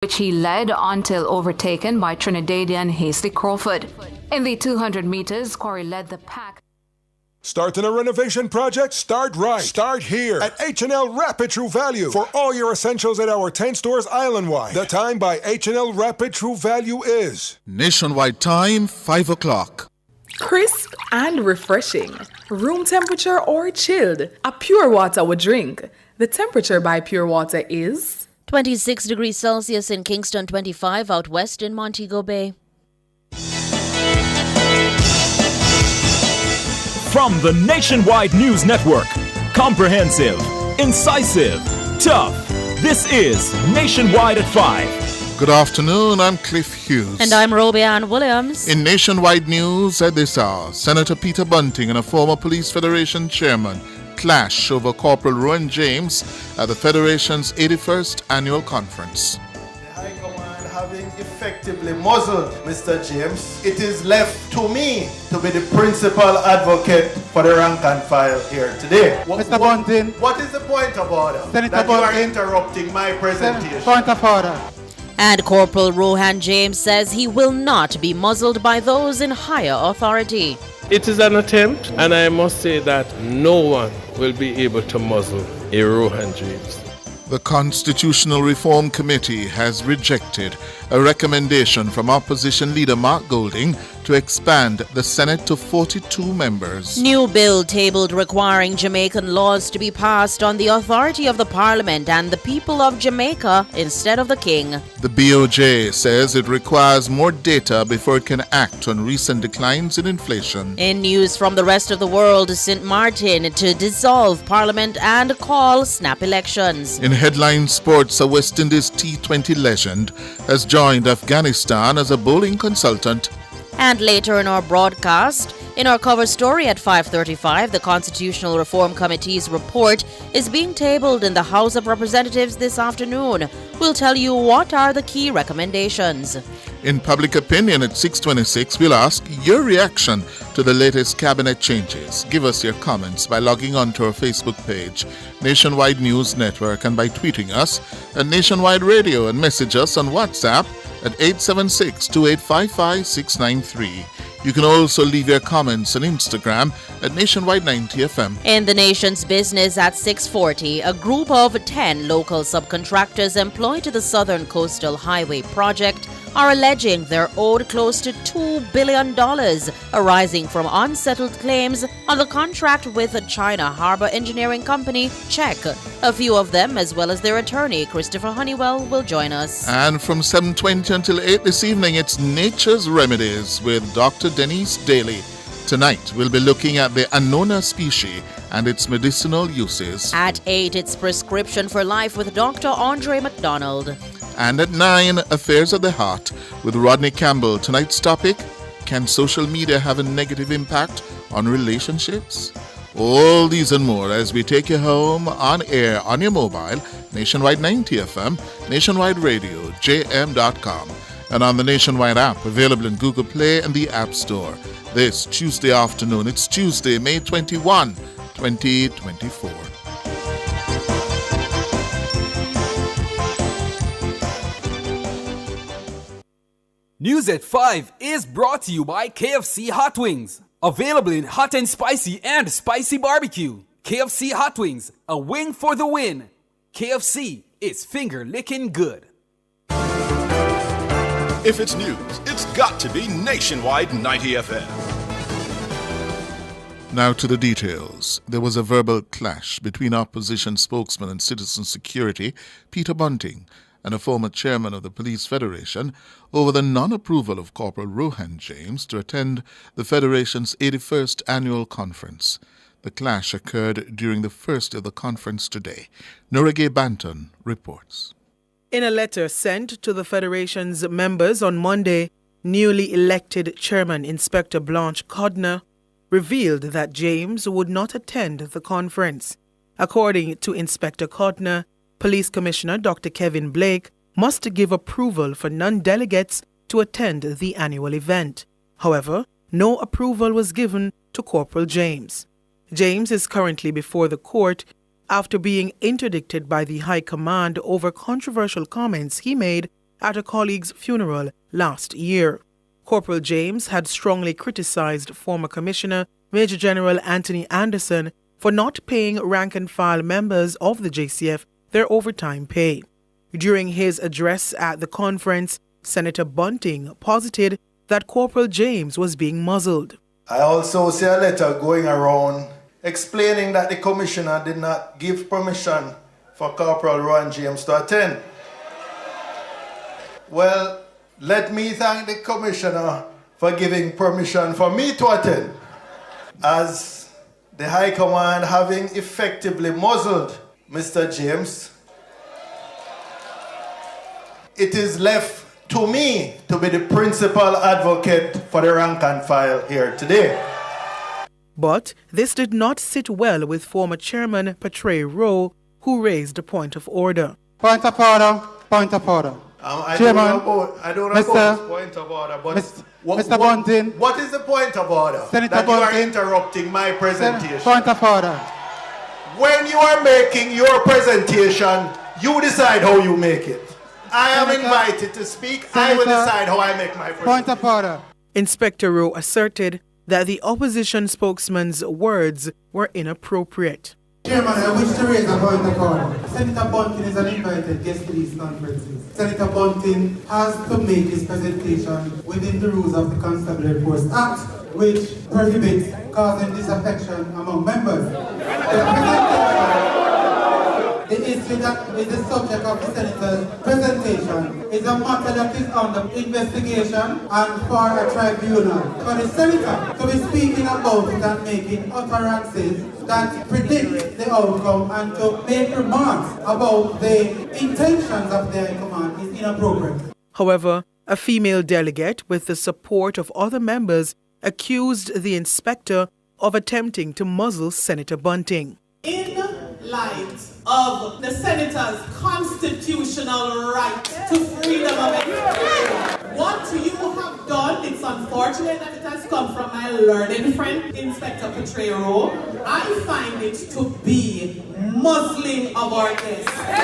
which he led until overtaken by Trinidadian Hasty Crawford. In the 200 meters, Corey led the pack. Starting a renovation project? Start right. Start here at H&L Rapid True Value for all your essentials at our 10 stores island-wide. The time by H&L Rapid True Value is nationwide time, 5 o'clock. Crisp and refreshing. Room temperature or chilled. A Pure Water would drink. The temperature by Pure Water is 26 degrees Celsius in Kingston, 25 out west in Montego Bay. From the Nationwide News Network, comprehensive, incisive, tough. This is Nationwide at 5. Good afternoon, I'm Cliff Hughes. And I'm Roby Ann Williams. In Nationwide News at this hour, Senator Peter Bunting and a former Police Federation chairman clash over Corporal Rowan James at the Federation's 81st Annual Conference. The High Command having effectively muzzled Mr. James, it is left to me to be the principal advocate for the rank and file here today. Mr. Bunting. What is the point of order? Senator that Bunting. You are interrupting my presentation. Point of order. And Corporal Rowan James says he will not be muzzled by those in higher authority. It is an attempt, and I must say that no one will be able to muzzle a Rowan James. The Constitutional Reform Committee has rejected a recommendation from Opposition Leader Mark Golding to expand the Senate to 42 members. New bill tabled requiring Jamaican laws to be passed on the authority of the Parliament and the people of Jamaica instead of the King. The BOJ says it requires more data before it can act on recent declines in inflation. In news from the rest of the world, St. Martin to dissolve Parliament and call snap elections. In headline sports, a West Indies T20 legend has joined Afghanistan as a bowling consultant. And later in our broadcast, in our cover story at 5:35, the Constitutional Reform Committee's report is being tabled in the House of Representatives this afternoon. We'll tell you what are the key recommendations. In public opinion at 6:26, we'll ask your reaction to the latest cabinet changes. Give us your comments by logging on to our Facebook page, Nationwide News Network, and by tweeting us at Nationwide Radio, and message us on WhatsApp at 876-2855-693. You can also leave your comments on Instagram at Nationwide 90 FM. In the nation's business at 6:40, a group of 10 local subcontractors employed to the Southern Coastal Highway project are alleging they're owed close to $2 billion arising from unsettled claims on the contract with the China Harbor Engineering Company, CHEC. A few of them, as well as their attorney, Christopher Honeywell, will join us. And from 7:20 until 8 this evening, it's Nature's Remedies with Dr. Denise Daly. Tonight, we'll be looking at the Annona species and its medicinal uses. At 8, it's Prescription for Life with Dr. Andre McDonald. And at 9, Affairs of the Heart with Rodney Campbell. Tonight's topic, can social media have a negative impact on relationships? All these and more as we take you home on air on your mobile, Nationwide 90 FM, Nationwide Radio, JM.com, and on the Nationwide app available in Google Play and the App Store. This Tuesday afternoon, it's Tuesday, May 21, 2024. News at 5 is brought to you by KFC Hot Wings. Available in hot and spicy barbecue. KFC Hot Wings, a wing for the win. KFC is finger licking good. If it's news, it's got to be Nationwide 90 FM. Now to the details. There was a verbal clash between opposition spokesman and citizen security, Peter Bunting, and a former chairman of the Police Federation over the non-approval of Corporal Rowan James to attend the Federation's 81st Annual Conference. The clash occurred during the first of the conference today. Norige Banton reports. In a letter sent to the Federation's members on Monday, newly elected Chairman Inspector Blanche Codner revealed that James would not attend the conference. According to Inspector Codner, Police Commissioner Dr. Kevin Blake must give approval for non-delegates to attend the annual event. However, no approval was given to Corporal James. James is currently before the court after being interdicted by the High Command over controversial comments he made at a colleague's funeral last year. Corporal James had strongly criticized former Commissioner Major General Anthony Anderson for not paying rank-and-file members of the JCF their overtime pay. During his address at the conference, Senator Bunting posited that Corporal James was being muzzled. I also see a letter going around explaining that the Commissioner did not give permission for Corporal Rohan James to attend. Well, let me thank the Commissioner for giving permission for me to attend, as the High Command having effectively muzzled Mr. James. It is left to me to be the principal advocate for the rank and file here today. But this did not sit well with former Chairman Patrick Rowe, who raised a point of order. Point of order, point of order. I don't know about this point of order, but Mr. Bunting. What is the point of order? Senator that Bunting. You are interrupting my presentation. Point of order. When you are making your presentation, you decide how you make it. I am invited to speak. I will decide how I make my presentation. Point of order. Inspector Rowe asserted that the opposition spokesman's words were inappropriate. Chairman, I wish to raise a point of order. Senator Bunting is an invited guest to these conferences. Senator Bunting has to make his presentation within the rules of the Constabulary Force Act, which prohibits causing disaffection among members. The issue that is the subject of the Senator's presentation is a matter that is under investigation and for a tribunal. For the Senator to be speaking about it and making utterances that predict the outcome and to make remarks about the intentions of the High Command is inappropriate. However, a female delegate with the support of other members accused the inspector of attempting to muzzle Senator Bunting. In light of the Senator's constitutional right to freedom of expression, what you have done, it's unfortunate that it has come from my learned friend, Inspector Patrick Rowe. I find it to be muzzling of our guests. And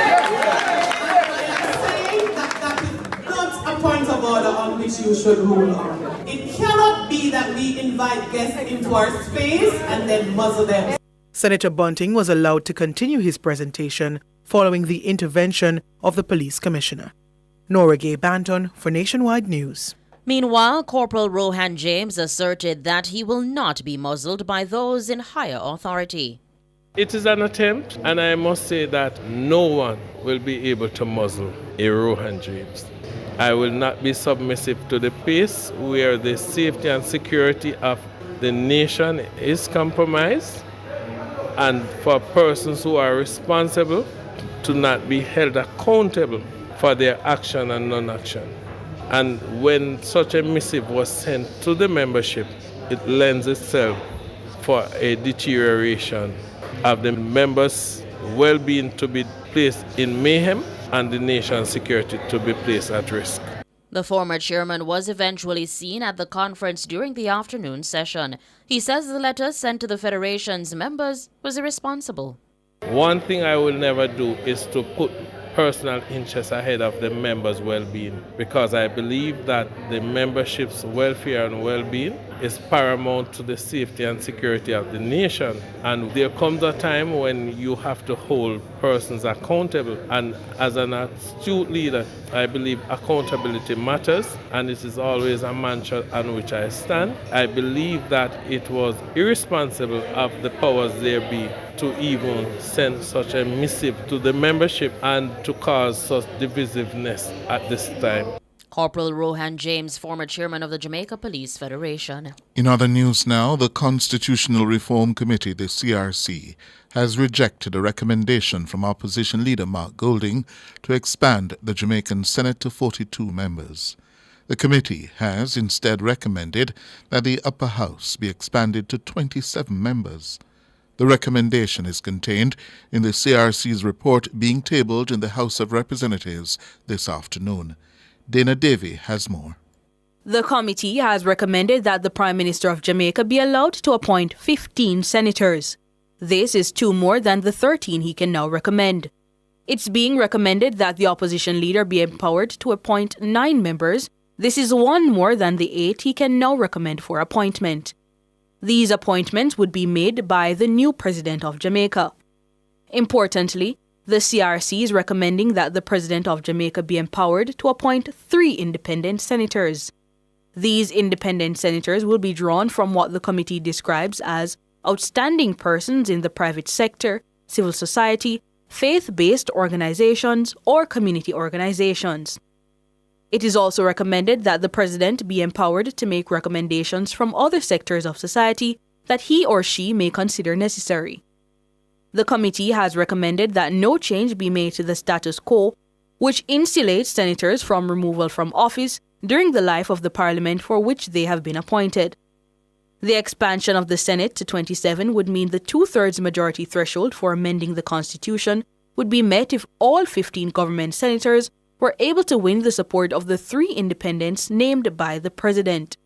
I am saying that is not a point of order on which you should rule on. It cannot be that we invite guests into our space and then muzzle them. Senator Bunting was allowed to continue his presentation following the intervention of the police commissioner. Nora Gay Banton for Nationwide News. Meanwhile, Corporal Rohan James asserted that he will not be muzzled by those in higher authority. It is an attempt, and I must say that no one will be able to muzzle a Rohan James. I will not be submissive to the pace where the safety and security of the nation is compromised, and for persons who are responsible to not be held accountable for their action and non-action. And when such a missive was sent to the membership, it lends itself for a deterioration of the members' well-being to be placed in mayhem and the nation's security to be placed at risk. The former chairman was eventually seen at the conference during the afternoon session. He says the letter sent to the Federation's members was irresponsible. One thing I will never do is to put personal interests ahead of the members' well-being, because I believe that the membership's welfare and well-being is paramount to the safety and security of the nation. And there comes a time when you have to hold persons accountable. And as an astute leader, I believe accountability matters, and it is always a mantra on which I stand. I believe that it was irresponsible of the powers there be to even send such a missive to the membership and to cause such divisiveness at this time. Corporal Rohan James, former chairman of the Jamaica Police Federation. In other news now, the Constitutional Reform Committee, the CRC, has rejected a recommendation from opposition leader Mark Golding to expand the Jamaican Senate to 42 members. The committee has instead recommended that the upper house be expanded to 27 members. The recommendation is contained in the CRC's report being tabled in the House of Representatives this afternoon. Dana Davey has more. The committee has recommended that the Prime Minister of Jamaica be allowed to appoint 15 senators. This is 2 more than the 13 he can now recommend. It's being recommended that the opposition leader be empowered to appoint 9 members. This is one more than the 8 he can now recommend for appointment. These appointments would be made by the new president of Jamaica. Importantly, the CRC is recommending that the president of Jamaica be empowered to appoint 3 independent senators. These independent senators will be drawn from what the committee describes as outstanding persons in the private sector, civil society, faith-based organizations, or community organizations. It is also recommended that the president be empowered to make recommendations from other sectors of society that he or she may consider necessary. The committee has recommended that no change be made to the status quo, which insulates senators from removal from office during the life of the parliament for which they have been appointed. The expansion of the Senate to 27 would mean the 2/3 majority threshold for amending the Constitution would be met if all 15 government senators were able to win the support of the 3 independents named by the president.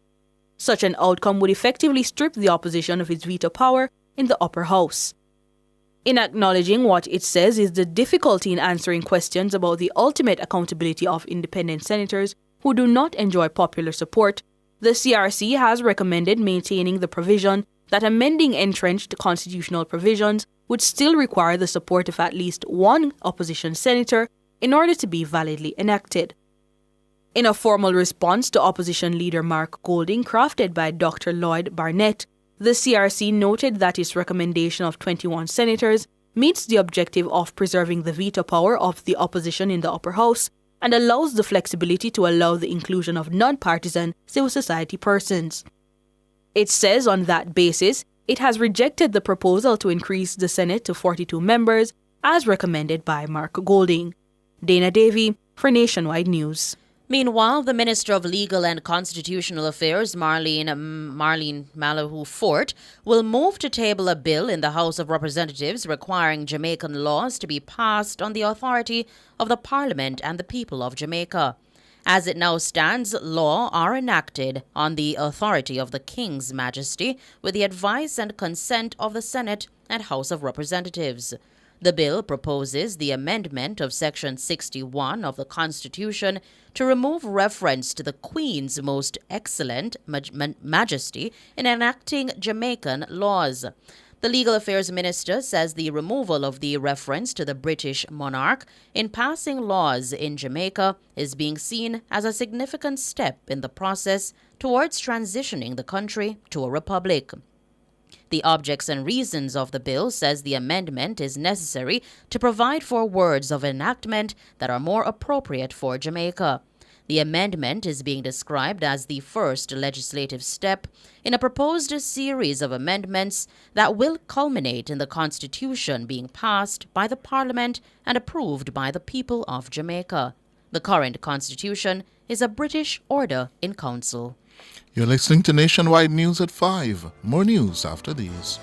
Such an outcome would effectively strip the opposition of its veto power in the upper house. In acknowledging what it says is the difficulty in answering questions about the ultimate accountability of independent senators who do not enjoy popular support, the CRC has recommended maintaining the provision that amending entrenched constitutional provisions would still require the support of at least 1 opposition senator in order to be validly enacted. In a formal response to opposition leader Mark Golding crafted by Dr. Lloyd Barnett, the CRC noted that its recommendation of 21 senators meets the objective of preserving the veto power of the opposition in the upper house and allows the flexibility to allow the inclusion of non-partisan civil society persons. It says on that basis, it has rejected the proposal to increase the Senate to 42 members as recommended by Mark Golding. Dana Davey for Nationwide News. Meanwhile, the Minister of Legal and Constitutional Affairs, Marlene Malahoo Fort, will move to table a bill in the House of Representatives requiring Jamaican laws to be passed on the authority of the Parliament and the people of Jamaica. As it now stands, laws are enacted on the authority of the King's Majesty with the advice and consent of the Senate and House of Representatives. The bill proposes the amendment of Section 61 of the Constitution to remove reference to the Queen's Most Excellent Majesty in enacting Jamaican laws. The Legal Affairs Minister says the removal of the reference to the British monarch in passing laws in Jamaica is being seen as a significant step in the process towards transitioning the country to a republic. The objects and reasons of the bill says the amendment is necessary to provide for words of enactment that are more appropriate for Jamaica. The amendment is being described as the first legislative step in a proposed series of amendments that will culminate in the Constitution being passed by the Parliament and approved by the people of Jamaica. The current Constitution is a British order in council. You're listening to Nationwide News at 5. More news after these.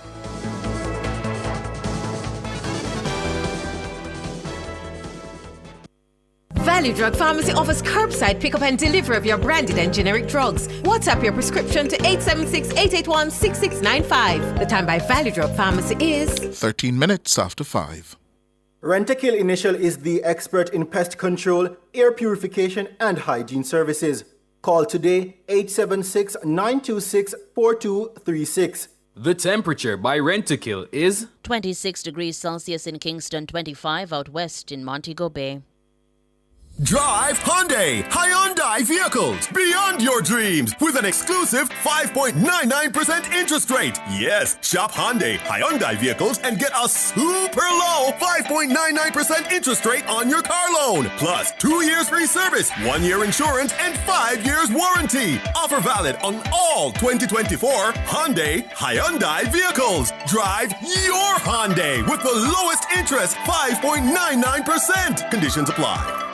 Value Drug Pharmacy offers curbside pickup and delivery of your branded and generic drugs. WhatsApp your prescription to 876-881-6695. The time by Value Drug Pharmacy is 13 minutes after 5. Rentokil Initial is the expert in pest control, air purification, and hygiene services. Call today 876-926-4236. The temperature by Rentokil is 26 degrees Celsius in Kingston, 25 out west in Montego Bay. Drive Hyundai vehicles beyond your dreams with an exclusive 5.99% interest rate. Yes, shop Hyundai vehicles and get a super low 5.99% interest rate on your car loan. Plus 2 years free service, 1 year insurance, and 5 years warranty. Offer valid on all 2024 Hyundai vehicles. Drive your Hyundai with the lowest interest 5.99%. Conditions apply.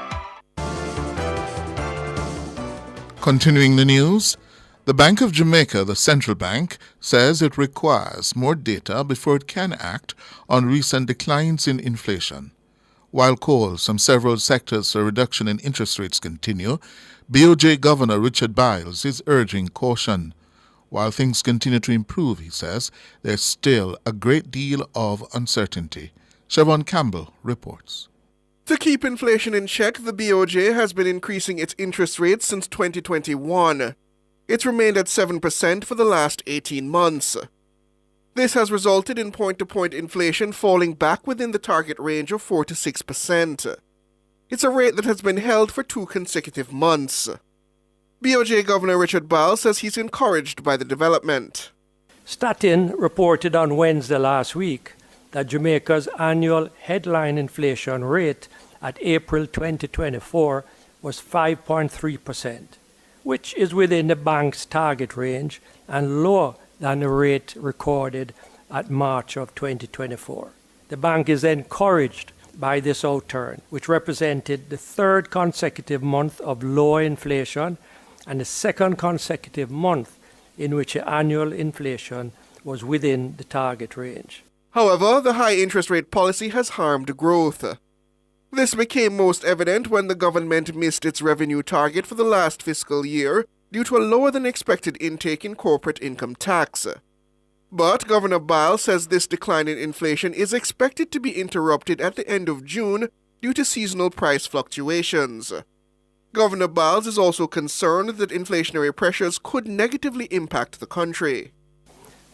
Continuing the news, the Bank of Jamaica, the central bank, says it requires more data before it can act on recent declines in inflation. While calls from several sectors for a reduction in interest rates continue, BOJ Governor Richard Biles is urging caution. While things continue to improve, he says, there's still a great deal of uncertainty. Siobhan Campbell reports. To keep inflation in check, the BOJ has been increasing its interest rates since 2021. It's remained at 7% for the last 18 months. This has resulted in point-to-point inflation falling back within the target range of 4 to 6%. It's a rate that has been held for 2 consecutive months. BOJ Governor Richard Ball says he's encouraged by the development. Statin reported on Wednesday last week that Jamaica's annual headline inflation rate at April 2024 was 5.3%, which is within the bank's target range and lower than the rate recorded at March of 2024. The bank is encouraged by this outturn, which represented the third consecutive month of lower inflation and the second consecutive month in which the annual inflation was within the target range. However, the high interest rate policy has harmed growth. This became most evident when the government missed its revenue target for the last fiscal year due to a lower than expected intake in corporate income tax. But Governor Ball says this decline in inflation is expected to be interrupted at the end of June due to seasonal price fluctuations. Governor Ball is also concerned that inflationary pressures could negatively impact the country.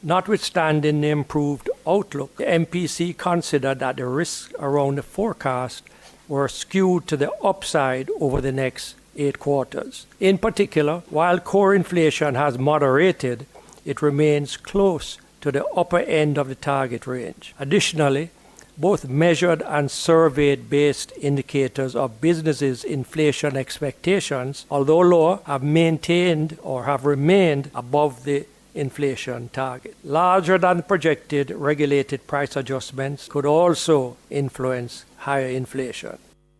Notwithstanding the improved outlook, the MPC considered that the risks around the forecast were skewed to the upside over the next 8 quarters. In particular, while core inflation has moderated, it remains close to the upper end of the target range. Additionally, both measured and surveyed-based indicators of businesses' inflation expectations, although lower, have maintained or have remained above the inflation target. Larger than projected regulated price adjustments could also influence higher inflation.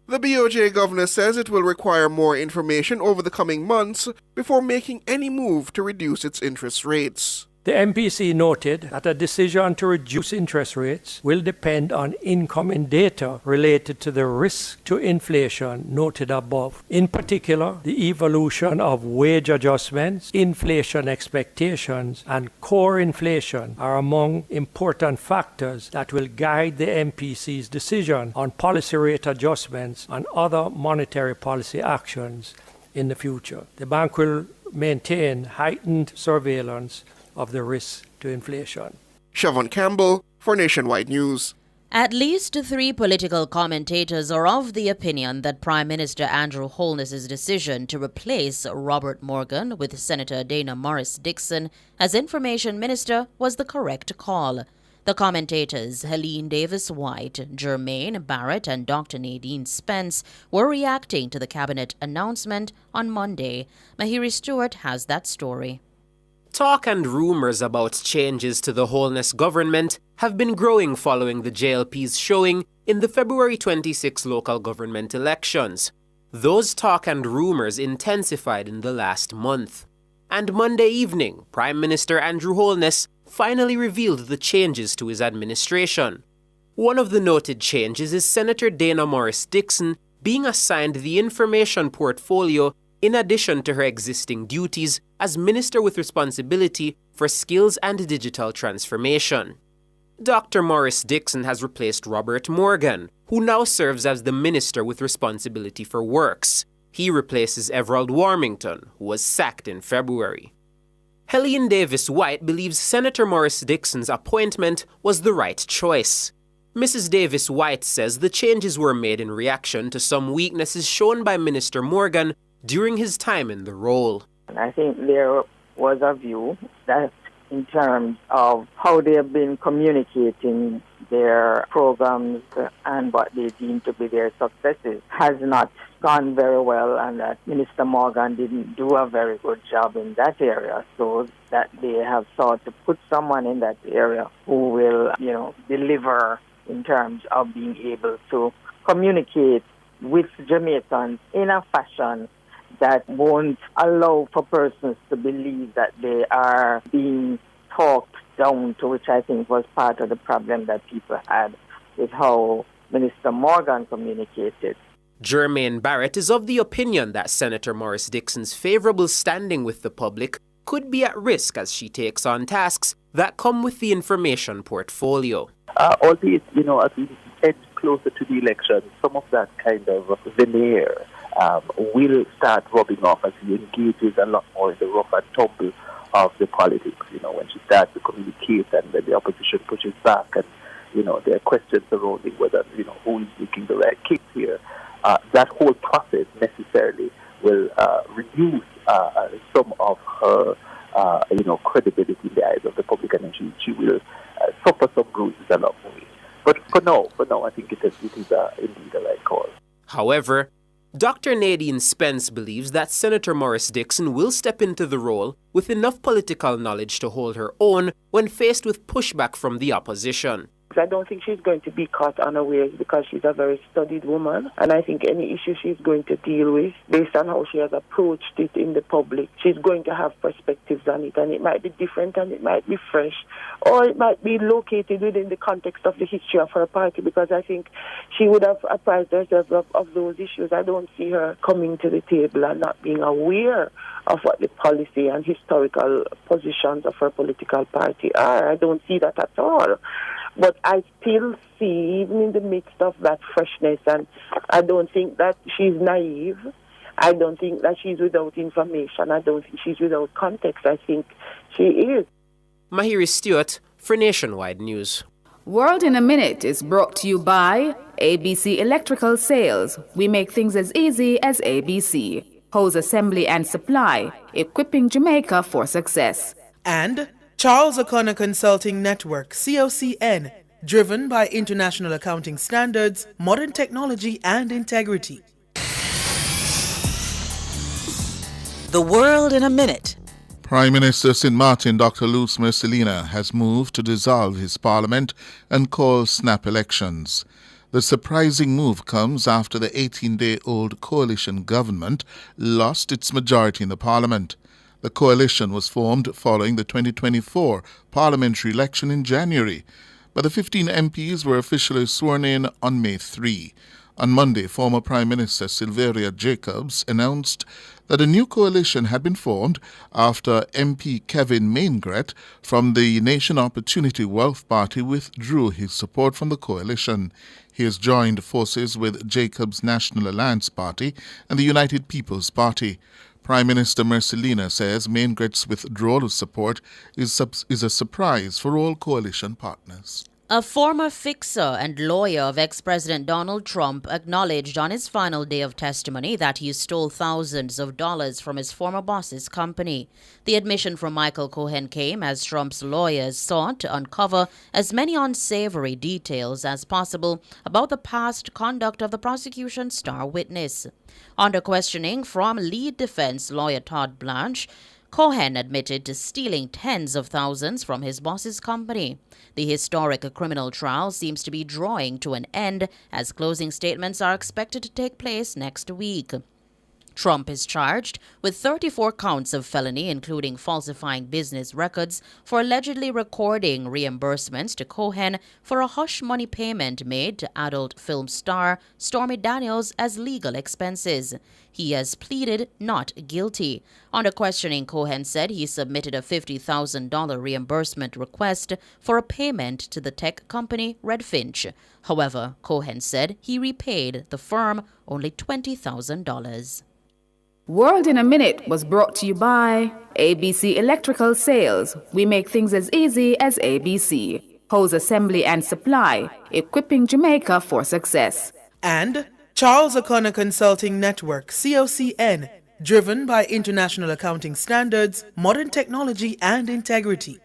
The BOJ governor says it will require more information over the coming months before making any move to reduce its interest rates. The MPC noted that a decision to reduce interest rates will depend on incoming data related to the risk to inflation noted above. In particular, the evolution of wage adjustments, inflation expectations, and core inflation are among important factors that will guide the MPC's decision on policy rate adjustments and other monetary policy actions in the future. The bank will maintain heightened surveillance of the risk to inflation. Siobhan Campbell for Nationwide News. At least 3 political commentators are of the opinion that Prime Minister Andrew Holness's decision to replace Robert Morgan with Senator Dana Morris Dixon as Information Minister was the correct call. The commentators Helene Davis White, Jermaine Barrett, and Dr. Nadine Spence were reacting to the cabinet announcement on Monday. Mahiri Stewart has that story. Talk and rumors about changes to the Holness government have been growing following the JLP's showing in the February 26 local government elections. Those talk and rumors intensified in the last month. And Monday evening, Prime Minister Andrew Holness finally revealed the changes to his administration. One of the noted changes is Senator Dana Morris Dixon being assigned the information portfolio in addition to her existing duties as Minister with responsibility for skills and digital transformation. Dr. Morris Dixon has replaced Robert Morgan, who now serves as the Minister with responsibility for works. He replaces Everald Warmington, who was sacked in February. Helene Davis White believes Senator Morris Dixon's appointment was the right choice. Mrs. Davis White says the changes were made in reaction to some weaknesses shown by Minister Morgan during his time in the role. I think there was a view that in terms of how they have been communicating their programs and what they deem to be their successes has not gone very well, and that Minister Morgan didn't do a very good job in that area, so that they have sought to put someone in that area who will, deliver in terms of being able to communicate with Jamaicans in a fashion that won't allow for persons to believe that they are being talked down to, which I think was part of the problem that people had with how Minister Morgan communicated. Jermaine Barrett is of the opinion that Senator Morris Dixon's favorable standing with the public could be at risk as she takes on tasks that come with the information portfolio. Albeit, I think it's closer to the election, some of that kind of veneer will start rubbing off as he engages a lot more in the rough and tumble of the politics. When she starts to communicate and then the opposition pushes back, and there are questions surrounding whether who is making the right kicks here. That whole process necessarily will reduce some of her credibility in the eyes of the public, and she will suffer some bruises along the way. But for now, I think it is indeed a right call. However, Dr. Nadine Spence believes that Senator Morris Dixon will step into the role with enough political knowledge to hold her own when faced with pushback from the opposition. I don't think she's going to be caught unawares because she's a very studied woman, and I think any issue she's going to deal with, based on how she has approached it in the public, she's going to have perspectives on it, and it might be different and it might be fresh, or it might be located within the context of the history of her party, because I think she would have apprised herself of those issues. I don't see her coming to the table and not being aware of what the policy and historical positions of her political party are. I don't see that at all. But I still see, even in the midst of that freshness, and I don't think that she's naive. I don't think that she's without information. I don't think she's without context. I think she is. Mahiri Stewart for Nationwide News. World in a Minute is brought to you by ABC Electrical Sales. We make things as easy as ABC. Hose Assembly and Supply, equipping Jamaica for success. And Charles O'Connor Consulting Network, COCN, driven by international accounting standards, modern technology and integrity. The World in a Minute. Prime Minister St. Martin Dr. Luz Mercelina has moved to dissolve his parliament and call snap elections. The surprising move comes after the 18-day-old coalition government lost its majority in the parliament. The coalition was formed following the 2024 parliamentary election in January, but the 15 MPs were officially sworn in on May 3. On Monday, former Prime Minister Sylveria Jacobs announced that a new coalition had been formed after MP Kevin Maingret from the Nation Opportunity Wealth Party withdrew his support from the coalition. He has joined forces with Jacobs' National Alliance Party and the United People's Party. Prime Minister Mercelina says Maingret's withdrawal of support is a surprise for all coalition partners. A former fixer and lawyer of ex-President Donald Trump acknowledged on his final day of testimony that he stole thousands of dollars from his former boss's company. The admission from Michael Cohen came as Trump's lawyers sought to uncover as many unsavory details as possible about the past conduct of the prosecution's star witness. Under questioning from lead defense lawyer Todd Blanche, Cohen admitted to stealing tens of thousands from his boss's company. The historic criminal trial seems to be drawing to an end as closing statements are expected to take place next week. Trump is charged with 34 counts of felony, including falsifying business records for allegedly recording reimbursements to Cohen for a hush money payment made to adult film star Stormy Daniels as legal expenses. He has pleaded not guilty. Under questioning, Cohen said he submitted a $50,000 reimbursement request for a payment to the tech company Redfinch. However, Cohen said he repaid the firm only $20,000. World in a Minute was brought to you by ABC Electrical Sales. We make things as easy as ABC. Hose Assembly and Supply, equipping Jamaica for success. And Charles O'Connor Consulting Network, COCN, driven by international accounting standards, modern technology and integrity.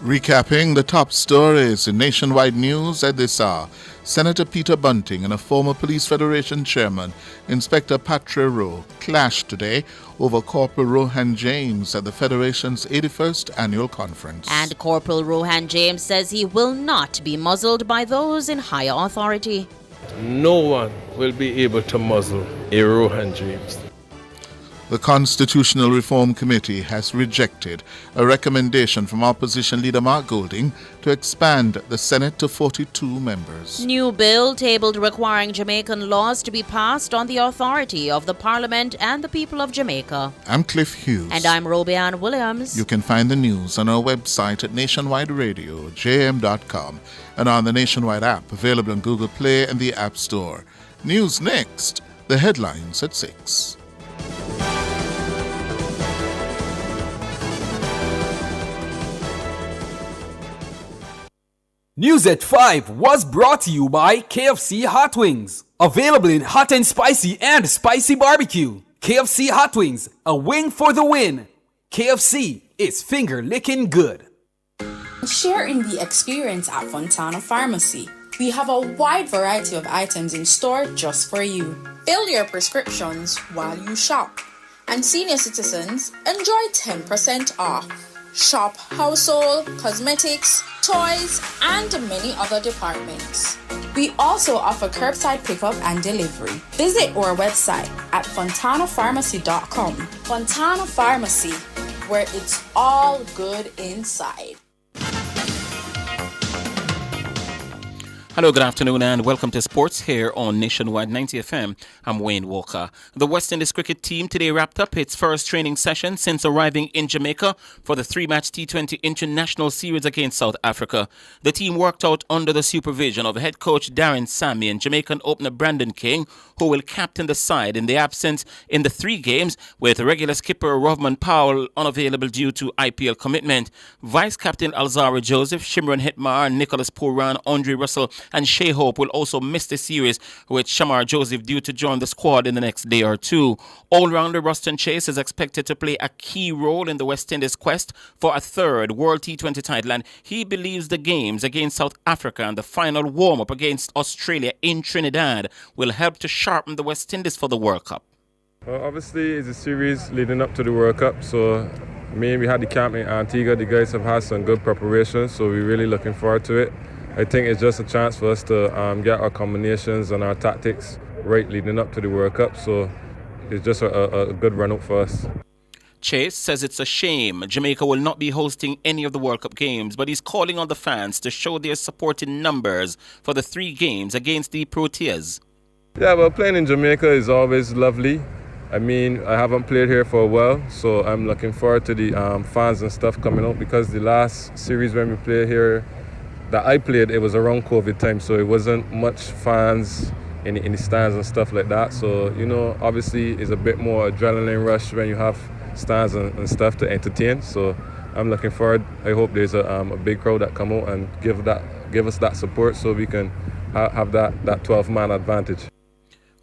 Recapping the top stories in Nationwide News at this hour, Senator Peter Bunting and a former Police Federation chairman, Inspector Patra Rowe, clashed today over Corporal Rohan James at the Federation's 81st Annual Conference. And Corporal Rohan James says he will not be muzzled by those in higher authority. No one will be able to muzzle a Rohan James. The Constitutional Reform Committee has rejected a recommendation from Opposition Leader Mark Golding to expand the Senate to 42 members. New bill tabled requiring Jamaican laws to be passed on the authority of the Parliament and the people of Jamaica. I'm Cliff Hughes. And I'm Robianne Williams. You can find the news on our website at nationwideradiojm.com and on the Nationwide app available on Google Play and the App Store. News next, the headlines at 6. News at 5 was brought to you by KFC Hot Wings. Available in hot and spicy barbecue. KFC Hot Wings, a wing for the win. KFC is finger licking good. Share in the experience at Fontana Pharmacy. We have a wide variety of items in store just for you. Fill your prescriptions while you shop. And senior citizens enjoy 10% off. Shop household, cosmetics, toys, and many other departments. We also offer curbside pickup and delivery. Visit our website at fontanapharmacy.com. Fontana Pharmacy, where it's all good inside. Hello, good afternoon, and welcome to Sports here on Nationwide 90 FM. I'm Wayne Walker. The West Indies cricket team today wrapped up its first training session since arriving in Jamaica for the 3-match T20 International Series against South Africa. The team worked out under the supervision of head coach Darren Sammy and Jamaican opener Brandon King, who will captain the side in the absence in the 3 games, with regular skipper Rovman Powell unavailable due to IPL commitment. Vice captain Alzara Joseph, Shimron Hetmar, Nicholas Pooran, Andre Russell and Shea Hope will also miss the series, with Shamar Joseph due to join the squad in the next day or two. All-rounder Ruston Chase is expected to play a key role in the West Indies' quest for a 3rd World T20 title, and he believes the games against South Africa and the final warm-up against Australia in Trinidad will help to sharpen the West Indies for the World Cup. Well, obviously, it's a series leading up to the World Cup, so we had the camp in Antigua. The guys have had some good preparation, so we're really looking forward to it. I think it's just a chance for us to get our combinations and our tactics right leading up to the World Cup, so it's just a good run-up for us. Chase says it's a shame Jamaica will not be hosting any of the World Cup games, but he's calling on the fans to show their support in numbers for the 3 games against the Proteas. Yeah, well, playing in Jamaica is always lovely. I haven't played here for a while, so I'm looking forward to the fans and stuff coming out, because the last series when we played here that I played, it was around COVID time, so it wasn't much fans in the stands and stuff like that. So, obviously it's a bit more adrenaline rush when you have stands and stuff to entertain. So I'm looking forward. I hope there's a big crowd that come out and give us that support so we can have that 12-man advantage.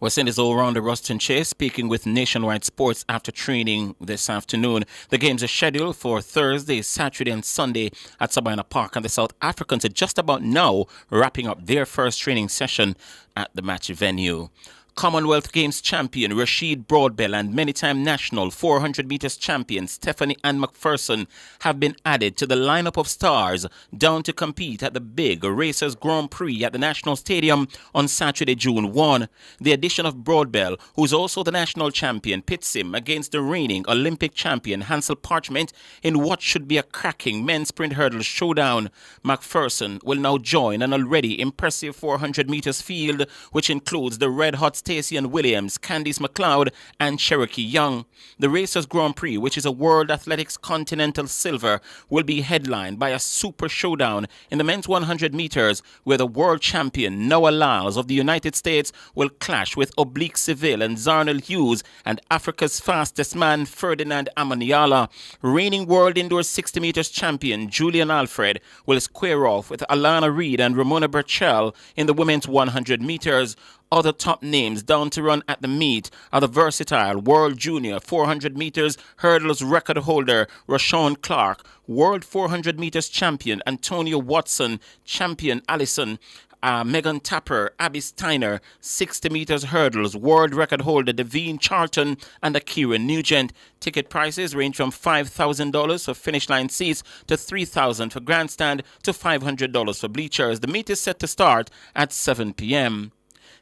West Indies all-rounder Ruston Chase speaking with Nationwide Sports after training this afternoon. The games are scheduled for Thursday, Saturday and Sunday at Sabina Park, and the South Africans are just about now wrapping up their first training session at the match venue. Commonwealth Games champion Rashid Broadbell and many-time national 400 meters champion Stephanie Ann McPherson have been added to the lineup of stars down to compete at the big Racers Grand Prix at the National Stadium on Saturday, June 1. The addition of Broadbell, who's also the national champion, pits him against the reigning Olympic champion Hansel Parchment in what should be a cracking men's sprint hurdle showdown. McPherson will now join an already impressive 400 meters field, which includes the red-hot Stacey Ann Williams, Candice McLeod and Cherokee Young. The Racers Grand Prix, which is a World Athletics Continental Silver, will be headlined by a super showdown in the men's 100 meters, where the world champion Noah Lyles of the United States will clash with Oblique Seville and Zarnell Hughes and Africa's fastest man Ferdinand Amaniala. Reigning world indoor 60 meters champion Julian Alfred will square off with Alana Reid and Ramona Burchell in the women's 100 meters. Other top names down to run at the meet are the versatile World Junior 400 meters hurdles record holder Rashawn Clark, World 400 meters champion Antonio Watson, champion Allison, Megan Tapper, Abby Steiner, 60 meters hurdles world record holder Devine Charlton and Akira Nugent. Ticket prices range from $5,000 for finish line seats to $3,000 for grandstand to $500 for bleachers. The meet is set to start at 7 p.m.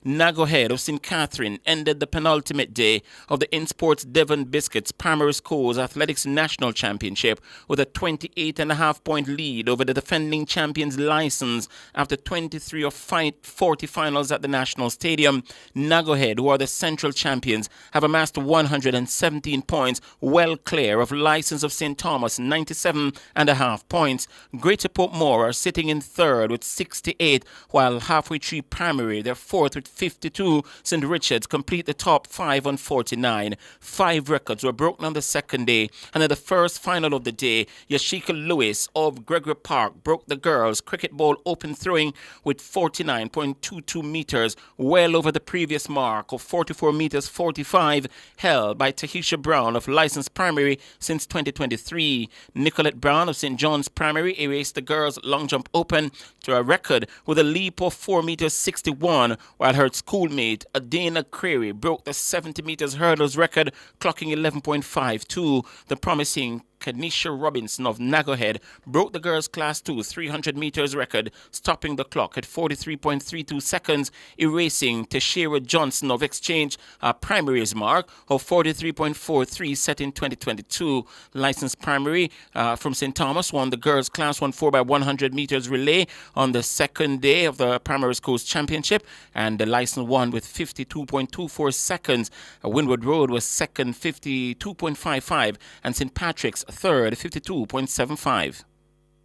Nagohead of St. Catherine ended the penultimate day of the InSports Devon Biscuits Primary Schools Athletics National Championship with a 28.5-point lead over the defending champions License after 23 of 40 finals at the National Stadium. Nagohead, who are the central champions, have amassed 117 points, well clear of License of St. Thomas, 97.5 points. Greater Portmore are sitting in third with 68, while Halfway Tree Primary, they're fourth with 52. St. Richard's complete the top 5 on 49. 5 records were broken on the second day, and in the first final of the day, Yashika Lewis of Gregory Park broke the girls' cricket ball open throwing with 49.22 meters, well over the previous mark of 44 meters 45, held by Tahisha Brown of License Primary since 2023. Nicolette Brown of St. John's Primary erased the girls' long jump open to a record with a leap of 4 meters 61, while her schoolmate Adana Creary broke the 70 meters hurdles record, clocking 11.52. The promising Kanisha Robinson of Nagohead broke the girls' Class 2 300 meters record, stopping the clock at 43.32 seconds, erasing Tashira Johnson of Exchange Primary's mark of 43.43 set in 2022. Licensed Primary from St. Thomas won the girls' Class 1 4x100 meters relay on the second day of the Primary Schools Championship, and the license won with 52.24 seconds. Windward Road was second, 52.55, and St. Patrick's third, 52.75.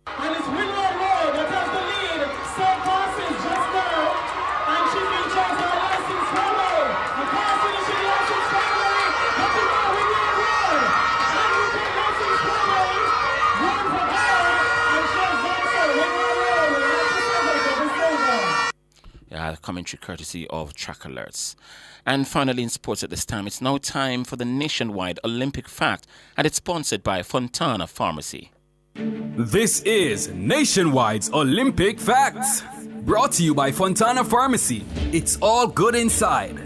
And it's Windward Road that has the lead. St. Francis just now. And she features her license holder. The car finishing license primary. Let me know Windward Road. And we take license primary. One for her. And she's also Windward Road. Yeah, commentary courtesy of Track Alerts. And finally, in sports at this time, it's now time for the nationwide Olympic Fact, and it's sponsored by Fontana Pharmacy. This is Nationwide's Olympic Facts, brought to you by Fontana Pharmacy. It's all good inside.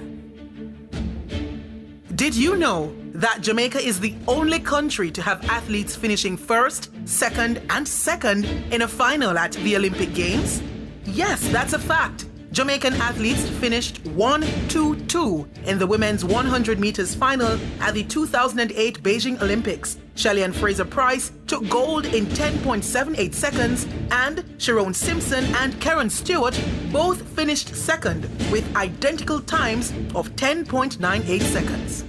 Did you know that Jamaica is the only country to have athletes finishing first, second, and second in a final at the Olympic Games? Yes, that's a fact. Jamaican athletes finished 1-2-2 in the women's 100 meters final at the 2008 Beijing Olympics. Shelley and Fraser Price took gold in 10.78 seconds, and Sharon Simpson and Karen Stewart both finished second with identical times of 10.98 seconds.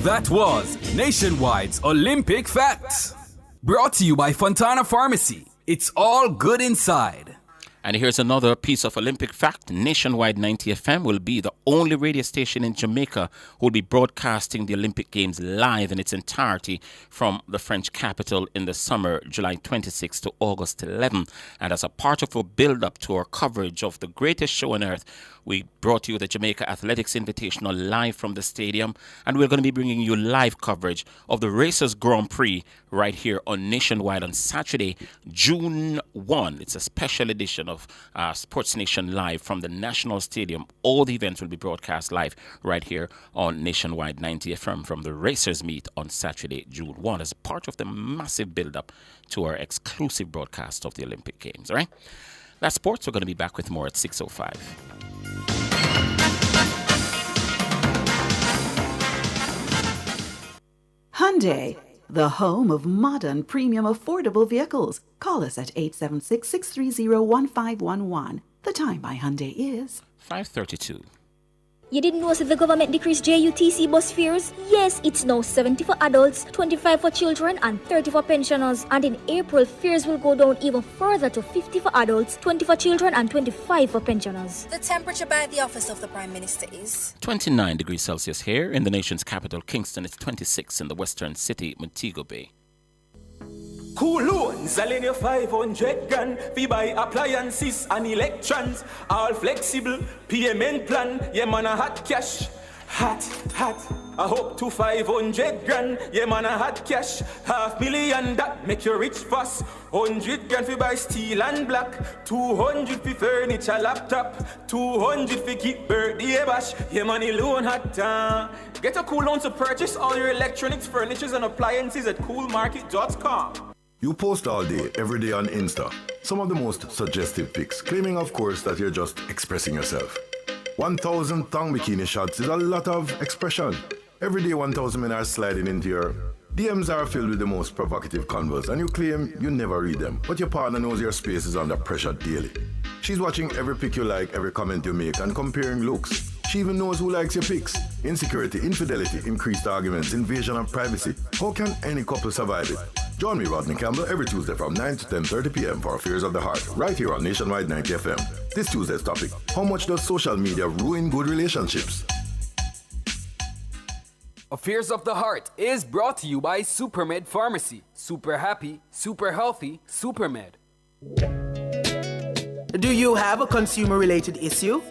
That was Nationwide's Olympic Facts, brought to you by Fontana Pharmacy. It's all good inside. And here's another piece of Olympic fact. Nationwide 90 FM will be the only radio station in Jamaica who will be broadcasting the Olympic Games live in its entirety from the French capital in the summer, July 26 to August 11. And as a part of a build-up to our coverage of the greatest show on earth, we brought you the Jamaica Athletics Invitational live from the stadium, and we're going to be bringing you live coverage of the Racers Grand Prix right here on Nationwide on Saturday, June 1. It's a special edition of Sports Nation Live from the National Stadium. All the events will be broadcast live right here on Nationwide 90 FM from the Racers Meet on Saturday, June 1, as part of the massive build-up to our exclusive broadcast of the Olympic Games. All right? That's sports. We're going to be back with more at 6:05. Hyundai, the home of modern, premium, affordable vehicles. Call us at 876-630-1511. The time by Hyundai is 5:32. You didn't know that the government decreased JUTC bus fares? Yes, it's now 70 for adults, 25 for children, and 30 for pensioners. And in April, fares will go down even further to 50 for adults, 20 for children, and 25 for pensioners. The temperature by the office of the Prime Minister is 29 degrees Celsius here in the nation's capital, Kingston. It's 26 in the western city, Montego Bay. Cool loans, selling you 500 grand. We buy appliances and electrons. All flexible, payment plan. Yeah, man, a hot cash. Hot. I hope to 500 grand. Yeah, man, a hot cash. $500,000, that make you rich fast. 100 grand for buy steel and black. 200 for furniture, laptop. 200 for keep birthday bash. Yeah, money loan hot. Get a cool loan to purchase all your electronics, furnitures, and appliances at coolmarket.com. You post all day, every day on Insta. Some of the most suggestive pics, claiming, of course, that you're just expressing yourself. 1,000 thong bikini shots is a lot of expression. Every day 1,000 men are sliding into your DMs are filled with the most provocative convos, and you claim you never read them, but your partner knows your space is under pressure daily. She's watching every pic you like, every comment you make, and comparing looks. She even knows who likes your pics. Insecurity, infidelity, increased arguments, invasion of privacy. How can any couple survive it? Join me, Rodney Campbell, every Tuesday from 9 to 10:30 p.m. for Affairs of the Heart, right here on Nationwide 90 FM. This Tuesday's topic: how much does social media ruin good relationships? Affairs of the Heart is brought to you by Supermed Pharmacy. Super happy, super healthy, Supermed. Do you have a consumer-related issue?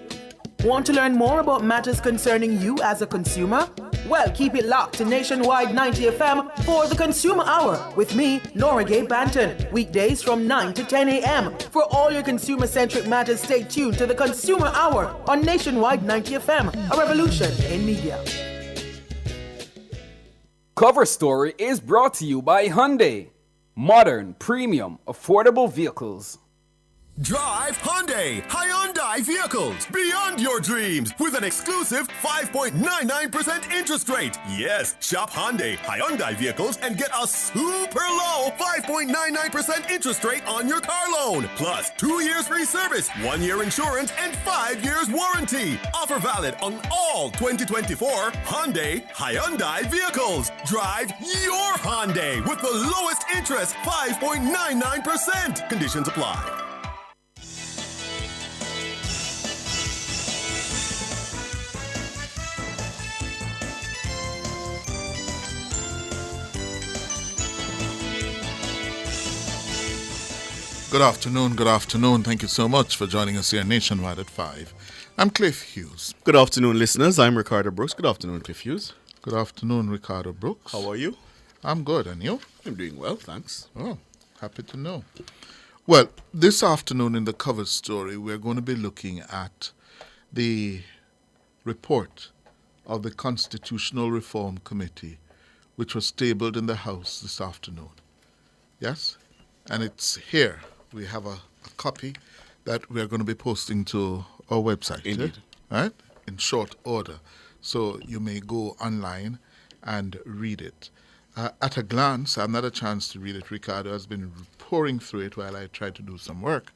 Want to learn more about matters concerning you as a consumer? Well, keep it locked to Nationwide 90 FM for the Consumer Hour with me, Nora Gay Banton. Weekdays from 9 to 10 a.m. For all your consumer-centric matters, stay tuned to the Consumer Hour on Nationwide 90 FM, a revolution in media. Cover Story is brought to you by Hyundai. Modern, premium, affordable vehicles. Drive Hyundai vehicles beyond your dreams with an exclusive 5.99% interest rate. Yes, shop Hyundai vehicles and get a super low 5.99% interest rate on your car loan. Plus 2 years free service, 1 year insurance, and 5 years warranty. Offer valid on all 2024 Hyundai vehicles. Drive your Hyundai with the lowest interest, 5.99%. Conditions apply. Good afternoon. Thank you so much for joining us here Nationwide at 5. I'm Cliff Hughes. Good afternoon, listeners. I'm Ricardo Brooks. Good afternoon, Cliff Hughes. Good afternoon, Ricardo Brooks. How are you? I'm good, and you? I'm doing well, thanks. Oh, happy to know. Well, this afternoon in the cover story, we're going to be looking at the report of the Constitutional Reform Committee, which was tabled in the House this afternoon. Yes? And it's here. We have a copy that we're going to be posting to our website. Indeed. Right? In short order. So you may go online and read it. At a glance, I've not a chance to read it. Ricardo has been pouring through it while I try to do some work.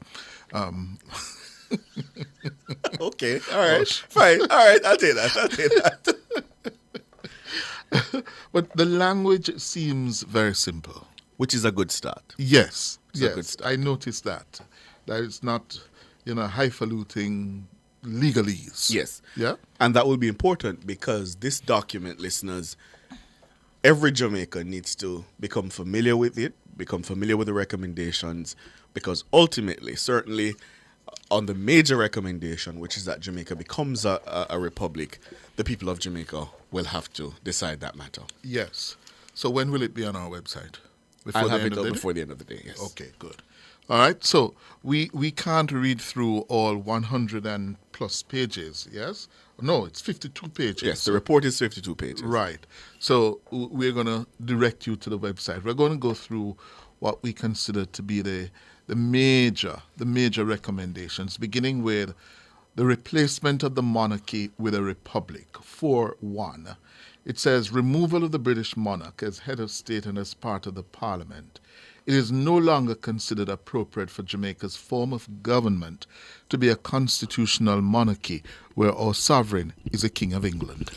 Okay, all right, fine. All right, I'll take that. But the language seems very simple. Which is a good start. Yes, It's a good start. I noticed that. That it's not, highfalutin legalese. Yes. Yeah? And that will be important because this document, listeners, every Jamaican needs to become familiar with it, become familiar with the recommendations, because ultimately, certainly, on the major recommendation, which is that Jamaica becomes a republic, the people of Jamaica will have to decide that matter. Yes. So when will it be on our website? I'll have it up before the end of the day, yes. Okay, good. All right, so we can't read through all 100 and plus pages, yes? No, it's 52 pages. Yes, the report is 52 pages. Right. So we're going to direct you to the website. We're going to go through what we consider to be the major recommendations, beginning with the replacement of the monarchy with a republic, 4.1. It says, removal of the British monarch as head of state and as part of the parliament. It is no longer considered appropriate for Jamaica's form of government to be a constitutional monarchy where our sovereign is a king of England.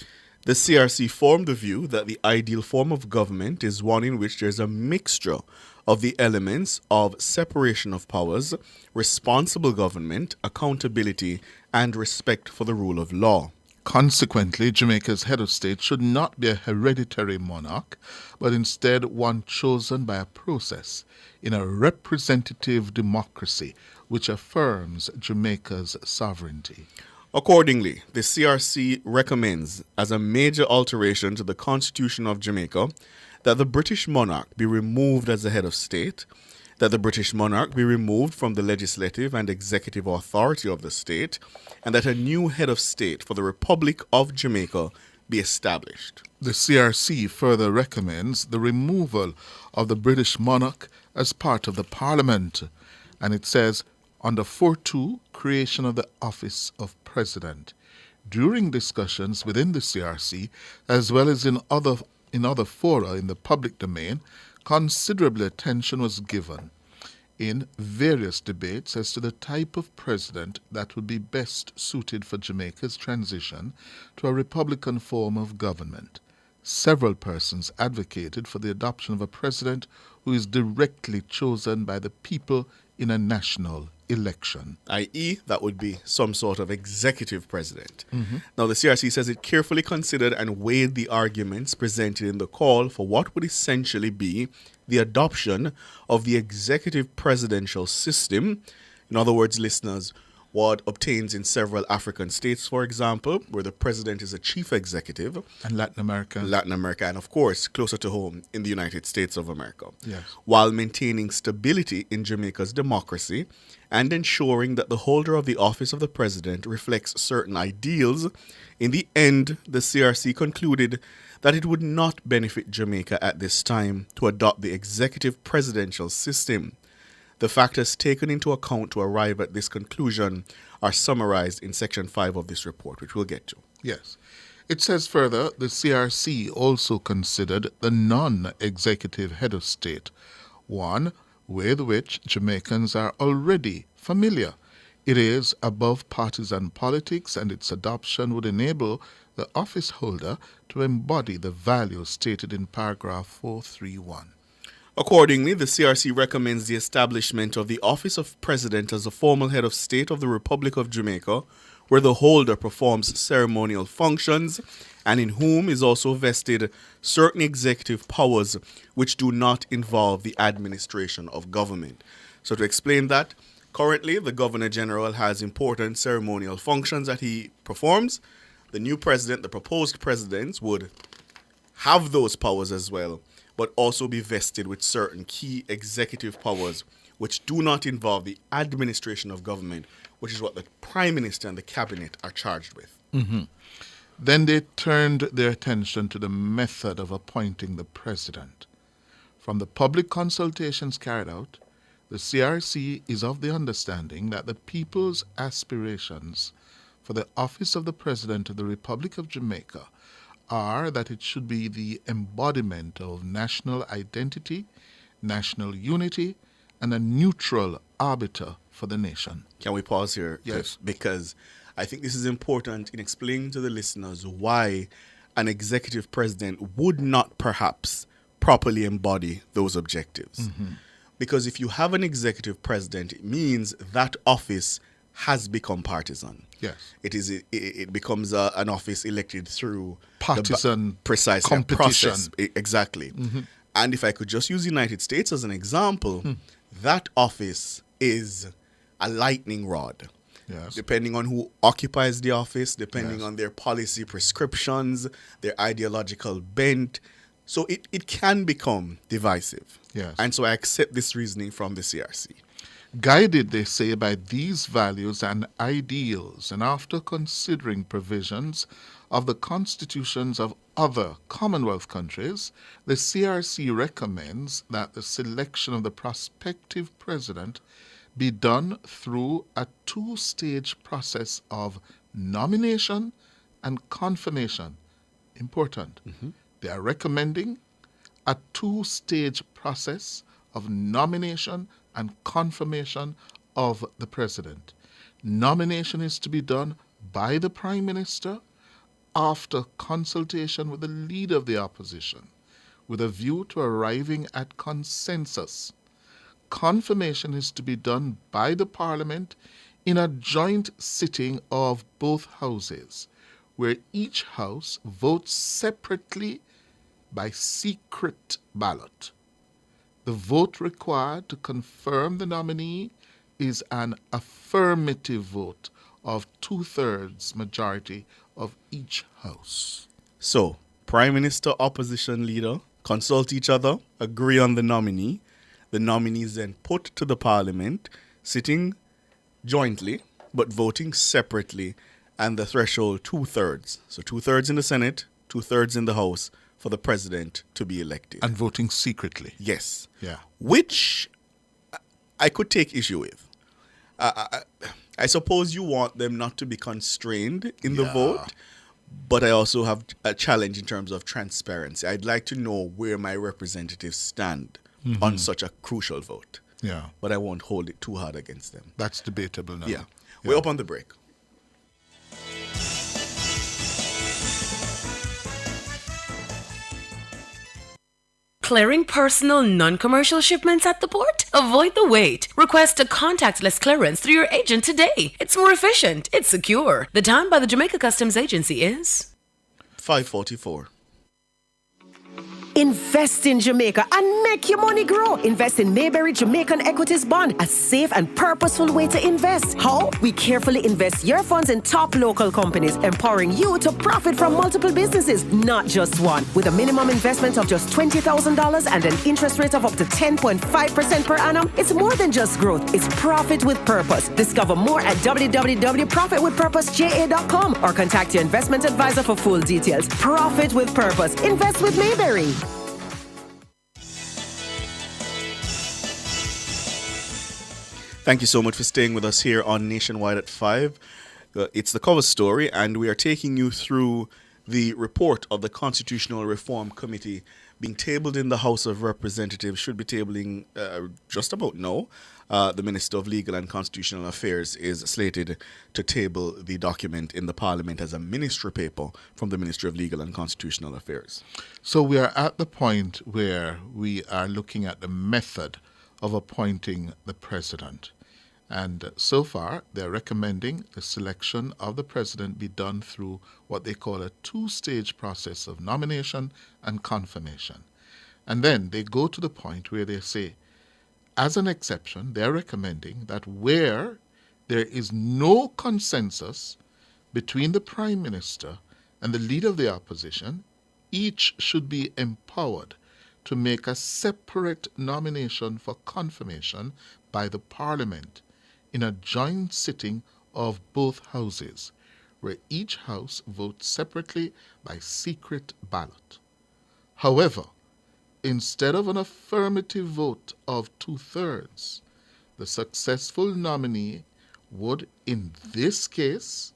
The CRC formed the view that the ideal form of government is one in which there's a mixture of the elements of separation of powers, responsible government, accountability, and respect for the rule of law. Consequently, Jamaica's head of state should not be a hereditary monarch, but instead one chosen by a process in a representative democracy which affirms Jamaica's sovereignty. Accordingly, the CRC recommends, as a major alteration to the Constitution of Jamaica, that the British monarch be removed as the head of state, that the British monarch be removed from the legislative and executive authority of the state, and that a new head of state for the Republic of Jamaica be established. The CRC further recommends the removal of the British monarch as part of the Parliament, and it says, under 4.2, creation of the office of President. During discussions within the CRC, as well as in other fora in the public domain, considerable attention was given in various debates as to the type of president that would be best suited for Jamaica's transition to a republican form of government. Several persons advocated for the adoption of a president who is directly chosen by the people in a national election. I.e., that would be some sort of executive president. Now, the CRC says it carefully considered and weighed the arguments presented in the call for what would essentially be the adoption of the executive presidential system. In other words, listeners, what obtains in several African states, for example, where the president is a chief executive. And Latin America, and of course, closer to home in the United States of America. Yes. While maintaining stability in Jamaica's democracy and ensuring that the holder of the office of the president reflects certain ideals, in the end, the CRC concluded that it would not benefit Jamaica at this time to adopt the executive presidential system. The factors taken into account to arrive at this conclusion are summarized in Section 5 of this report, which we'll get to. Yes. It says further, the CRC also considered the non-executive head of state, one with which Jamaicans are already familiar. It is above partisan politics, and its adoption would enable the office holder to embody the values stated in paragraph 431. Accordingly, the CRC recommends the establishment of the Office of President as a formal head of state of the Republic of Jamaica, where the holder performs ceremonial functions and in whom is also vested certain executive powers which do not involve the administration of government. So to explain that, currently the Governor General has important ceremonial functions that he performs. The new president, the proposed presidents, would have those powers as well, but also be vested with certain key executive powers which do not involve the administration of government, which is what the Prime Minister and the Cabinet are charged with. Then they turned their attention to the method of appointing the president. From the public consultations carried out, the CRC is of the understanding that the people's aspirations for the office of the President of the Republic of Jamaica are that it should be the embodiment of national identity, national unity, and a neutral arbiter for the nation. Can we pause here? Yes. Because I think this is important in explaining to the listeners why an executive president would not perhaps properly embody those objectives. Because if you have an executive president, it means that office has become partisan. Yes. It becomes an office elected through partisan precise competition. Process. Exactly. And if I could just use the United States as an example, that office is a lightning rod. Yes. Depending on who occupies the office, depending on their policy prescriptions, their ideological bent. So it can become divisive. Yes. And so I accept this reasoning from the CRC. Guided, they say, by these values and ideals, and after considering provisions of the constitutions of other Commonwealth countries, the CRC recommends that the selection of the prospective president be done through a two-stage process of nomination and confirmation. Important. They are recommending a two-stage process of nomination and confirmation of the president. Nomination is to be done by the Prime Minister after consultation with the leader of the opposition, with a view to arriving at consensus. Confirmation is to be done by the Parliament in a joint sitting of both houses, where each house votes separately by secret ballot. The vote required to confirm the nominee is an affirmative vote of 2/3 majority of each house. So, Prime Minister, opposition leader, consult each other, agree on the nominee. The nominee is then put to the Parliament, sitting jointly, but voting separately, and the threshold 2/3. So 2/3 in the Senate, 2/3 in the House, for the president to be elected. And voting secretly. Yes. Yeah. Which I could take issue with. I suppose you want them not to be constrained in the vote, but I also have a challenge in terms of transparency. I'd like to know where my representatives stand on such a crucial vote. Yeah. But I won't hold it too hard against them. That's debatable now. Yeah. We're up on the break. Clearing personal, non-commercial shipments at the port? Avoid the wait. Request a contactless clearance through your agent today. It's more efficient. It's secure. The time by the Jamaica Customs Agency is 5:44. Invest in Jamaica and make your money grow. Invest in Mayberry Jamaican Equities Bond, a safe and purposeful way to invest. How? We carefully invest your funds in top local companies, empowering you to profit from multiple businesses, not just one. With a minimum investment of just $20,000 and an interest rate of up to 10.5% per annum, it's more than just growth. It's profit with purpose. Discover more at www.profitwithpurposeja.com or contact your investment advisor for full details. Profit with purpose. Invest with Mayberry. Thank you so much for staying with us here on Nationwide at 5. It's the cover story, and we are taking you through the report of the Constitutional Reform Committee being tabled in the House of Representatives. Should be tabling just about now. The Minister of Legal and Constitutional Affairs is slated to table the document in the Parliament as a ministry paper from the Ministry of Legal and Constitutional Affairs. So we are at the point where we are looking at the method of appointing the president. And so far, they're recommending the selection of the president be done through what they call a two-stage process of nomination and confirmation. And then they go to the point where they say, as an exception, they're recommending that where there is no consensus between the Prime Minister and the leader of the opposition, each should be empowered to make a separate nomination for confirmation by the Parliament in a joint sitting of both houses, where each house votes separately by secret ballot. However, instead of an affirmative vote of 2/3, the successful nominee would, in this case,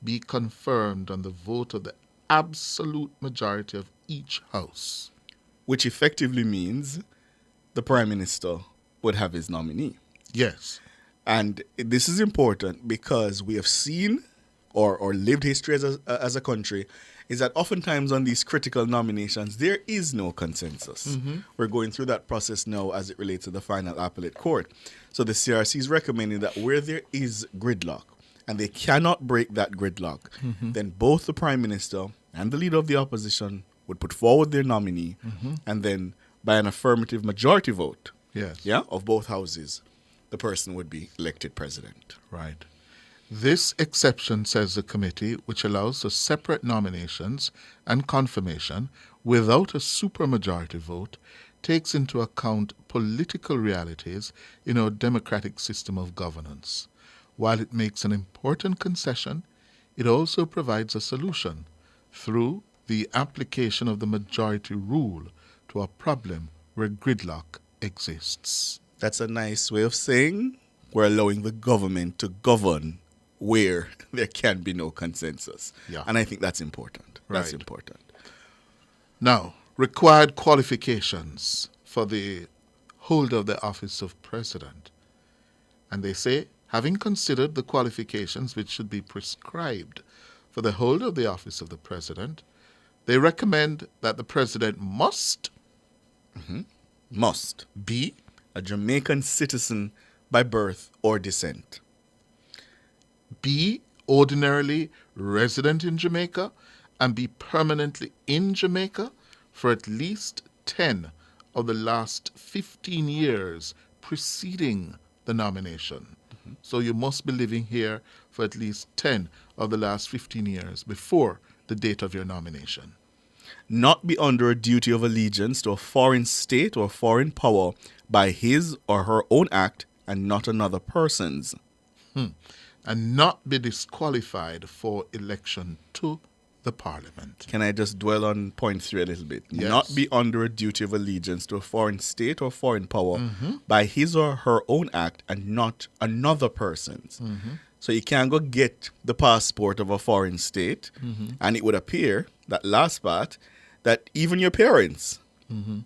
be confirmed on the vote of the absolute majority of each house. Which effectively means the Prime Minister would have his nominee. Yes. And this is important because we have seen or lived history as a country is that oftentimes on these critical nominations, there is no consensus. Mm-hmm. We're going through that process now as it relates to the final appellate court. So the CRC is recommending that where there is gridlock, and they cannot break that gridlock, then both the Prime Minister and the Leader of the Opposition would put forward their nominee, and then by an affirmative majority vote of both houses, the person would be elected president. Right. This exception, says the committee, which allows for separate nominations and confirmation without a supermajority vote, takes into account political realities in our democratic system of governance. While it makes an important concession, it also provides a solution through the application of the majority rule to a problem where gridlock exists. That's a nice way of saying we're allowing the government to govern where there can be no consensus. Yeah. And I think that's important. That's Right. important. Now, required qualifications for the holder of the office of president. And they say, having considered the qualifications which should be prescribed for the holder of the office of the president, they recommend that the president must be a Jamaican citizen by birth or descent, be ordinarily resident in Jamaica and be permanently in Jamaica for at least 10 of the last 15 years preceding the nomination. So you must be living here for at least 10 of the last 15 years before the date of your nomination. not be under a duty of allegiance to a foreign state or foreign power by his or her own act and not another person's. And not be disqualified for election to the Parliament. Can I just dwell on point 3 a little bit? Yes. Not be under a duty of allegiance to a foreign state or foreign power by his or her own act and not another person's. So you can go get the passport of a foreign state, and it would appear, that last part, that even your parents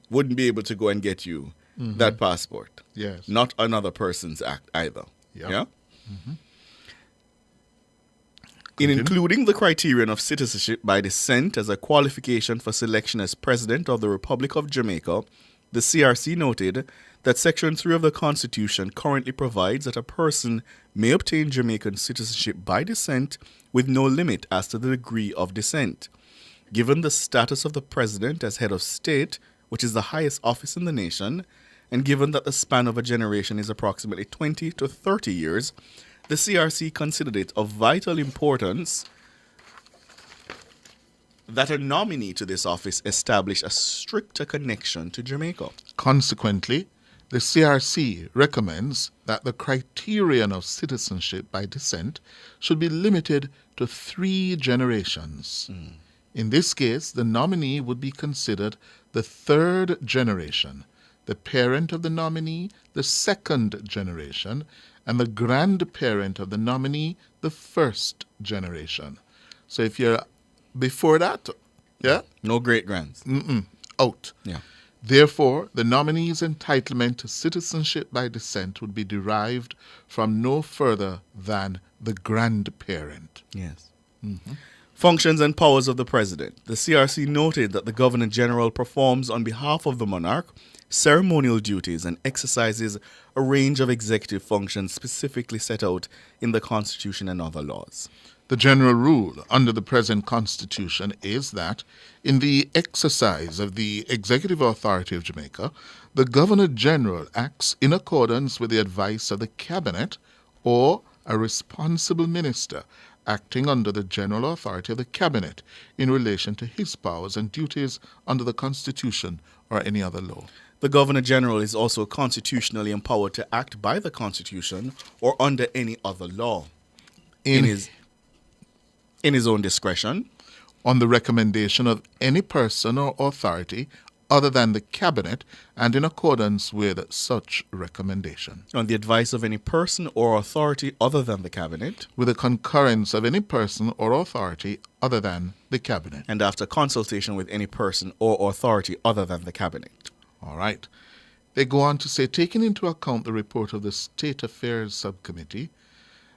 wouldn't be able to go and get you that passport. Yes. Not another person's act either. Yep. Yeah? In including the criterion of citizenship by descent as a qualification for selection as President of the Republic of Jamaica, the CRC noted that Section 3 of the Constitution currently provides that a person may obtain Jamaican citizenship by descent with no limit as to the degree of descent. Given the status of the President as head of state, which is the highest office in the nation, and given that the span of a generation is approximately 20 to 30 years, the CRC considered it of vital importance that a nominee to this office establish a stricter connection to Jamaica. Consequently, the CRC recommends that the criterion of citizenship by descent should be limited to 3 generations. In this case, the nominee would be considered the 3rd generation, the parent of the nominee, the 2nd generation, and the grandparent of the nominee, the 1st generation. So if you're before that, no great-grands. Out. Yeah. Therefore, the nominee's entitlement to citizenship by descent would be derived from no further than the grandparent. Yes. Functions and powers of the President. The CRC noted that the Governor-General performs on behalf of the monarch ceremonial duties and exercises a range of executive functions specifically set out in the Constitution and other laws. The general rule under the present Constitution is that in the exercise of the executive authority of Jamaica, the Governor-General acts in accordance with the advice of the Cabinet or a responsible minister acting under the general authority of the Cabinet in relation to his powers and duties under the Constitution or any other law. The Governor-General is also constitutionally empowered to act by the Constitution or under any other law in his own discretion, on the recommendation of any person or authority other than the Cabinet and in accordance with such recommendation. On the advice of any person or authority other than the Cabinet, with the concurrence of any person or authority other than the Cabinet. And after consultation with any person or authority other than the Cabinet. All right. They go on to say, taking into account the report of the State Affairs Subcommittee,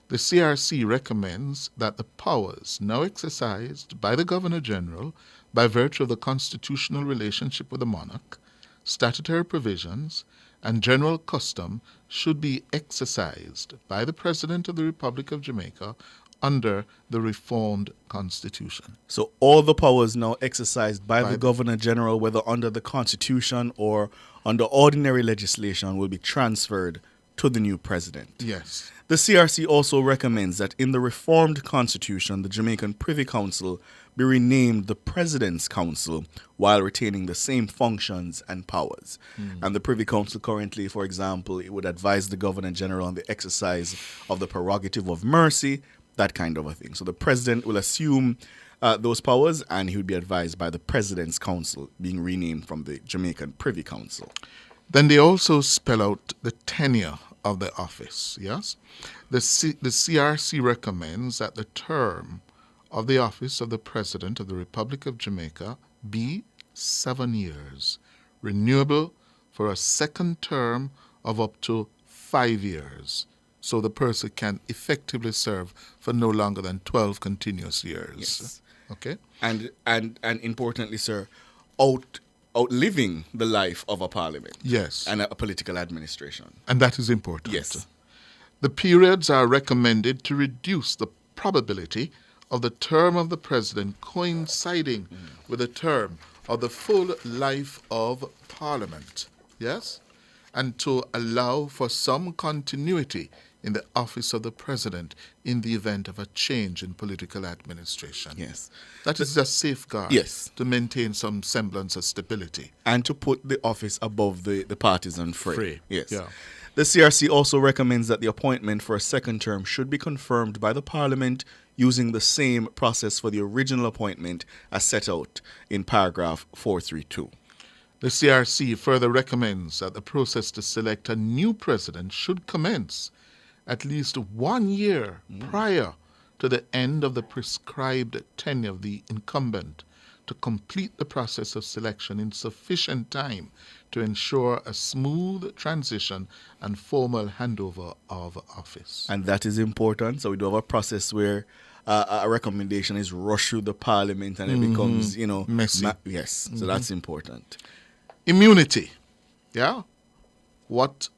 the CRC recommends that the powers now exercised by the Governor-General by virtue of the constitutional relationship with the monarch, statutory provisions, and general custom should be exercised by the President of the Republic of Jamaica under the reformed Constitution. So all the powers now exercised by the Governor-General, whether under the Constitution or under ordinary legislation, will be transferred to the new president. Yes. The CRC also recommends that in the reformed Constitution, the Jamaican Privy Council be renamed the President's Council while retaining the same functions and powers. And the Privy Council currently, for example, it would advise the Governor-General on the exercise of the prerogative of mercy, that kind of a thing. So the President will assume those powers, and he would be advised by the President's Council, being renamed from the Jamaican Privy Council. Then they also spell out the tenure of the office, yes? The CRC recommends that the term of the office of the President of the Republic of Jamaica be 7 years, renewable for a second term of up to 5 years. So the person can effectively serve for no longer than 12 continuous years. Yes. Okay? And importantly, sir, outliving the life of a parliament. Yes. And a political administration. And that is important. Yes. The periods are recommended to reduce the probability of the term of the president coinciding with the term of the full life of Parliament. Yes? And to allow for some continuity in the office of the president in the event of a change in political administration. Yes. That is a safeguard. Yes. To maintain some semblance of stability. And to put the office above the partisan fray. Yes. Yeah. The CRC also recommends that the appointment for a second term should be confirmed by the Parliament using the same process for the original appointment as set out in paragraph 432. The CRC further recommends that the process to select a new president should commence at least 1 year prior to the end of the prescribed tenure of the incumbent to complete the process of selection in sufficient time to ensure a smooth transition and formal handover of office. And that is important. So we do have a process where a recommendation is rushed through the parliament and it becomes, messy. Yes, so that's important. Immunity. Yeah? What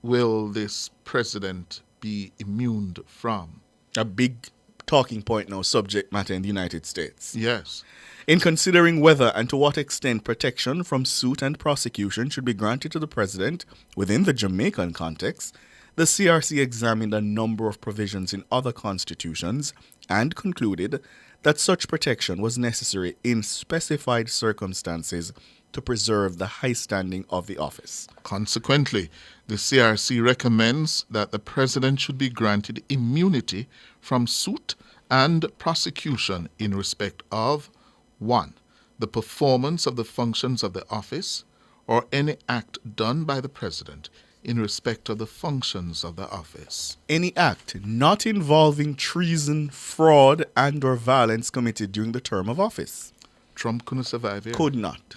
will this president be immune from? A big talking point now, subject matter in the United States. Yes. In considering whether and to what extent protection from suit and prosecution should be granted to the president within the Jamaican context, the CRC examined a number of provisions in other constitutions and concluded that such protection was necessary in specified circumstances to preserve the high standing of the office. Consequently, the CRC recommends that the president should be granted immunity from suit and prosecution in respect of 1. The performance of the functions of the office or any act done by the president in respect of the functions of the office. Any act not involving treason, fraud, and or violence committed during the term of office. Trump couldn't survive here. Could not.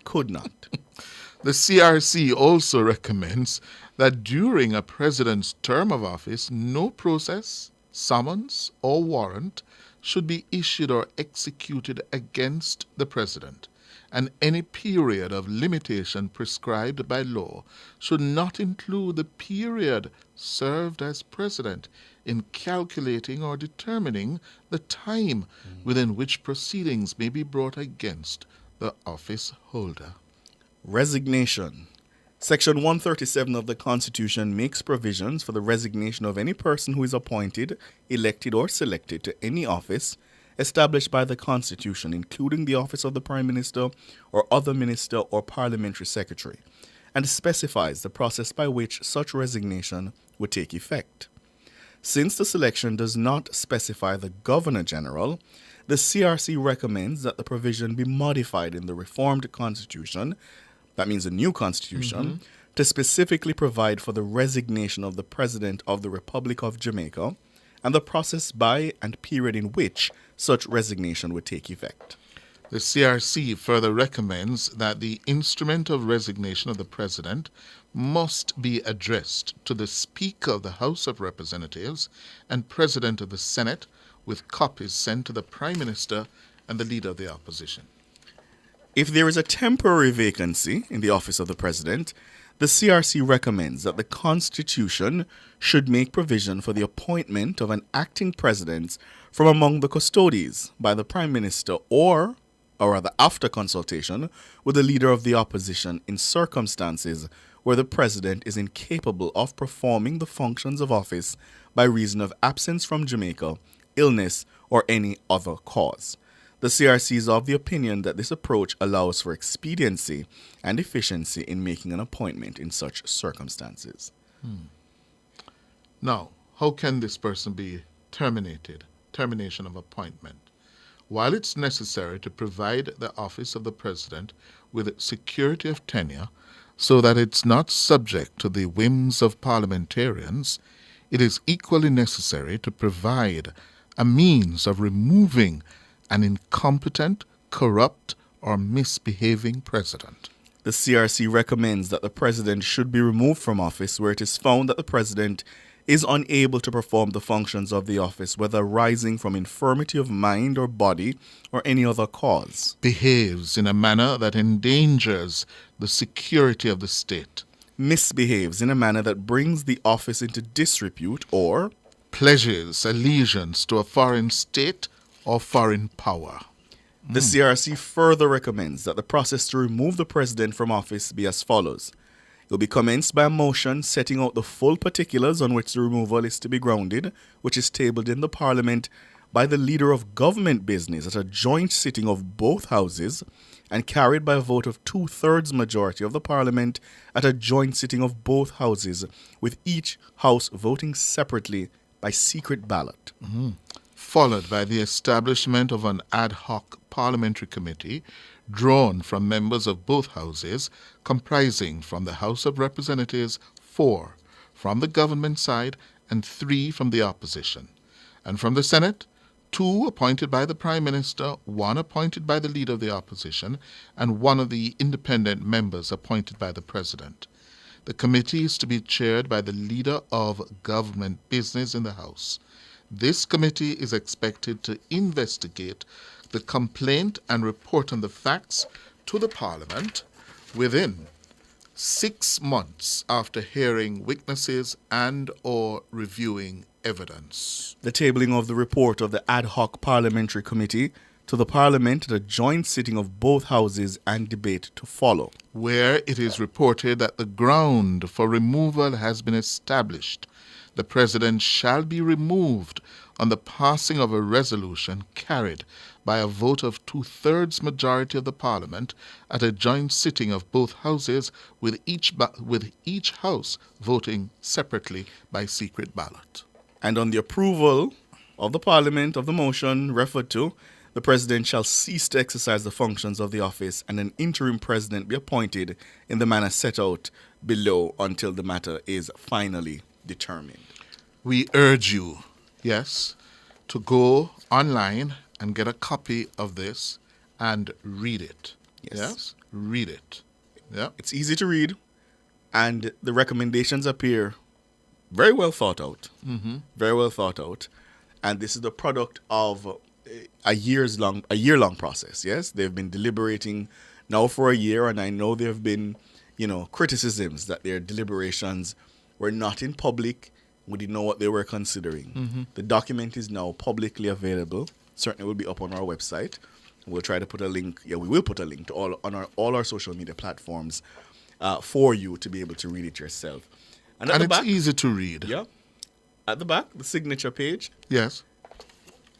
Could not. The CRC also recommends that during a president's term of office, no process, summons, or warrant should be issued or executed against the president, and any period of limitation prescribed by law should not include the period served as president in calculating or determining the time within which proceedings may be brought against the office holder. Resignation. Section 137 of the Constitution makes provisions for the resignation of any person who is appointed, elected, or selected to any office established by the Constitution, including the office of the Prime Minister or other minister or parliamentary secretary, and specifies the process by which such resignation would take effect. Since the selection does not specify the Governor General, the CRC recommends that the provision be modified in the reformed Constitution, that means a new Constitution, to specifically provide for the resignation of the President of the Republic of Jamaica and the process by and period in which such resignation would take effect. The CRC further recommends that the instrument of resignation of the President must be addressed to the Speaker of the House of Representatives and President of the Senate, with copies sent to the Prime Minister and the Leader of the Opposition. If there is a temporary vacancy in the office of the President, the CRC recommends that the Constitution should make provision for the appointment of an acting president from among the custodies by the Prime Minister or rather after consultation with the Leader of the Opposition in circumstances where the President is incapable of performing the functions of office by reason of absence from Jamaica, illness, or any other cause. The CRC is of the opinion that this approach allows for expediency and efficiency in making an appointment in such circumstances. Now, how can this person be terminated? Termination of appointment. While it's necessary to provide the office of the President with security of tenure so that it's not subject to the whims of parliamentarians, it is equally necessary to provide a means of removing an incompetent, corrupt, or misbehaving president. The CRC recommends that the president should be removed from office where it is found that the president is unable to perform the functions of the office, whether arising from infirmity of mind or body or any other cause. Behaves in a manner that endangers the security of the state. Misbehaves in a manner that brings the office into disrepute or pledges allegiance to a foreign state or foreign power. The CRC further recommends that the process to remove the president from office be as follows. It will be commenced by a motion setting out the full particulars on which the removal is to be grounded, which is tabled in the Parliament by the Leader of Government Business at a joint sitting of both houses and carried by a vote of 2/3 majority of the Parliament at a joint sitting of both houses, with each house voting separately by secret ballot. Followed by the establishment of an ad hoc parliamentary committee drawn from members of both houses, comprising from the House of Representatives 4, from the government side and 3 from the opposition. And from the Senate, 2 appointed by the Prime Minister, 1 appointed by the Leader of the Opposition, and 1 of the independent members appointed by the President. The committee is to be chaired by the Leader of Government Business in the House. This committee is expected to investigate the complaint and report on the facts to the Parliament within 6 months after hearing witnesses and or reviewing evidence. The tabling of the report of the ad hoc parliamentary committee to the Parliament at a joint sitting of both houses and debate to follow. Where it is reported that the ground for removal has been established, the President shall be removed on the passing of a resolution carried by a vote of 2/3 majority of the Parliament at a joint sitting of both houses, with each house voting separately by secret ballot. And on the approval of the Parliament of the motion referred to, the President shall cease to exercise the functions of the office and an interim President be appointed in the manner set out below until the matter is finally determined. We urge you, yes, to go online and get a copy of this and read it. Yes? Read it. Yeah. It's easy to read, and the recommendations appear very well thought out. Mm-hmm. Very well thought out. And this is the product of a year-long process, yes? They've been deliberating now for a year, and I know there have been, criticisms that their deliberations were not in public. We didn't know what they were considering. Mm-hmm. The document is now publicly available. Certainly will be up on our website. We'll try to put a link. Yeah, we will put a link to all our social media platforms for you to be able to read it yourself. And it's easy to read. Yeah. At the back, the signature page. Yes.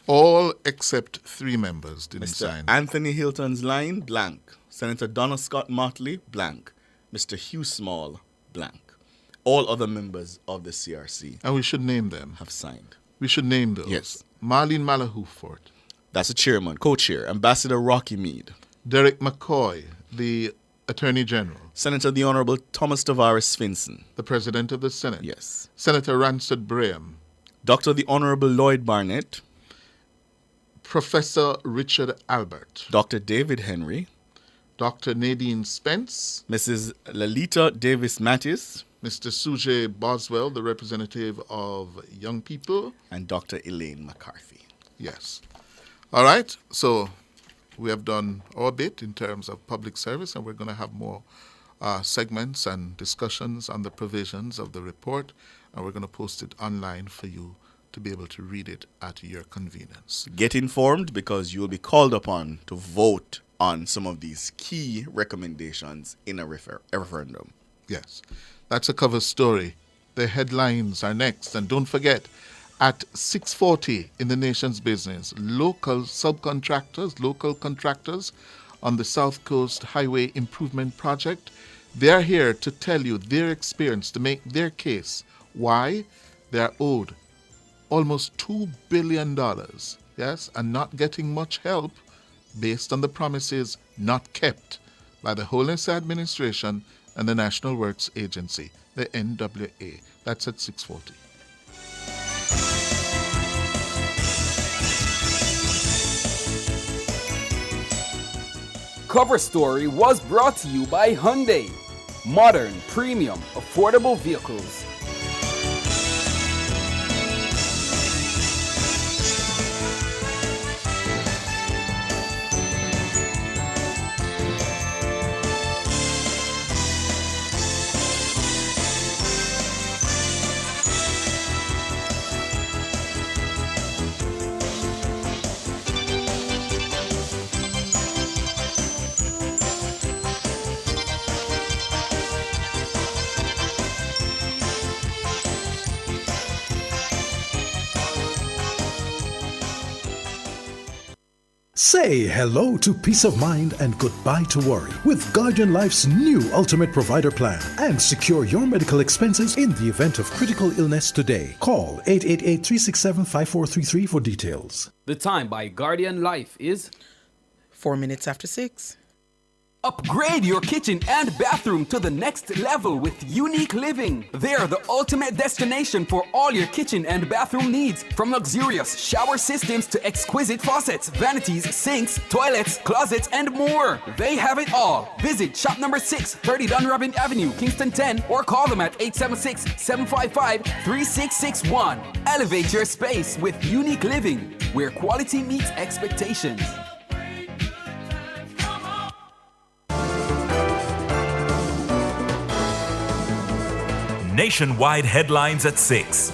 All except 3 members didn't Mr. sign. Anthony Hilton's line, blank. Senator Donna Scott Motley, blank. Mr. Hugh Small, blank. All other members of the CRC. And we should name them. Have signed. We should name those. Yes. Marlene Malahufort. That's the chairman, co-chair. Ambassador Rocky Mead. Derek McCoy, the Attorney General. Senator the Honorable Thomas Tavares Finson. The President of the Senate. Yes. Senator Ransford Braham. Dr. the Honorable Lloyd Barnett. Professor Richard Albert. Dr. David Henry. Dr. Nadine Spence. Mrs. Lalita Davis Mattis. Mr. Sujay Boswell, the representative of Young People. And Dr. Elaine McCarthy. Yes. All right. So we have done our bit in terms of public service, and we're going to have more segments and discussions on the provisions of the report, and we're going to post it online for you to be able to read it at your convenience. Get informed, because you will be called upon to vote on some of these key recommendations in a referendum. Yes. That's a cover story. The headlines are next. And don't forget, at 6:40 in the nation's business, local subcontractors, local contractors on the South Coast Highway Improvement Project, they're here to tell you their experience, to make their case why they're owed almost $2 billion, yes, and not getting much help based on the promises not kept by the Homeless Administration and the National Works Agency, the NWA. That's at 6:40. Cover Story was brought to you by Hyundai. Modern, premium, affordable vehicles. Say hello to peace of mind and goodbye to worry with Guardian Life's new Ultimate Provider Plan, and secure your medical expenses in the event of critical illness today. Call 888-367-5433 for details. The time by Guardian Life is 4 minutes after 6. Upgrade your kitchen and bathroom to the next level with Unique Living. They're the ultimate destination for all your kitchen and bathroom needs. From luxurious shower systems to exquisite faucets, vanities, sinks, toilets, closets, and more. They have it all. Visit shop number 6, 30 Dunrobin Avenue, Kingston 10, or call them at 876-755-3661. Elevate your space with Unique Living, where quality meets expectations. Nationwide headlines at 6.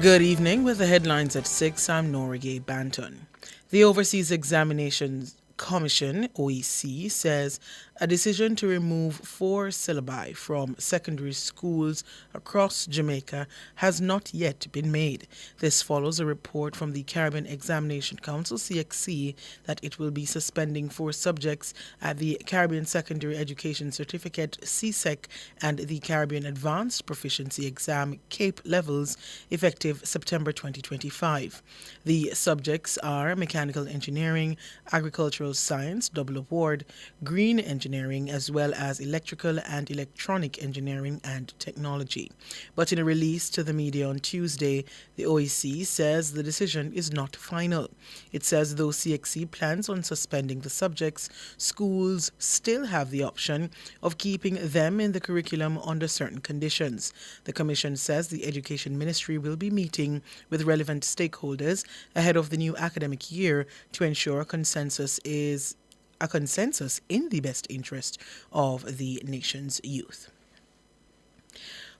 Good evening. With the headlines at 6, I'm Norige Banton. The Overseas Examinations Commission, OEC, says a decision to remove 4 syllabi from secondary schools across Jamaica has not yet been made. This follows a report from the Caribbean Examination Council, CXC, that it will be suspending 4 subjects at the Caribbean Secondary Education Certificate, CSEC, and the Caribbean Advanced Proficiency Exam, CAPE levels, effective September 2025. The subjects are Mechanical Engineering, Agricultural Science, double award, Green Engineering, as well as Electrical and Electronic Engineering and Technology. But in a release to the media on Tuesday, the OEC says the decision is not final. It says though CXC plans on suspending the subjects, schools still have the option of keeping them in the curriculum under certain conditions. The Commission says the Education Ministry will be meeting with relevant stakeholders ahead of the new academic year to ensure a consensus in the best interest of the nation's youth.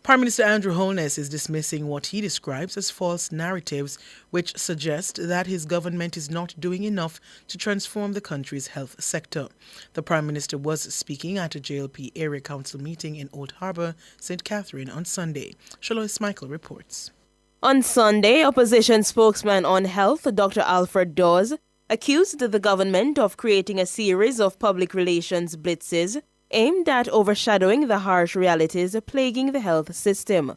Prime Minister Andrew Holness is dismissing what he describes as false narratives which suggest that his government is not doing enough to transform the country's health sector. The Prime Minister was speaking at a JLP Area Council meeting in Old Harbour, St. Catherine on Sunday. Shalois Michael reports. On Sunday, opposition spokesman on health, Dr. Alfred Dawes, accused the government of creating a series of public relations blitzes aimed at overshadowing the harsh realities plaguing the health system.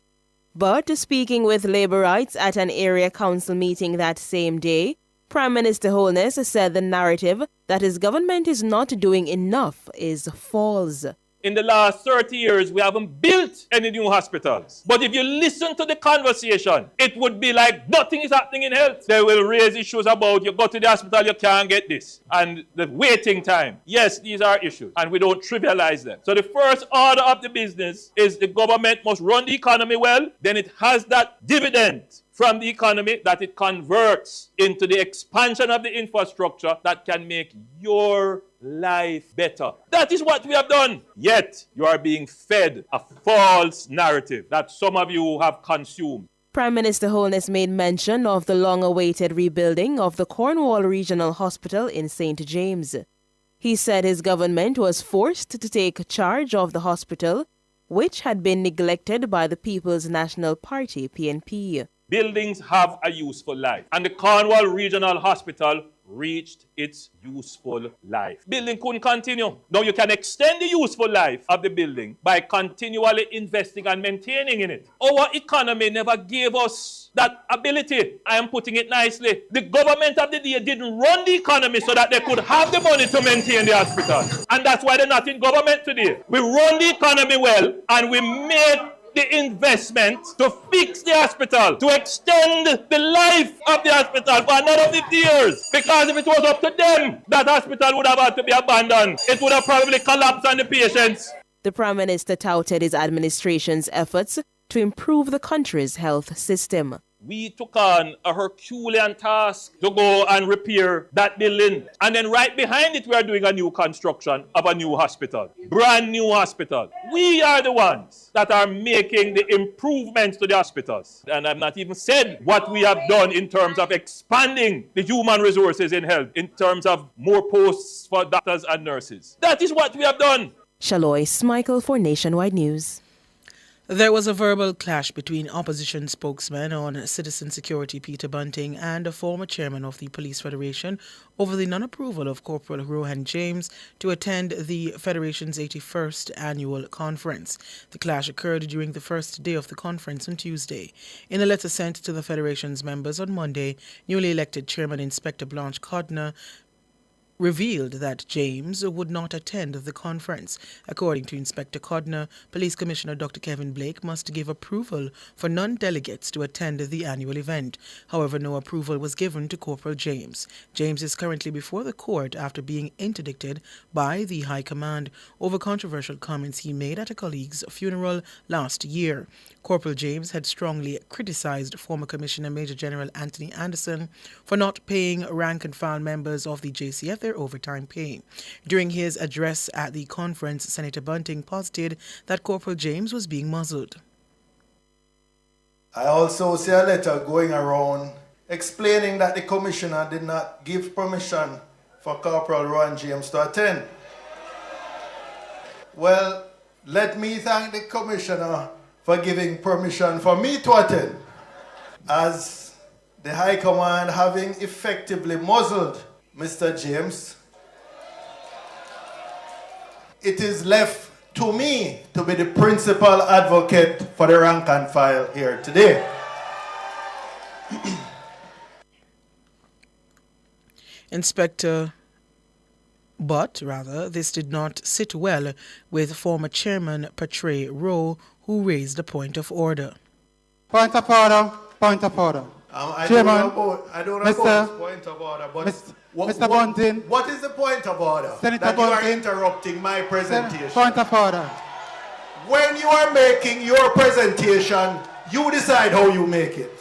But speaking with Labourites at an area council meeting that same day, Prime Minister Holness said the narrative that his government is not doing enough is false. In the last 30 years, we haven't built any new hospitals. But if you listen to the conversation, it would be like nothing is happening in health. They will raise issues about you go to the hospital, you can't get this. And the waiting time. Yes, these are issues. And we don't trivialize them. So the first order of the business is the government must run the economy well. Then it has that dividend from the economy that it converts into the expansion of the infrastructure that can make your life better. That is what we have done. Yet, you are being fed a false narrative that some of you have consumed. Prime Minister Holness made mention of the long-awaited rebuilding of the Cornwall Regional Hospital in St. James. He said his government was forced to take charge of the hospital, which had been neglected by the People's National Party, PNP. Buildings have a useful life, and the Cornwall Regional Hospital reached its useful life. Building couldn't continue. Now you can extend the useful life of the building by continually investing and maintaining in it. Our economy never gave us that ability. I am putting it nicely. The government of the day didn't run the economy so that they could have the money to maintain the hospital. And that's why they're not in government today. We run the economy well, and we made the investment to fix the hospital, to extend the life of the hospital for another 50 years. Because if it was up to them, that hospital would have had to be abandoned. It would have probably collapsed on the patients. The Prime Minister touted his administration's efforts to improve the country's health system. We took on a Herculean task to go and repair that building. And then right behind it, we are doing a new construction of a new hospital. Brand new hospital. We are the ones that are making the improvements to the hospitals. And I've not even said what we have done in terms of expanding the human resources in health, in terms of more posts for doctors and nurses. That is what we have done. Shalois Michael for Nationwide News. There was a verbal clash between opposition spokesman on citizen security Peter Bunting and a former chairman of the Police Federation over the non-approval of Corporal Rohan James to attend the Federation's 81st annual conference. The clash occurred during the first day of the conference on Tuesday. In a letter sent to the Federation's members on Monday, newly elected Chairman Inspector Blanche Codner revealed that James would not attend the conference. According to Inspector Codner, Police Commissioner Dr. Kevin Blake must give approval for non-delegates to attend the annual event. However, no approval was given to Corporal James. James is currently before the court after being interdicted by the High Command over controversial comments he made at a colleague's funeral last year. Corporal James had strongly criticized former Commissioner Major General Anthony Anderson for not paying rank-and-file members of the JCF their overtime pay. During his address at the conference, Senator Bunting posited that Corporal James was being muzzled. I also see a letter going around explaining that the Commissioner did not give permission for Corporal Rowan James to attend. Well, let me thank the Commissioner for giving permission for me to attend, as the High Command having effectively muzzled Mr. James. It is left to me to be the principal advocate for the rank and file here today. This did not sit well with former Chairman Patray Rowe, who raised a point of order. Point of order, point of order. I Chairman, don't oppose point of order, but Mr. Bunting. What is the point of order? Senator that Bunting. You are interrupting my presentation. Point of order. When you are making your presentation, you decide how you make it.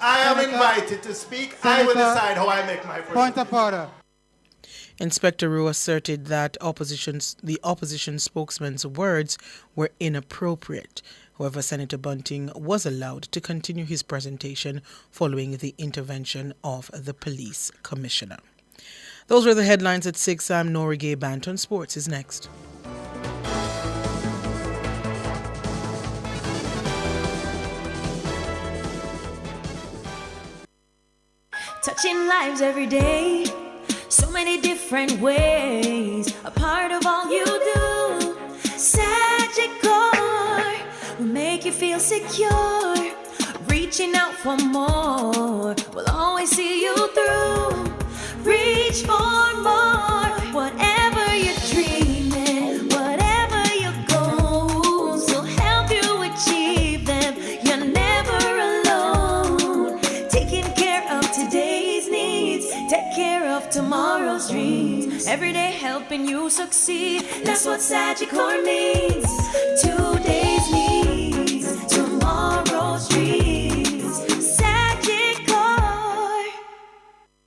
I am invited to speak. I will decide how I make my presentation. Point of order. Inspector Rowe asserted that the opposition spokesman's words were inappropriate. However, Senator Bunting was allowed to continue his presentation following the intervention of the police commissioner. Those were the headlines at 6. I'm Nori Gay. Banton Sports is next. Touching lives every day, so many different ways, a part of all you do. Sagicor will make you feel secure, reaching out for more, will always see you through. Reach for more, whatever you're dreaming, whatever your goals, will help you achieve them. You're never alone, taking care of today's needs, take care of tomorrow's dreams, every day helping you succeed. That's what Sagicor means. Today's needs, tomorrow's dreams. Sagicor.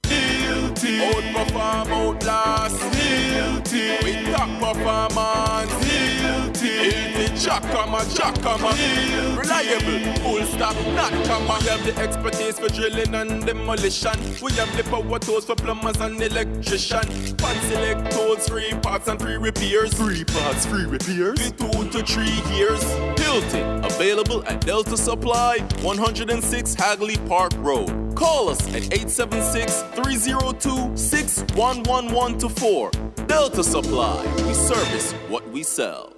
Guilty. Outperform, outlast. Guilty. We top performance. Guilty. Chakama. Reliable, full stop, not comma. We have the expertise for drilling and demolition. We have the power tools for plumbers and electricians. Fancy electrodes, 3 parts and 3 repairs. 3 parts, 3 repairs. 2 to 3 years. Hilton, available at Delta Supply, 106 Hagley Park Road. Call us at 876-302-6111-4. Delta Supply, we service what we sell.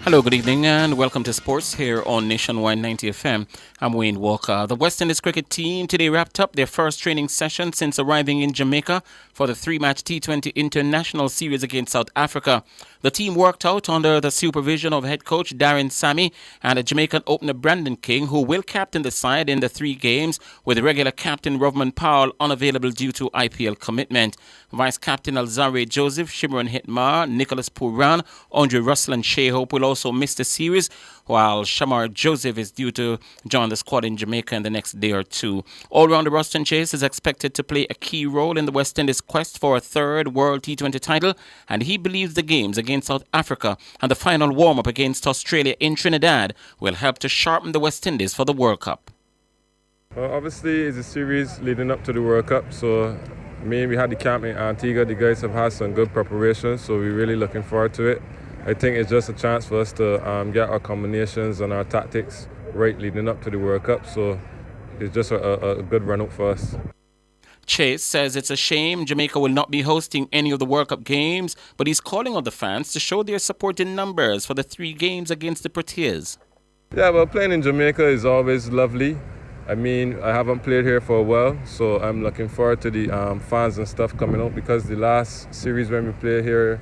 Hello, good evening, and welcome to Sports here on Nationwide 90 FM. I'm Wayne Walker. The West Indies cricket team today wrapped up their first training session since arriving in Jamaica for the 3-match T20 International Series against South Africa. The team worked out under the supervision of head coach Darren Sammy and a Jamaican opener Brandon King, who will captain the side in the 3 games, with regular captain Rovman Powell unavailable due to IPL commitment. Vice captain Alzarri Joseph, Shimron Hitmar, Nicholas Pooran, Andre Russell and Shea Hope will also miss the series, while Shamar Joseph is due to join the squad in Jamaica in the next day or two. All-rounder Ruston Chase is expected to play a key role in the West Indies' quest for a 3rd World T20 title, and he believes the games against South Africa and the final warm-up against Australia in Trinidad will help to sharpen the West Indies for the World Cup. Well, obviously, it's a series leading up to the World Cup, so we had the camp in Antigua. The guys have had some good preparation, so we're really looking forward to it. I think it's just a chance for us to get our combinations and our tactics right leading up to the World Cup, so it's just a good run-up for us. Chase says it's a shame Jamaica will not be hosting any of the World Cup games, but he's calling on the fans to show their support in numbers for the 3 games against the Proteas. Yeah, well, playing in Jamaica is always lovely. I mean, I haven't played here for a while, so I'm looking forward to the fans and stuff coming out, because the last series when we played here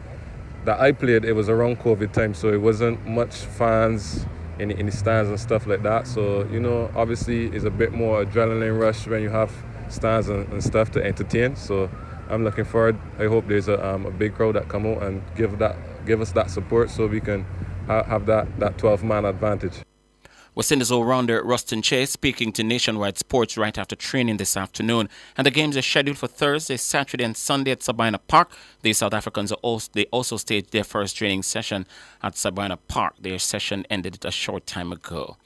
that I played, it was around COVID time, so it wasn't much fans in the stands and stuff like that. So, you know, obviously it's a bit more adrenaline rush when you have stands and stuff to entertain. So I'm looking forward. I hope there's a big crowd that come out and give us that support so we can have that 12-man advantage. West Indies all-rounder Rustin Chase speaking to Nationwide Sports right after training this afternoon. And the games are scheduled for Thursday, Saturday and Sunday at Sabina Park. The South Africans also staged their first training session at Sabina Park. Their session ended a short time ago.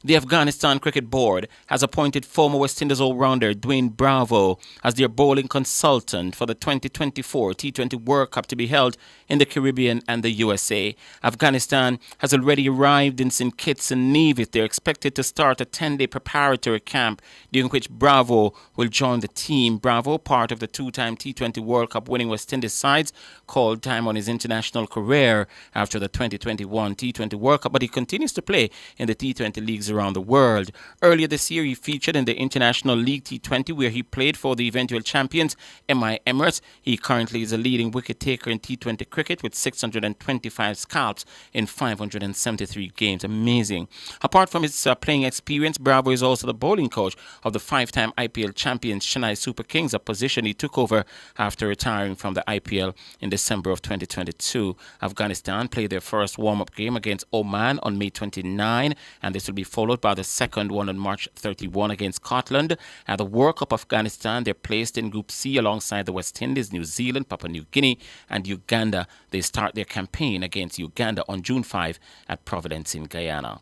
The Afghanistan Cricket Board has appointed former West Indies all-rounder Dwayne Bravo as their bowling consultant for the 2024 T20 World Cup to be held in the Caribbean and the USA. Afghanistan has already arrived in St. Kitts and Nevis. They're expected to start a 10-day preparatory camp during which Bravo will join the team. Bravo, part of the two-time T20 World Cup winning West Indies sides, called time on his international career after the 2021 T20 World Cup, but he continues to play in the T20 leagues around the world. Earlier this year, he featured in the International League T20, where he played for the eventual champions, MI Emirates. He currently is a leading wicket taker in T20 cricket with 625 scalps in 573 games. Amazing. Apart from his playing experience, Bravo is also the bowling coach of the five-time IPL champions Chennai Super Kings, a position he took over after retiring from the IPL in December of 2022. Afghanistan played their first warm-up game against Oman on May 29, and this will be followed by the second one on March 31 against Scotland. At the World Cup Afghanistan, they're placed in Group C alongside the West Indies, New Zealand, Papua New Guinea, and Uganda. They start their campaign against Uganda on June 5 at Providence in Guyana.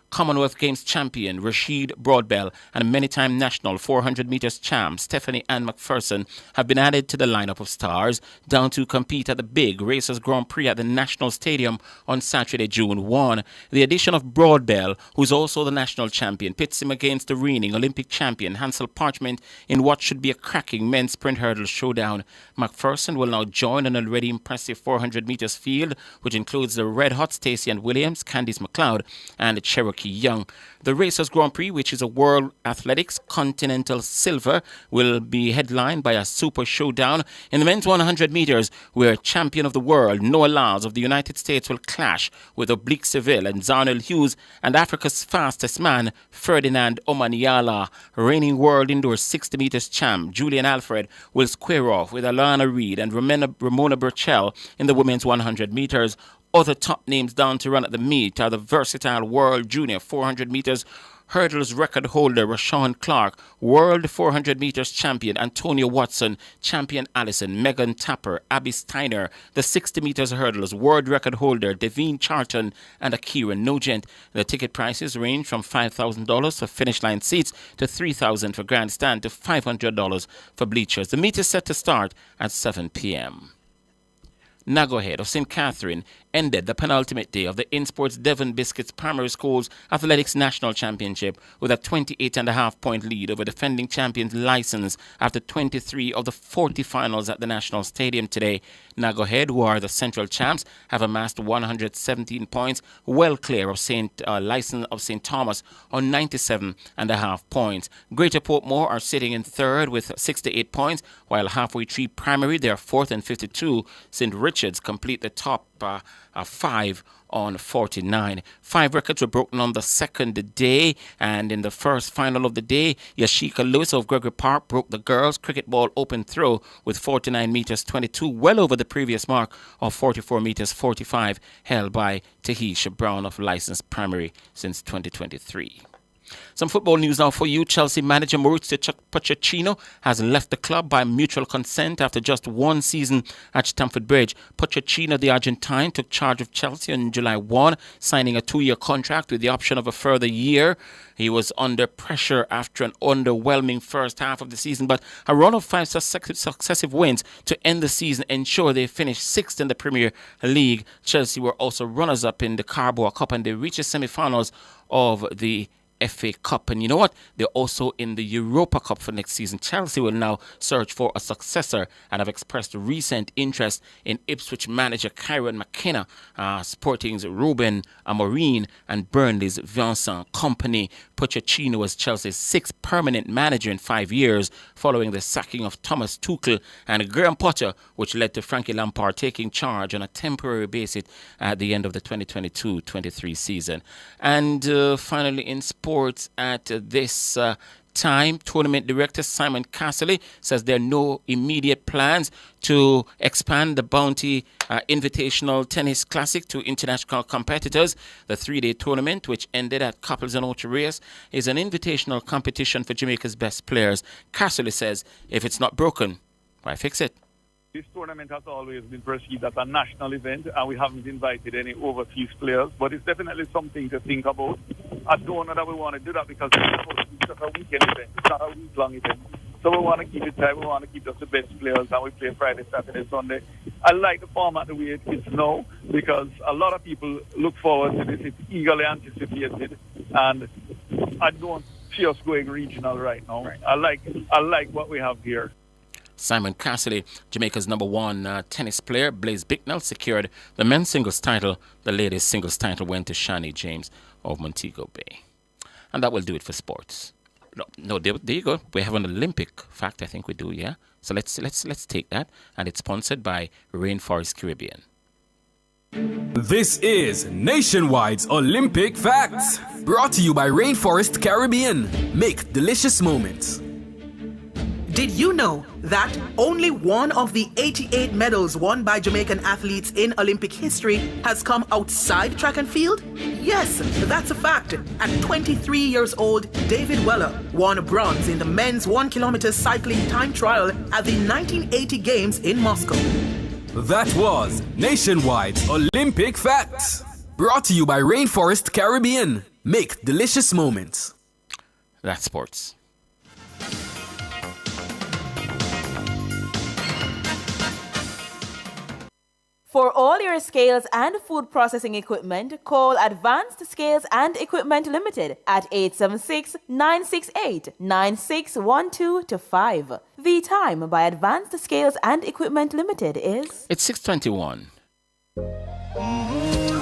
Commonwealth Games champion Rashid Broadbell and many-time national 400 meters champ Stephanie Ann McPherson have been added to the lineup of stars, down to compete at the big Racers Grand Prix at the National Stadium on Saturday, June 1. The addition of Broadbell, who's also the national champion, pits him against the reigning Olympic champion Hansel Parchment in what should be a cracking men's sprint hurdle showdown. McPherson will now join an already impressive 400 meters field, which includes the red-hot Stacey Ann Williams, Candice McLeod, and the Cherokee Young. The Racers Grand Prix, which is a World Athletics Continental Silver, will be headlined by a super showdown in the men's 100 meters, where champion of the world Noah Lyles of the United States will clash with Oblique Seville and Zarnell Hughes, and Africa's fastest man Ferdinand Omanyala. Reigning world indoor 60 meters champ Julian Alfred will square off with Alana Reid and Ramona Burchell in the women's 100 meters. Other top names down to run at the meet are the versatile world junior 400 meters hurdles record holder Rashawn Clark, world 400 meters champion Antonio Watson, champion Allison, Megan Tapper, Abby Steiner, the 60 meters hurdles world record holder Devine Charlton, and Akira Nugent. The ticket prices range from $5,000 for finish line seats to $3,000 for grandstand to $500 for bleachers. The meet is set to start at 7 p.m. Nagohead of St. Catherine ended the penultimate day of the InSports Devon Biscuits Primary Schools Athletics National Championship with a 28.5-point lead over defending champions License after 23 of the 40 finals at the National Stadium today. Nagohead, who are the central champs, have amassed 117 points, well clear of License of St. Thomas on 97.5 points. Greater Portmore are sitting in third with 68 points, while Halfway Tree Primary, they are fourth and 52. St. Richards complete the top 5 on 49. 5 records were broken on the second day, and in the first final of the day, Yashika Lewis of Gregory Park broke the girls' cricket ball open throw with 49 meters 22, well over the previous mark of 44 meters 45 held by Tahisha Brown of Licensed Primary since 2023. Some football news now for you. Chelsea manager Mauricio Pochettino has left the club by mutual consent after just one season at Stamford Bridge. Pochettino, the Argentine, took charge of Chelsea on July 1, signing a 2-year contract with the option of a further year. He was under pressure after an underwhelming first half of the season, but a run of 5 successive wins to end the season ensure they finished 6th in the Premier League. Chelsea were also runners-up in the Carabao Cup, and they reached the semi-finals of the FA Cup. And you know what? They're also in the Europa Cup for next season. Chelsea will now search for a successor and have expressed recent interest in Ipswich manager Kieran McKenna, Sporting's Ruben Amorim, and Burnley's Vincent Kompany. Pochettino was Chelsea's sixth permanent manager in 5 years, following the sacking of Thomas Tuchel and Graham Potter, which led to Frankie Lampard taking charge on a temporary basis at the end of the 2022-23 season. And finally, in sports at this time, tournament director Simon Casserly says there are no immediate plans to expand the Bounty Invitational Tennis Classic to international competitors. The 3-day tournament, which ended at Couples and Ultra Race, is an invitational competition for Jamaica's best players. Casserly says if it's not broken, why fix it? This tournament has always been perceived as a national event, and we haven't invited any overseas players, but it's definitely something to think about. I don't know that we want to do that because it's supposed to be just a weekend event. It's not a week-long event. So we want to keep it tight. We want to keep just the best players, and we play Friday, Saturday, Sunday. I like the format the way it is now because a lot of people look forward to this. It's eagerly anticipated, and I don't see us going regional right now. Right. I like what we have here. Simon Casserly, Jamaica's number one tennis player, Blaise Bicknell, secured the men's singles title. The ladies' singles title went to Shani James of Montego Bay. And that will do it for sports. No, there you go. We have an Olympic fact, I think we do, yeah? So let's take that. And it's sponsored by Rainforest Caribbean. This is Nationwide's Olympic Facts, brought to you by Rainforest Caribbean. Make delicious moments. Did you know that only one of the 88 medals won by Jamaican athletes in Olympic history has come outside track and field? Yes, that's a fact. At 23 years old, David Weller won bronze in the men's 1 kilometer cycling time trial at the 1980 Games in Moscow. That was Nationwide's Olympic Facts, brought to you by Rainforest Caribbean. Make delicious moments. That's sports. For all your scales and food processing equipment, call Advanced Scales and Equipment Limited at 876-968-9612-5. The time by Advanced Scales and Equipment Limited is... It's 6:21.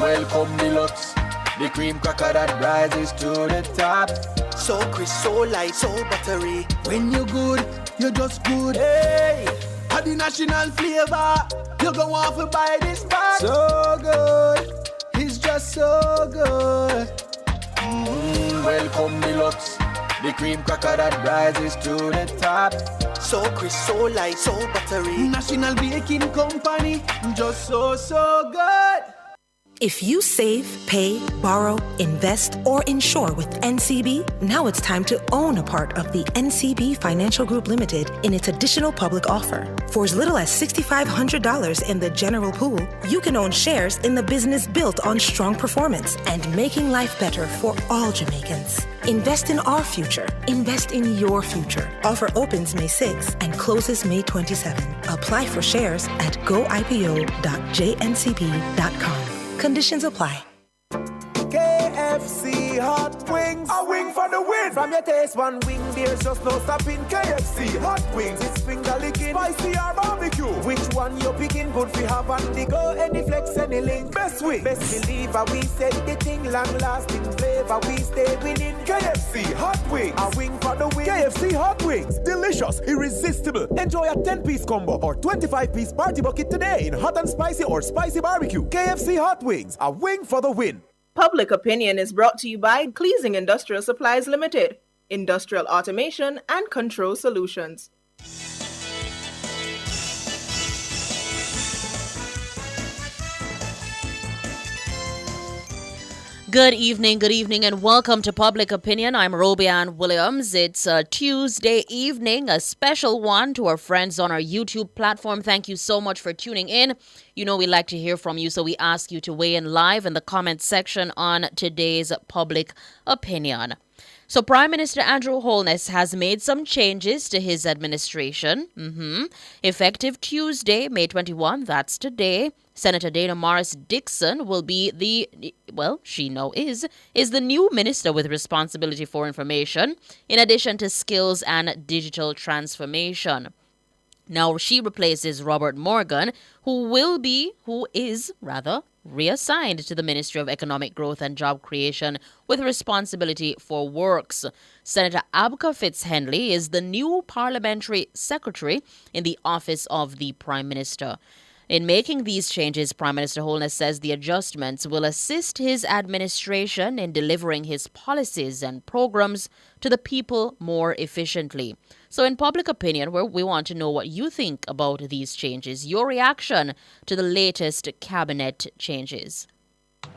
Welcome Deluxe, the cream cracker that rises to the top. So crisp, so light, so buttery. When you're good, you're just good. Hey, had the national flavor. You go off and buy this pack. So good, it's just so good. Welcome Deluxe, the cream cracker that rises to the top. So crisp, so light, so buttery. National Baking Company, just so good. If you save, pay, borrow, invest, or insure with NCB, now it's time to own a part of the NCB Financial Group Limited in its additional public offer. For as little as $6,500 in the general pool, you can own shares in the business built on strong performance and making life better for all Jamaicans. Invest in our future. Invest in your future. Offer opens May 6 and closes May 27. Apply for shares at goipo.jncb.com. Conditions apply. KFC hot wings, a wing for the win. From your taste one wing, there's just no stopping. KFC hot wings, it's finger licking, spicy or barbecue. Which one you picking? Good for have on the go. Any flex, any link. Best wing, best believer. We said the thing long lasting flavor. We stay winning. KFC hot wings, a wing for the win. KFC hot wings, delicious, irresistible. Enjoy a 10-piece combo or 25-piece party bucket today in hot and spicy or spicy barbecue. KFC hot wings, a wing for the win. Public Opinion is brought to you by Cleasing Industrial Supplies Limited, Industrial Automation and Control Solutions. Good evening, and welcome to Public Opinion. I'm Robianne Williams. It's a Tuesday evening, a special one to our friends on our YouTube platform. Thank you so much for tuning in. You know we like to hear from you, so we ask you to weigh in live in the comment section on today's Public Opinion. So Prime Minister Andrew Holness has made some changes to his administration. Effective Tuesday, May 21, that's today, Senator Dana Morris Dixon will be she now is the new minister with responsibility for information, in addition to skills and digital transformation. Now she replaces Robert Morgan, who is reassigned to the Ministry of Economic Growth and Job Creation with responsibility for works. Senator Abka Fitz-Henley is the new parliamentary secretary in the office of the Prime Minister. In making these changes, Prime Minister Holness says the adjustments will assist his administration in delivering his policies and programs to the people more efficiently. So in public opinion, we want to know what you think about these changes, your reaction to the latest cabinet changes.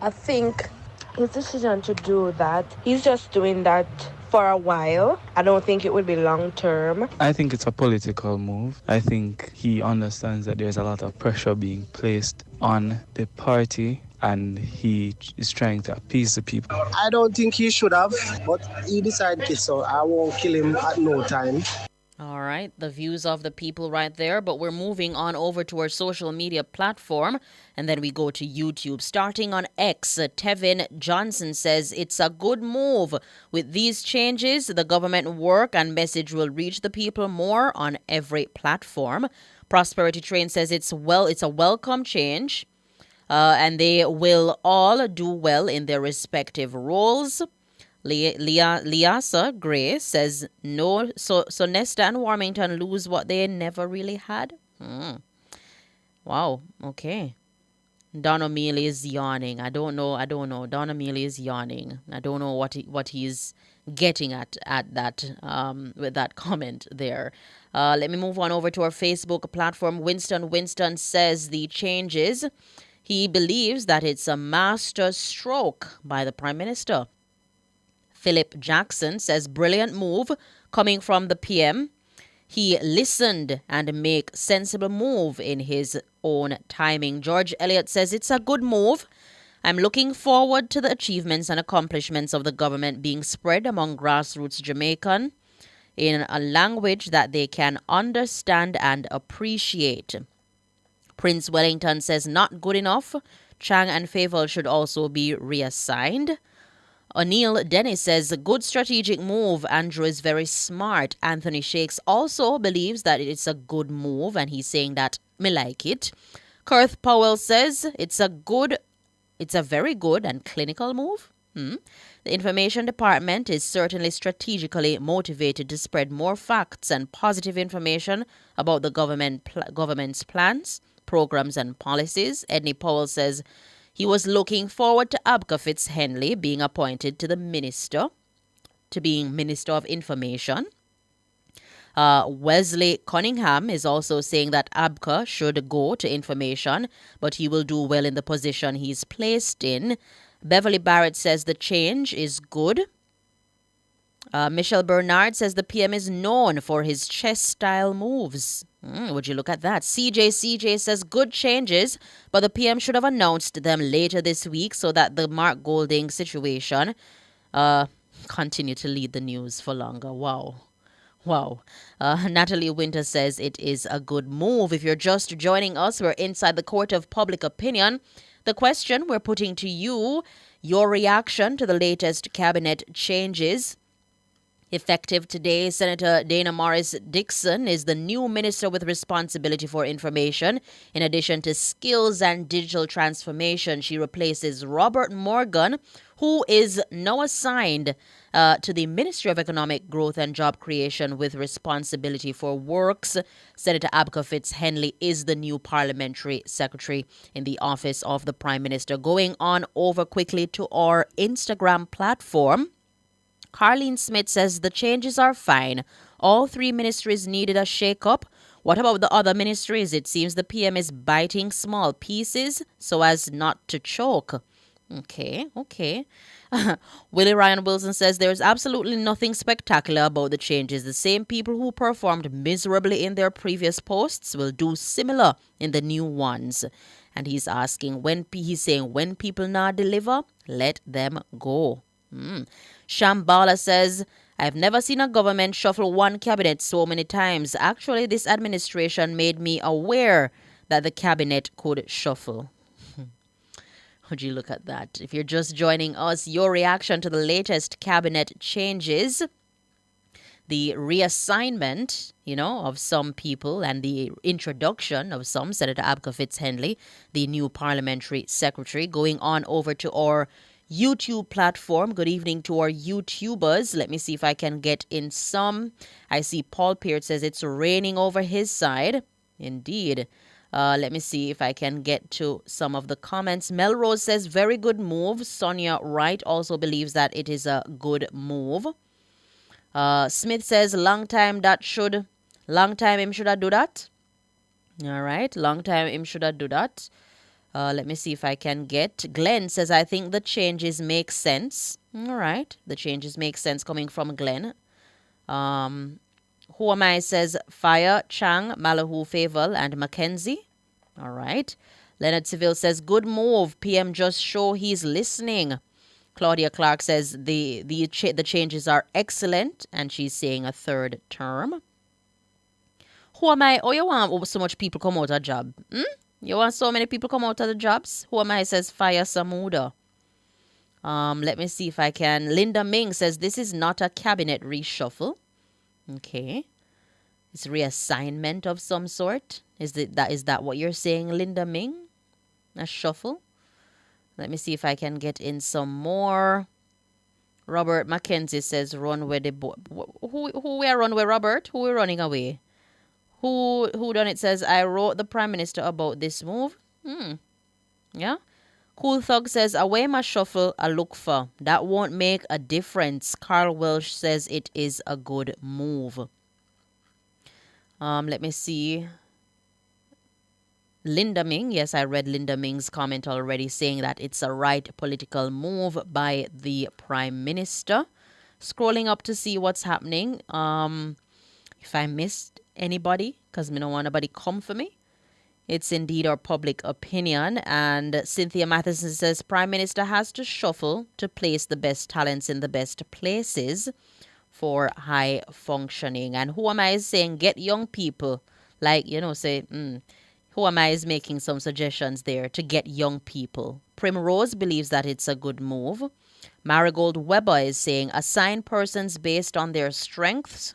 I think his decision to do that, he's just doing that for a while. I don't think it would be long term. I think it's a political move. I think he understands that there's a lot of pressure being placed on the party, and he is trying to appease the people. I don't think he should have, but he decided to, so I won't kill him at no time. All right, the views of the people right there, but we're moving on over to our social media platform, and then we go to YouTube. Starting on X, Tevin Johnson says it's a good move. With these changes, the government work and message will reach the people more on every platform. Prosperity Train says it's a welcome change, and they will all do well in their respective roles. Liasa Gray says, no, so Nesta and Warmington lose what they never really had? Wow, okay. Don O'Mealy is yawning. I don't know. Don O'Mealy is yawning. I don't know what he's getting at that with that comment there. Let me move on over to our Facebook platform. Winston says the changes, he believes that it's a master stroke by the Prime Minister. Philip Jackson says, brilliant move coming from the PM. He listened and make sensible move in his own timing. George Elliott says, it's a good move. I'm looking forward to the achievements and accomplishments of the government being spread among grassroots Jamaican in a language that they can understand and appreciate. Prince Wellington says, not good enough. Chang and Favour should also be reassigned. O'Neill Dennis says, a good strategic move. Andrew is very smart. Anthony Shakes also believes that it's a good move, and he's saying that me like it. Kurth Powell says it's a very good and clinical move. The information department is certainly strategically motivated to spread more facts and positive information about the government's plans, programs, and policies. Edney Powell says, he was looking forward to Abka Fitz-Henley being appointed to being Minister of Information. Wesley Cunningham is also saying that Abka should go to information, but he will do well in the position he's placed in. Beverly Barrett says the change is good. Michelle Bernard says the PM is known for his chess-style moves. Would you look at that? CJ says good changes, but the PM should have announced them later this week so that the Mark Golding situation continue to lead the news for longer. Wow. Natalie Winter says it is a good move. If you're just joining us, we're inside the court of public opinion. The question we're putting to you, your reaction to the latest cabinet changes. Effective today, Senator Dana Morris Dixon is the new minister with responsibility for information. In addition to skills and digital transformation, she replaces Robert Morgan, who is now assigned to the Ministry of Economic Growth and Job Creation with responsibility for works. Senator Abka Fitz-Henley is the new parliamentary secretary in the office of the Prime Minister. Going on over quickly to our Instagram platform. Carlene Smith says the changes are fine. All three ministries needed a shake-up. What about the other ministries? It seems the PM is biting small pieces so as not to choke. Okay. Willie Ryan Wilson says there's absolutely nothing spectacular about the changes. The same people who performed miserably in their previous posts will do similar in the new ones. And he's asking, when people not deliver, let them go. Shambhala says, I've never seen a government shuffle one cabinet so many times. Actually, this administration made me aware that the cabinet could shuffle. Would you look at that? If you're just joining us, your reaction to the latest cabinet changes, the reassignment, of some people and the introduction of some, Senator Abka Fitz-Henley, the new parliamentary secretary, going on over to our YouTube platform. Good evening to our YouTubers. Let me see if I can get in some. I see Paul Peart says it's raining over his side. Indeed. Let me see if I can get to some of the comments. Melrose says, very good move. Sonia Wright also believes that it is a good move. Smith says, long time him shoulda do that. All right, long time him shoulda do that. Let me see if I can get. Glenn says, I think the changes make sense. All right, the changes make sense coming from Glenn. Who am I says, Fire, Chang, Malahu, Favel, and Mackenzie. All right. Leonard Seville says, good move. PM just show he's listening. Claudia Clark says the changes are excellent, and she's saying a third term. Who am I? Oh, you want so much people come out of job? You want so many people come out of the jobs? Who am I says, Fire Samuda. Let me see if I can. Linda Ming says, this is not a cabinet reshuffle. Okay. It's reassignment of some sort. Is that what you're saying, Linda Ming? A shuffle? Let me see if I can get in some more. Robert Mackenzie says, run where the boy. Who we are run where, Robert? Who we running away? Who done it says, I wrote the Prime Minister about this move. Yeah. Cool Thug says, away my shuffle I look for. That won't make a difference. Carl Welsh says it is a good move. Let me see. Linda Ming. Yes, I read Linda Ming's comment already saying that it's a right political move by the Prime Minister. Scrolling up to see what's happening. If I missed anybody, because I don't want nobody come for me. It's indeed our public opinion. And Cynthia Matheson says, Prime Minister has to shuffle to place the best talents in the best places for high functioning. And who am I saying, get young people, like, say, who am I is making some suggestions there to get young people. Primrose believes that it's a good move. Marigold Weber is saying, assign persons based on their strengths.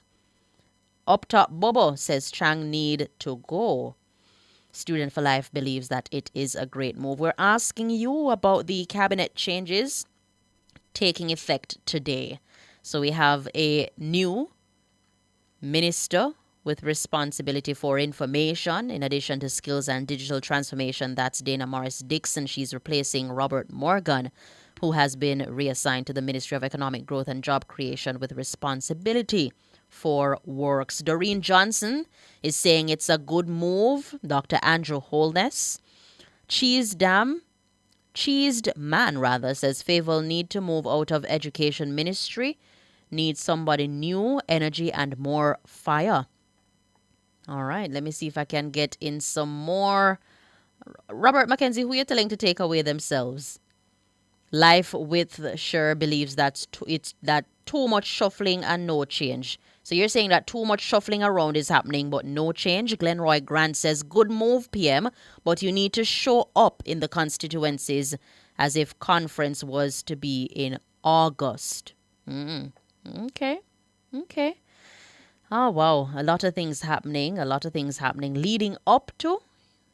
Up top Bobo says, Chang need to go. Student for Life believes that it is a great move. We're asking you about the cabinet changes taking effect today. So we have a new minister with responsibility for information in addition to skills and digital transformation. That's Dana Morris Dixon. She's replacing Robert Morgan, who has been reassigned to the Ministry of Economic Growth and Job Creation with responsibility for works. Doreen Johnson is saying it's a good move. Dr. Andrew Holness. Cheesed Man says Favel need to move out of education ministry. Need somebody new, energy, and more fire. All right, let me see if I can get in some more. Robert Mackenzie, who are you telling to take away themselves? Life with Sher believes that it's too much shuffling and no change. So you're saying that too much shuffling around is happening, but no change. Glenroy Grant says, good move, PM, but you need to show up in the constituencies as if conference was to be in August. Okay. Oh, wow. A lot of things happening leading up to,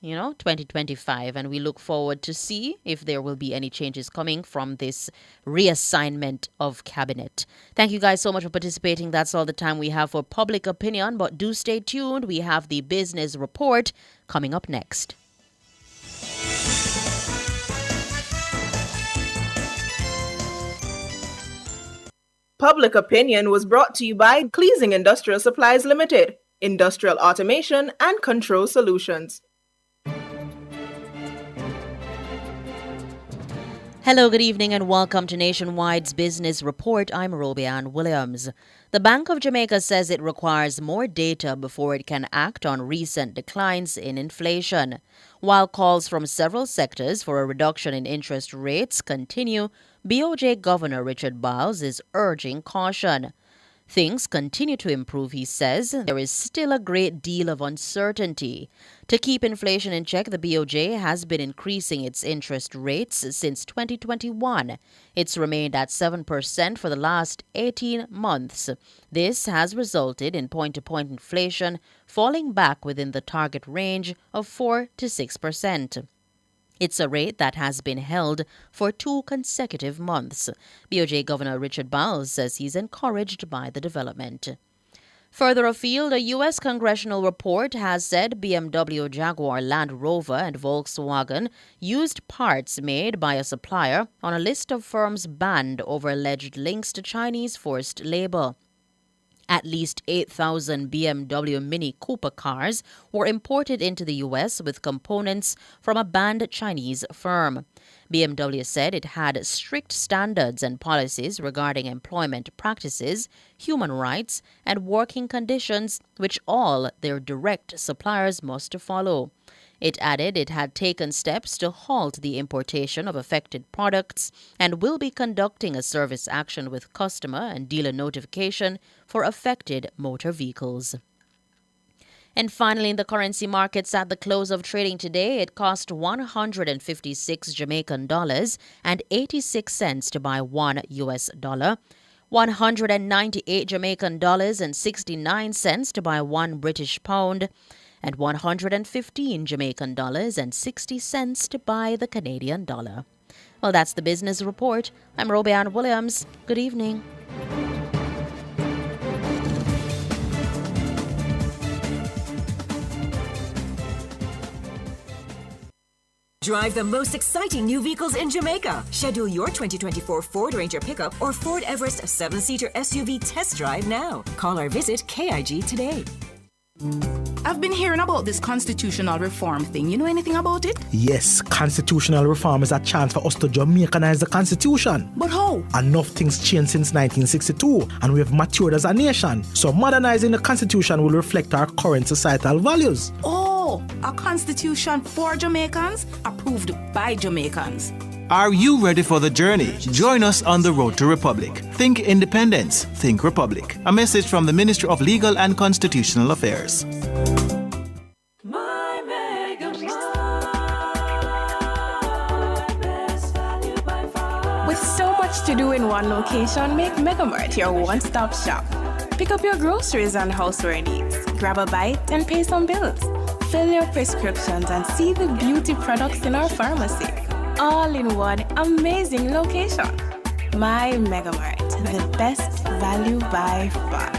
2025. And we look forward to see if there will be any changes coming from this reassignment of cabinet. Thank you guys so much for participating. That's all the time we have for public opinion, but do stay tuned. We have the business report coming up next. Public Opinion was brought to you by Cleasing Industrial Supplies Limited, Industrial Automation and Control Solutions. Hello, good evening, and welcome to Nationwide's Business Report. I'm Robianne Williams. The Bank of Jamaica says it requires more data before it can act on recent declines in inflation. While calls from several sectors for a reduction in interest rates continue, BOJ Governor Richard Biles is urging caution. Things continue to improve, he says. There is still a great deal of uncertainty. To keep inflation in check, the BOJ has been increasing its interest rates since 2021. It's remained at 7% for the last 18 months. This has resulted in point-to-point inflation falling back within the target range of 4 to 6%. It's a rate that has been held for 2 consecutive months. BOJ Governor Richard Biles says he's encouraged by the development. Further afield, a U.S. congressional report has said BMW, Jaguar, Land Rover, and Volkswagen used parts made by a supplier on a list of firms banned over alleged links to Chinese forced labor. At least 8,000 BMW Mini Cooper cars were imported into the U.S. with components from a banned Chinese firm. BMW said it had strict standards and policies regarding employment practices, human rights, and working conditions, which all their direct suppliers must follow. It added it had taken steps to halt the importation of affected products and will be conducting a service action with customer and dealer notification for affected motor vehicles. And finally, in the currency markets at the close of trading today, it cost 156 Jamaican dollars and 86 cents to buy $1 US, 198 Jamaican dollars and 69 cents to buy $1 British pound, and 115 Jamaican dollars and 60 cents to buy the Canadian dollar. Well, that's the business report. I'm Robianne Williams. Good evening. Drive the most exciting new vehicles in Jamaica. Schedule your 2024 Ford Ranger pickup or Ford Everest 7-seater SUV test drive now. Call or visit KIG today. I've been hearing about this constitutional reform thing. You know anything about it? Yes, constitutional reform is a chance for us to Jamaicanize the constitution. But how? Enough things changed since 1962 and we have matured as a nation. So modernizing the constitution will reflect our current societal values. Oh, a constitution for Jamaicans, approved by Jamaicans. Are you ready for the journey? Join us on the road to Republic. Think independence, think Republic. A message from the Ministry of Legal and Constitutional Affairs. With so much to do in one location, make Megamart your one-stop shop. Pick up your groceries and houseware needs, grab a bite and pay some bills. Fill your prescriptions and see the beauty products in our pharmacy. All in one amazing location. My Megamart, the best value by far.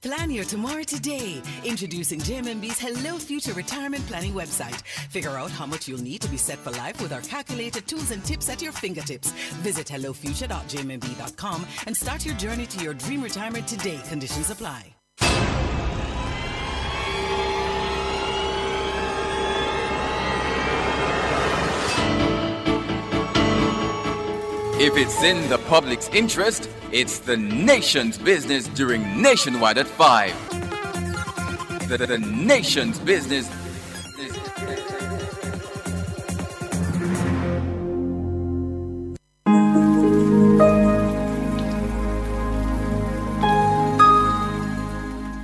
Plan your tomorrow today. Introducing JMMB's Hello Future Retirement Planning website. Figure out how much you'll need to be set for life with our calculated tools and tips at your fingertips. Visit hellofuture.jmmb.com and start your journey to your dream retirement today. Conditions apply. If it's in the public's interest, it's the nation's business during Nationwide at 5. The nation's business.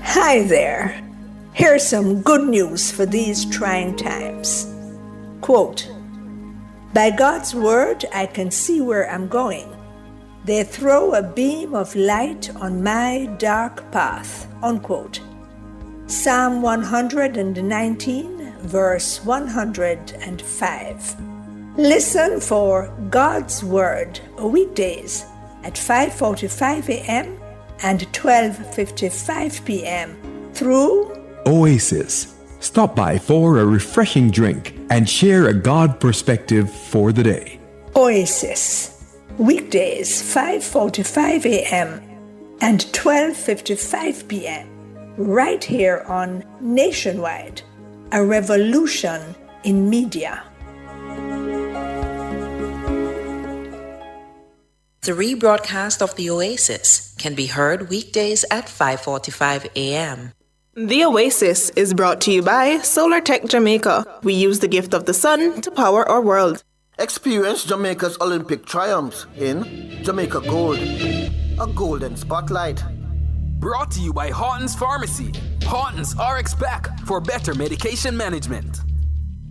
Hi there. Here's some good news for these trying times. Quote, "By God's word, I can see where I'm going. They throw a beam of light on my dark path." Unquote. Psalm 119, verse 105. Listen for God's word weekdays at 5:45 a.m. and 12:55 p.m. through Oasis. Stop by for a refreshing drink and share a God perspective for the day. Oasis. Weekdays 5:45 a.m. and 12:55 p.m. right here on Nationwide, a revolution in media. The rebroadcast of The Oasis can be heard weekdays at 5:45 a.m. The Oasis is brought to you by Solar Tech Jamaica. We use the gift of the sun to power our world. Experience Jamaica's Olympic triumphs in Jamaica Gold, a golden spotlight. Brought to you by Horton's Pharmacy. Horton's RX Pack for better medication management.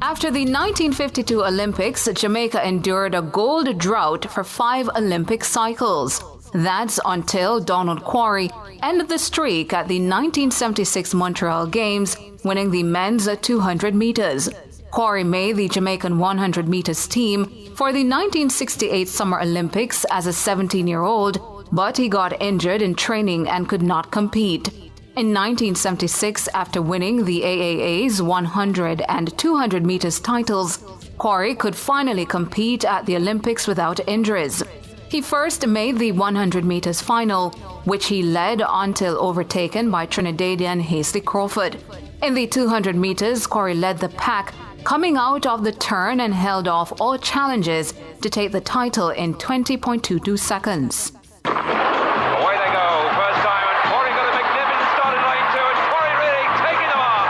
After the 1952 Olympics, Jamaica endured a gold drought for 5 Olympic cycles. That's until Donald Quarry ended the streak at the 1976 Montreal Games, winning the men's 200 meters. Quarry made the Jamaican 100 meters team for the 1968 Summer Olympics as a 17-year-old, but he got injured in training and could not compete. In 1976, after winning the AAA's 100 and 200 meters titles, Quarry could finally compete at the Olympics without injuries. He first made the 100 meters final, which he led until overtaken by Trinidadian Hasty Crawford. In the 200 meters, Quarry led the pack, coming out of the turn and held off all challenges to take the title in 20.22 seconds. Away they go, first time, and Quarry got a magnificent start in lane 2, and Quarry really taking them off.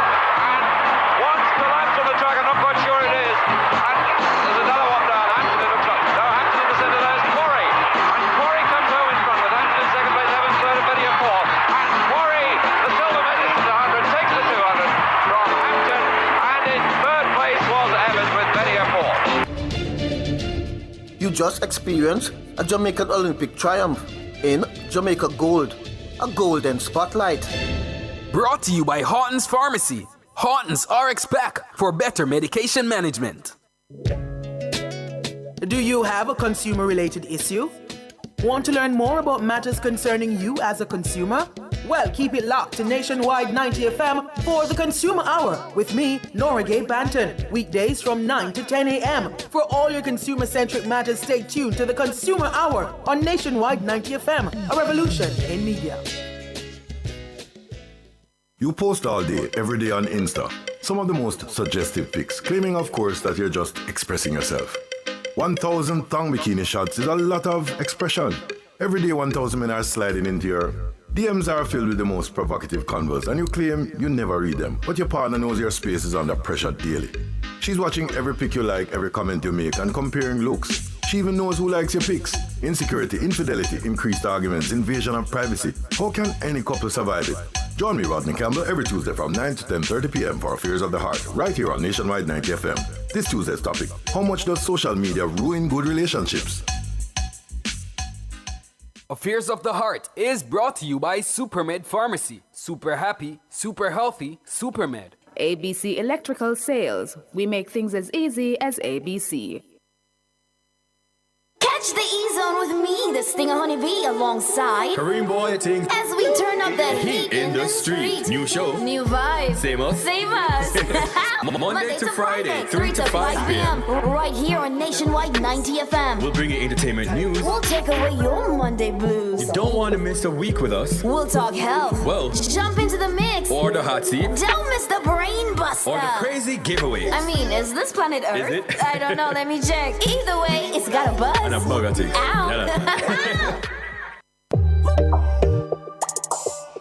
And once the laps on the track, I'm not quite sure it is. And there's another one down, Hampton it looks like. No, Hampton in the centre, there's Quarry. And Quarry comes home in front with Hampton in second place, Evans third, and Betty in fourth. And Quarry, the silver medalist in the 100, takes the 200 from Hampton, and in third place was Evans with Betty in fourth. You just experienced a Jamaican Olympic triumph in Jamaica Gold, a golden spotlight. Brought to you by Horton's Pharmacy. Horton's RX Pack for better medication management. Do you have a consumer-related issue? Want to learn more about matters concerning you as a consumer? Well, keep it locked to Nationwide 90 FM for the Consumer Hour with me, Nora Gay Banton. Weekdays from 9 to 10 a.m. For all your consumer-centric matters, stay tuned to the Consumer Hour on Nationwide 90 FM, a revolution in media. You post all day, every day on Insta. Some of the most suggestive pics, claiming of course that you're just expressing yourself. 1,000 thong bikini shots is a lot of expression. Every day 1,000 men are sliding into your DMs are filled with the most provocative convos, and you claim you never read them, but your partner knows your space is under pressure daily. She's watching every pic you like, every comment you make, and comparing looks. She even knows who likes your pics. Insecurity, infidelity, increased arguments, invasion of privacy. How can any couple survive it? Join me, Rodney Campbell, every Tuesday from 9 to 10:30 p.m. for Affairs of the Heart, right here on Nationwide 90 FM. This Tuesday's topic: how much does social media ruin good relationships? Affairs of the Heart is brought to you by Supermed Pharmacy. Super happy, super healthy, Supermed. ABC Electrical Sales. We make things as easy as ABC. Catch the E-Zone with me, the Stinger Honeybee, alongside Kareem Boy Ting. As we turn up the heat in the street. New show. New vibes. Same us. Same us. Monday to Friday, 3 to 5 p.m. Right here on Nationwide 90 FM. We'll bring you entertainment news. We'll take away your Monday blues. You don't want to miss a week with us. We'll talk health. Well, jump into the mix. Or the hot seat. Don't miss the brain buster. Or the crazy giveaways. I mean, is this planet Earth? Is it? I don't know. Let me check. Either way, it's got a buzz. And a bugatti. Ow.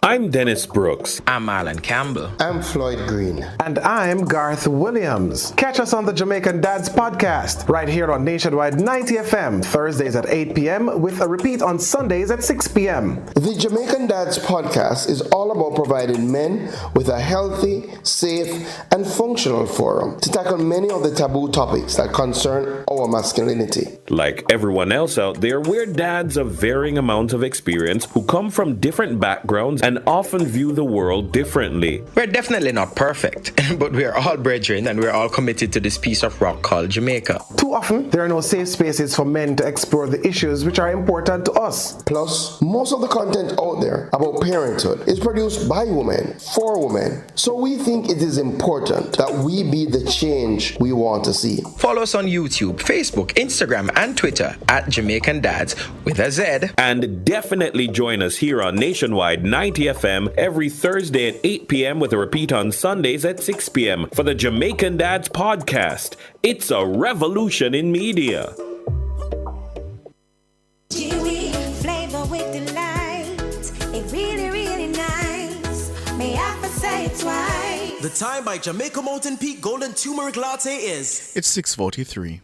I'm Dennis Brooks. I'm Alan Campbell. I'm Floyd Green. And I'm Garth Williams. Catch us on the Jamaican Dads podcast right here on Nationwide 90 FM, Thursdays at 8 p.m. with a repeat on Sundays at 6 p.m. The Jamaican Dads podcast is all about providing men with a healthy, safe, and functional forum to tackle many of the taboo topics that concern our masculinity. Like everyone else out there, we're dads of varying amounts of experience who come from different backgrounds and often view the world differently. We're definitely not perfect, but we're all brethren and we're all committed to this piece of rock called Jamaica. Too often, there are no safe spaces for men to explore the issues which are important to us. Plus, most of the content out there about parenthood is produced by women, for women. So we think it is important that we be the change we want to see. Follow us on YouTube, Facebook, Instagram, and Twitter at Jamaican Dads with a Z. And definitely join us here on Nationwide 90 FM every Thursday at 8 p.m. with a repeat on Sundays at 6 p.m. for the Jamaican Dads podcast. It's a revolution in media. Here we The time by Jamaica Mountain Peak Golden Turmeric Latte is... It's 6:43.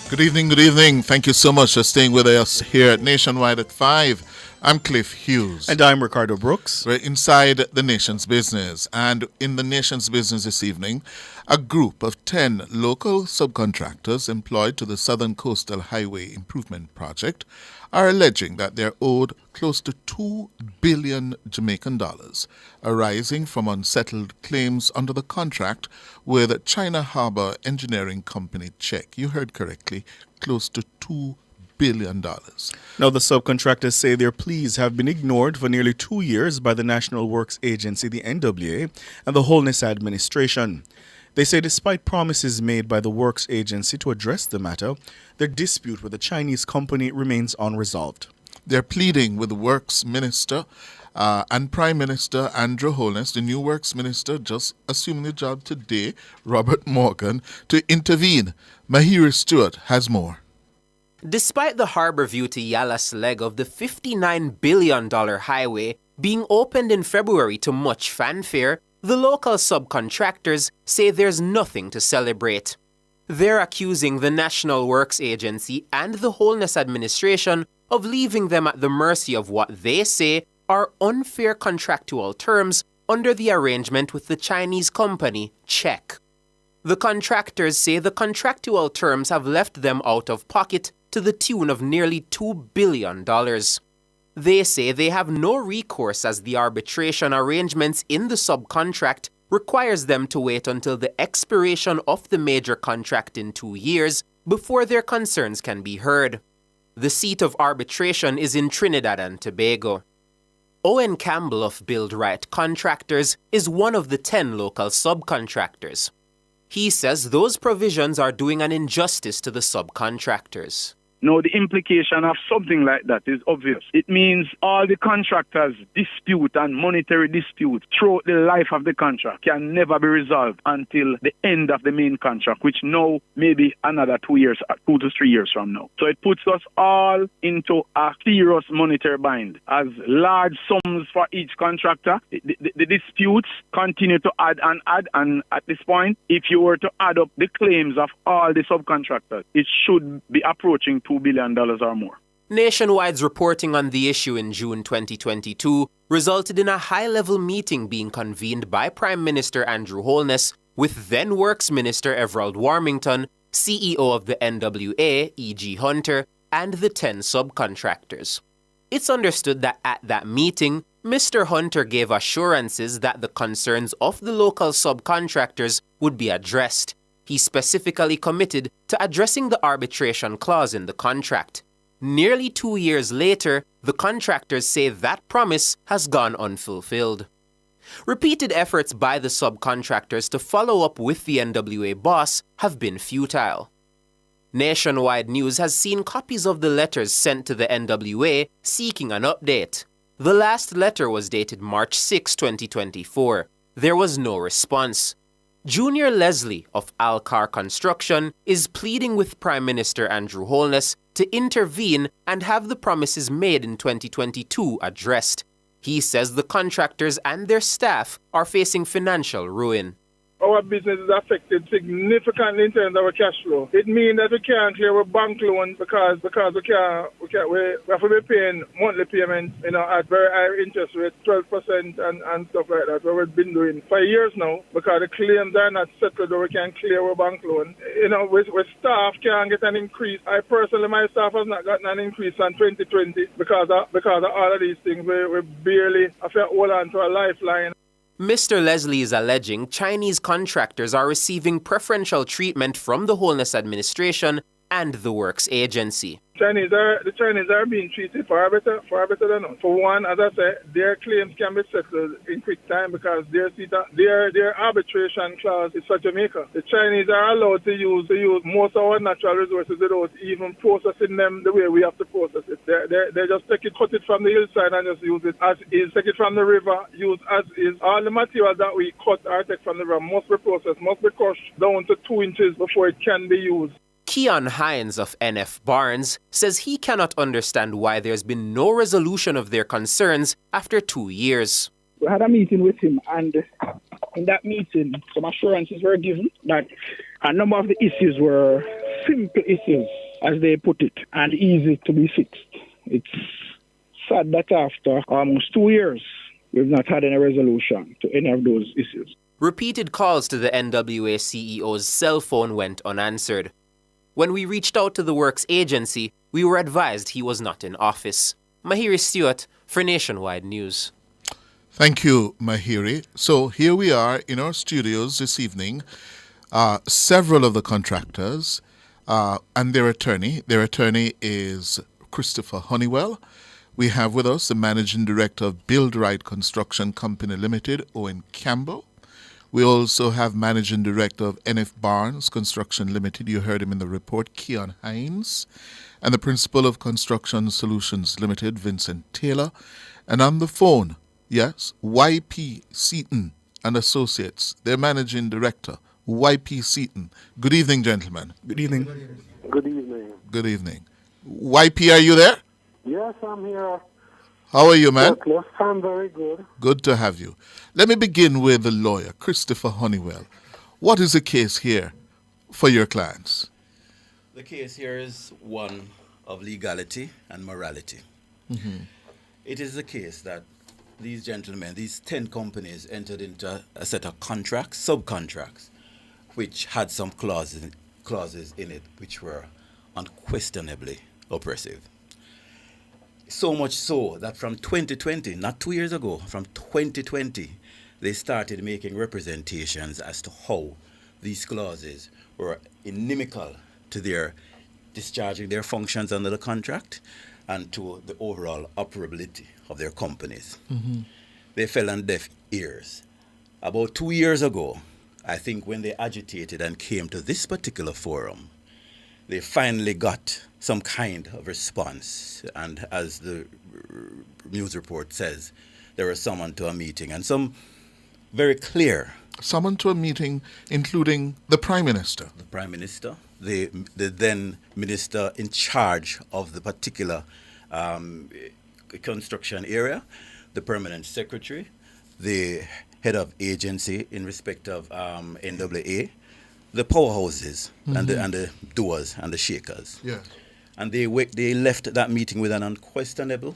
Good evening. Thank you so much for staying with us here at Nationwide at 5. I'm Cliff Hughes. And I'm Ricardo Brooks. We're inside the nation's business. And in the nation's business this evening, a group of 10 local subcontractors employed to the Southern Coastal Highway Improvement Project are alleging that they're owed close to $2 billion Jamaican dollars, arising from unsettled claims under the contract with China Harbour Engineering Company Czech. You heard correctly, close to $2 billion. Now, the subcontractors say their pleas have been ignored for nearly 2 years by the National Works Agency, the NWA, and the Holness Administration. They say despite promises made by the Works Agency to address the matter, their dispute with the Chinese company remains unresolved. They're pleading with the Works Minister and Prime Minister Andrew Holness, the new Works Minister just assuming the job today, Robert Morgan, to intervene. Mahiri Stewart has more. Despite the Harbourview to Yallah's leg of the $59 billion highway being opened in February to much fanfare, the local subcontractors say there's nothing to celebrate. They're accusing the National Works Agency and the Holness Administration of leaving them at the mercy of what they say are unfair contractual terms under the arrangement with the Chinese company, Czech. The contractors say the contractual terms have left them out of pocket to the tune of nearly $2 billion. They say they have no recourse as the arbitration arrangements in the subcontract requires them to wait until the expiration of the major contract in 2 years before their concerns can be heard. The seat of arbitration is in Trinidad and Tobago. Owen Campbell of Build Right Contractors is one of the 10 local subcontractors. He says those provisions are doing an injustice to the subcontractors. Now, the implication of something like that is obvious. It means all the contractors' dispute and monetary dispute throughout the life of the contract can never be resolved until the end of the main contract, which now may be another 2 years, 2 to 3 years from now. So it puts us all into a serious monetary bind. As large sums for each contractor, the disputes continue to add, and at this point, if you were to add up the claims of all the subcontractors, it should be approaching $2 billion or more. Nationwide's reporting on the issue in June 2022 resulted in a high-level meeting being convened by Prime Minister Andrew Holness with then Works Minister Everald Warmington, CEO of the NWA, E.G. Hunter, and the 10 subcontractors. It's understood that at that meeting, Mr. Hunter gave assurances that the concerns of the local subcontractors would be addressed. He specifically committed to addressing the arbitration clause in the contract. Nearly 2 years later, the contractors say that promise has gone unfulfilled. Repeated efforts by the subcontractors to follow up with the NWA boss have been futile. Nationwide News has seen copies of the letters sent to the NWA seeking an update. The last letter was dated March 6, 2024. There was no response. Junior Leslie of Alcar Construction is pleading with Prime Minister Andrew Holness to intervene and have the promises made in 2022 addressed. He says the contractors and their staff are facing financial ruin. Our business is affected significantly in terms of our cash flow. It means that we can't clear our bank loans because we have to be paying monthly payments, at very high interest rates, 12% and stuff like that, what we've been doing for years now, because the claims are not settled or we can't clear our bank loan. With staff can't get an increase. I personally, my staff has not gotten an increase in 2020 because of all of these things. We barely have to hold on to a lifeline. Mr. Leslie is alleging Chinese contractors are receiving preferential treatment from the Holness Administration and the Works Agency. The Chinese are being treated far better than us. For one, as I said, their claims can be settled in quick time because their arbitration clause is for Jamaica. The Chinese are allowed to use most of our natural resources without even processing them the way we have to process it. They just cut it from the hillside and just use it as is. Take it from the river, use as is. All the materials that we cut or take from the river must be processed, must be crushed down to 2 inches before it can be used. Keon Hines of NF Barnes says he cannot understand why there's been no resolution of their concerns after 2 years. We had a meeting with him, and in that meeting, some assurances were given that a number of the issues were simple issues, as they put it, and easy to be fixed. It's sad that after almost 2 years, we've not had any resolution to any of those issues. Repeated calls to the NWA CEO's cell phone went unanswered. When we reached out to the Works Agency, we were advised he was not in office. Mahiri Stewart for Nationwide News. Thank you, Mahiri. So here we are in our studios this evening. Several of the contractors and their attorney. Their attorney is Christopher Honeywell. We have with us the Managing Director of Build Right Construction Company Limited, Owen Campbell. We also have Managing Director of NF Barnes Construction Limited. You heard him in the report, Keon Hines. And the Principal of Construction Solutions Limited, Vincent Taylor. And on the phone, yes, YP Seaton and Associates, their Managing Director, YP Seaton. Good evening, gentlemen. Good evening. Good evening. Good evening. YP, are you there? Yes, I'm here. How are you, man? I'm very good. Good to have you. Let me begin with the lawyer, Christopher Honeywell. What is the case here for your clients? The case here is one of legality and morality. Mm-hmm. It is the case that these gentlemen, these 10 companies, entered into a set of contracts, subcontracts, which had some clauses in it which were unquestionably oppressive. So much so that from 2020, not 2 years ago, from 2020, they started making representations as to how these clauses were inimical to their discharging their functions under the contract and to the overall operability of their companies. Mm-hmm. They fell on deaf ears. About 2 years ago, I think when they agitated and came to this particular forum, they finally got some kind of response. And as the news report says, they were summoned to a meeting and some very clear. Summoned to a meeting including the Prime Minister. The Prime Minister, the then Minister in charge of the particular construction area, the Permanent Secretary, the Head of Agency in respect of NWA, the powerhouses Mm-hmm. and the doers and the shakers. Yeah. And they left that meeting with an unquestionable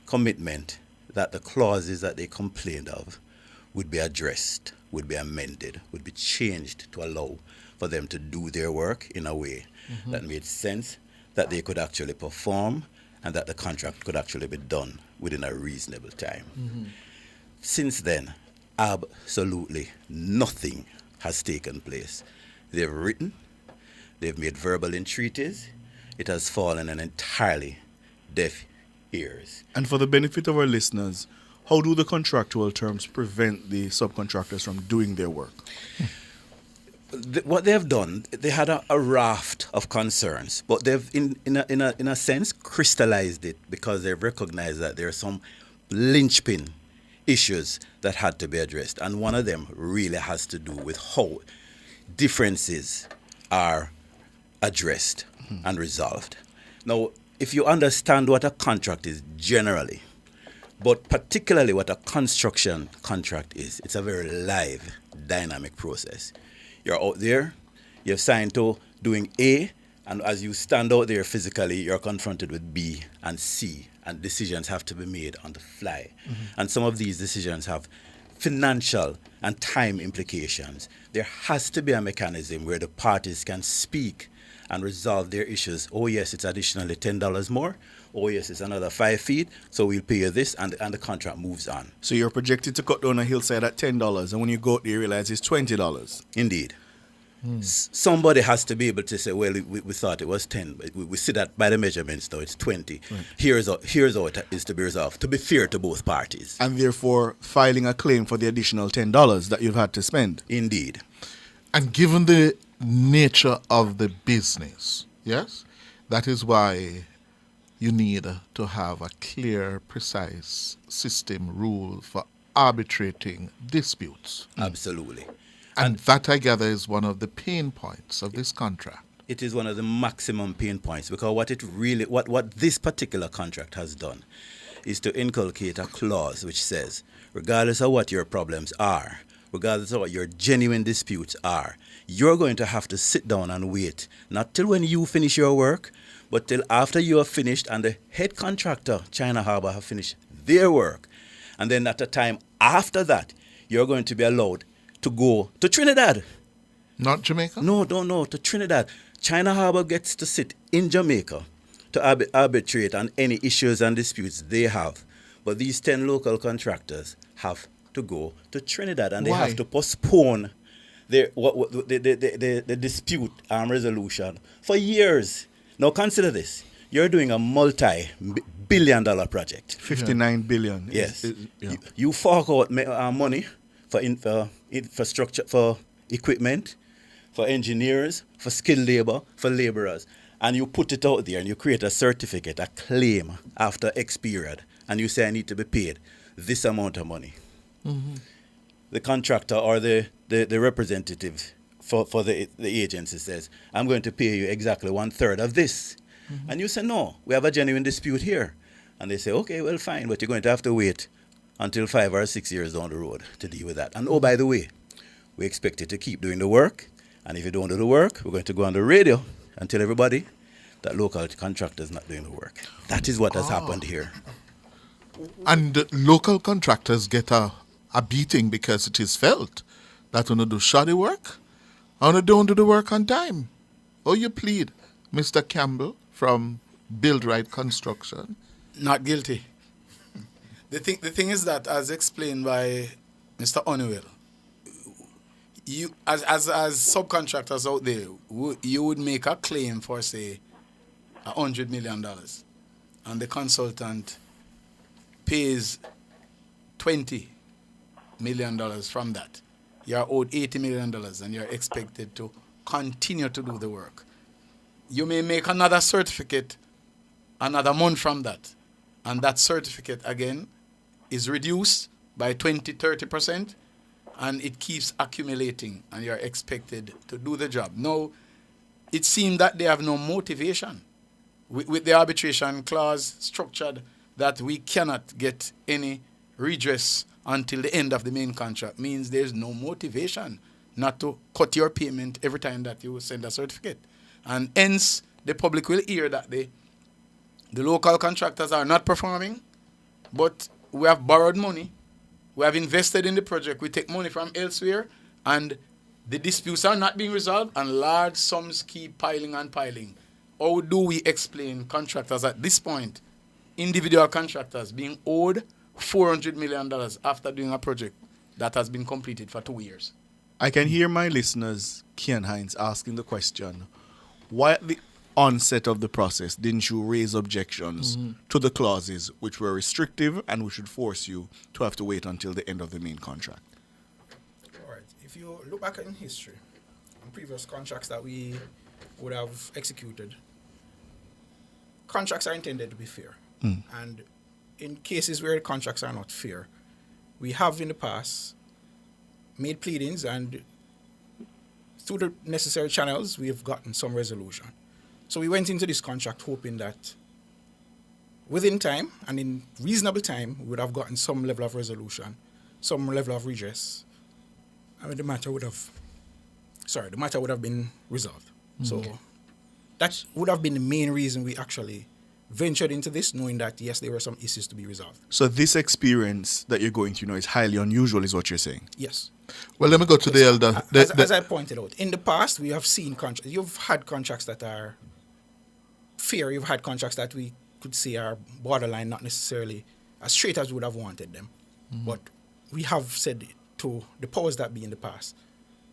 commitment that the clauses that they complained of would be addressed, would be amended, would be changed to allow for them to do their work in a way Mm-hmm. that made sense, that they could actually perform, and that the contract could actually be done within a reasonable time. Mm-hmm. Since then, absolutely nothing has taken place. They've written, they've made verbal entreaties. It has fallen on entirely deaf ears. And for the benefit of our listeners, how do the contractual terms prevent the subcontractors from doing their work? What they've done, they had a raft of concerns, but they've, in a sense, crystallized it because they've recognized that there are some linchpin issues that had to be addressed. And one of them really has to do with how differences are addressed and resolved. Now, if you understand what a contract is generally, but particularly what a construction contract is, it's a very live, dynamic process. You're out there, you're signed to doing A, and as you stand out there physically, you're confronted with B and C, and decisions have to be made on the fly. Mm-hmm. And some of these decisions have financial and time implications. There has to be a mechanism where the parties can speak and resolve their issues. Oh yes, it's additionally $10 more. Oh yes, it's another 5 feet, so we'll pay you this, and the contract moves on. So you're projected to cut down a hillside at $10, and when you go out there, you realize it's $20. Indeed. Somebody has to be able to say, well, we thought it was 10, but we see that by the measurements now, it's 20. Right. Here's how it is to be resolved, to be fair to both parties. And therefore filing a claim for the additional $10 that you've had to spend. Indeed. And given the nature of the business, yes, that is why you need to have a clear, precise system rule for arbitrating disputes. Absolutely. And that, I gather, is one of the pain points of this contract. it is one of the maximum pain points, because what this particular contract has done is to inculcate a clause which says, regardless of what your problems are, regardless of what your genuine disputes are, you're going to have to sit down and wait, not till when you finish your work, but till after you have finished and the head contractor, China Harbour, have finished their work. And then at a time after that, you're going to be allowed to go to Trinidad. Not Jamaica? No, to Trinidad. China Harbour gets to sit in Jamaica to arbitrate on any issues and disputes they have. But these 10 local contractors have to go to Trinidad, and they Why? have to postpone the dispute resolution for years. Now consider this. You're doing a multi-billion-dollar project. 59 billion. Yes. You fork out money for infrastructure, for equipment, for engineers, for skilled labor, for laborers. And you put it out there and you create a certificate, a claim after X period. And you say, I need to be paid this amount of money. Mm-hmm. The contractor or the representative for the agency says, I'm going to pay you exactly 1/3 of this. Mm-hmm. And you say, no, we have a genuine dispute here. And they say, okay, well, fine, but you're going to have to wait until 5 or 6 years down the road to deal with that. And oh, by the way, we expect you to keep doing the work. And if you don't do the work, we're going to go on the radio and tell everybody that local contractor is not doing the work. That is what has happened here. And local contractors get a beating because it is felt that when you do shoddy work, and you don't do the work on time. Oh, you plead, Mr. Campbell from Build Right Construction. Not guilty. The thing is that, as explained by Mr. Honeywell, you as subcontractors out there, you would make a claim for, say, $100 million, and the consultant pays $20 million from that. You're owed $80 million, and you're expected to continue to do the work. You may make another certificate another month from that, and that certificate again is reduced by 20-30%, and it keeps accumulating, and you're expected to do the job. Now, it seems that they have no motivation with the arbitration clause structured that we cannot get any redress until the end of the main contract. Means there's no motivation not to cut your payment every time that you send a certificate. And hence, the public will hear that the local contractors are not performing, but we have borrowed money, we have invested in the project, we take money from elsewhere, and the disputes are not being resolved, and large sums keep piling and piling. How do we explain contractors at this point, individual contractors being owed $400 million after doing a project that has been completed for 2 years? I can hear my listeners, Kian Hines, asking the question, why at the onset of the process didn't you raise objections to the clauses which were restrictive and which would force you to have to wait until the end of the main contract? All right. If you look back in history, on previous contracts that we would have executed, contracts are intended to be fair. And in cases where contracts are not fair, we have in the past made pleadings, and through the necessary channels, we have gotten some resolution. So we went into this contract hoping that within time and in reasonable time, we would have gotten some level of resolution, some level of redress. I mean, the matter would have been resolved. So that would have been the main reason we actually ventured into this, knowing that, yes, there were some issues to be resolved. So this experience that you're going through now is highly unusual, is what you're saying? Yes. Well, let me go to the elder. As I pointed out, in the past, we have seen contracts. You've had contracts that are fair. You've had contracts that we could say are borderline, not necessarily as straight as we would have wanted them. But we have said to the powers that be in the past,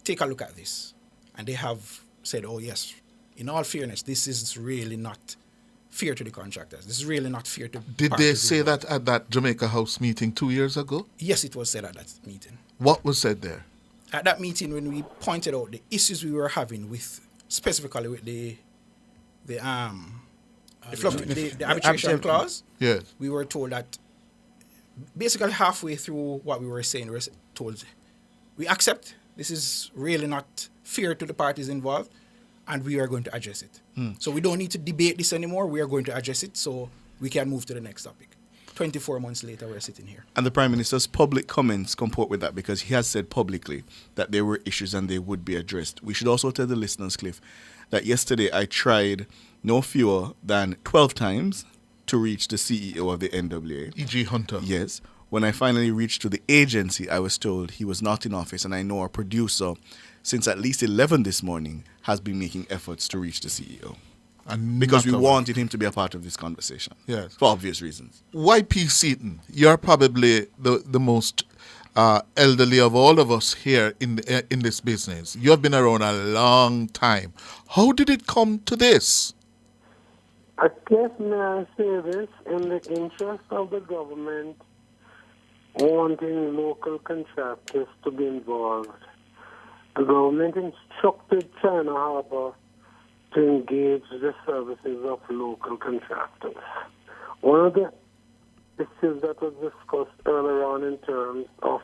take a look at this. And they have said, oh, yes, in all fairness, this is really not fair to the contractors. This is really not fair to Did they say that at that Jamaica House meeting 2 years ago? Yes, it was said at that meeting. What was said there? At that meeting, when we pointed out the issues we were having with, specifically with the arbitration clause, yes, we were told that basically halfway through what we were saying, we were told, we accept this is really not fair to the parties involved, and we are going to address it. So we don't need to debate this anymore. We are going to address it so we can move to the next topic. 24 months later, we're sitting here. And the Prime Minister's public comments comport with that because he has said publicly that there were issues and they would be addressed. We should also tell the listeners, Cliff, that yesterday I tried no fewer than 12 times to reach the CEO of the NWA. E.G. Hunter. Yes. When I finally reached to the agency, I was told he was not in office, and I know our producer, since at least 11 this morning, has been making efforts to reach the CEO. And because we not wanted him to be a part of this conversation. Yes. For obvious reasons. YP Seaton, you're probably the most elderly of all of us here in this business. You have been around a long time. How did it come to this? I guess, may I say this, in the interest of the government wanting local contractors to be involved, the government instructed China Harbour to engage the services of local contractors. One of the issues that was discussed earlier on in terms of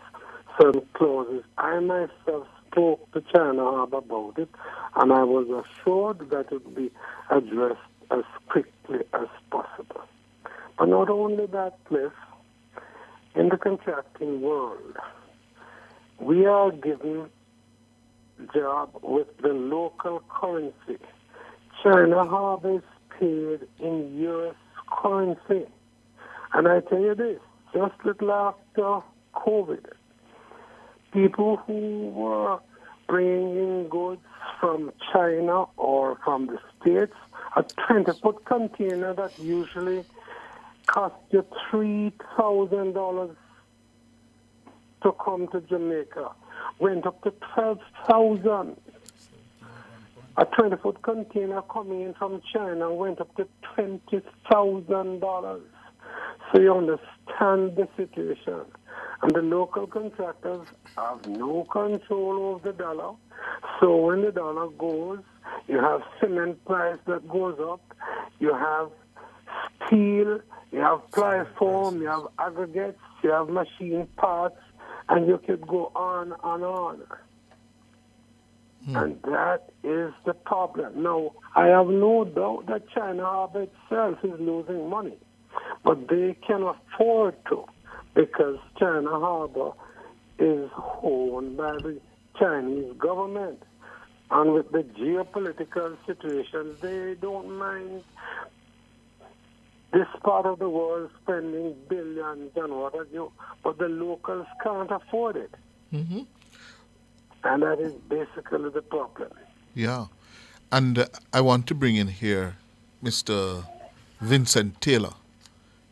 certain clauses, I myself spoke to China Harbour about it, and I was assured that it would be addressed as quickly as possible. But not only that, Cliff, in the contracting world, we are given job with the local currency. China Harbour is paid in U.S. currency. And I tell you this, just little after COVID, people who were bringing in goods from China or from the States, a 20-foot container that usually cost you $3,000 to come to Jamaica went up to $12,000. A 20-foot container coming in from China went up to $20,000. So you understand the situation. And the local contractors have no control over the dollar. So when the dollar goes, you have cement price that goes up, you have steel, you have ply foam, you have aggregates, you have machine parts, and you could go on and on. And that is the problem. Now, I have no doubt that China Harbour itself is losing money, but they can afford to because China Harbour is owned by the Chinese government. And with the geopolitical situation, they don't mind this part of the world spending billions and what have you, but the locals can't afford it. Mm-hmm. And that is basically the problem. Yeah. And I want to bring in here Mr. Vincent Taylor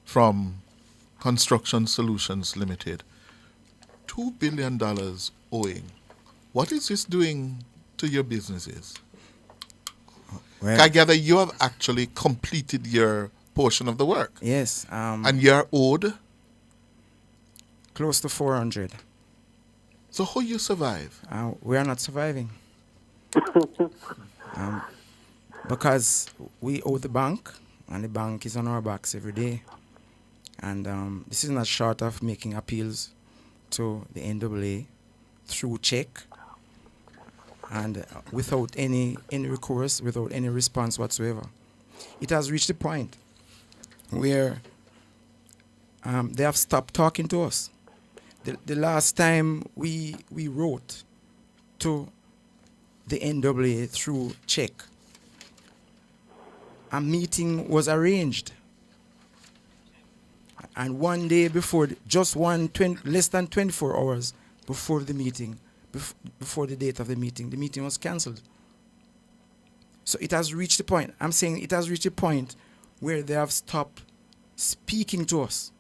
from Construction Solutions Limited. $2 billion owing. What is this doing to your businesses? Well, I gather you have actually completed your portion of the work. Yes. And you're owed? Close to 400. So how you survive? We are not surviving. Because we owe the bank, and the bank is on our backs every day. And this is not short of making appeals to the NAA through check, and without any recourse, without any response whatsoever. It has reached a point where they have stopped talking to us. The last time we wrote to the NAA through check, a meeting was arranged. And one day before, less than 24 hours before the meeting, before the date of the meeting was cancelled. So it has reached a point, I'm saying it has reached a point where they have stopped speaking to us.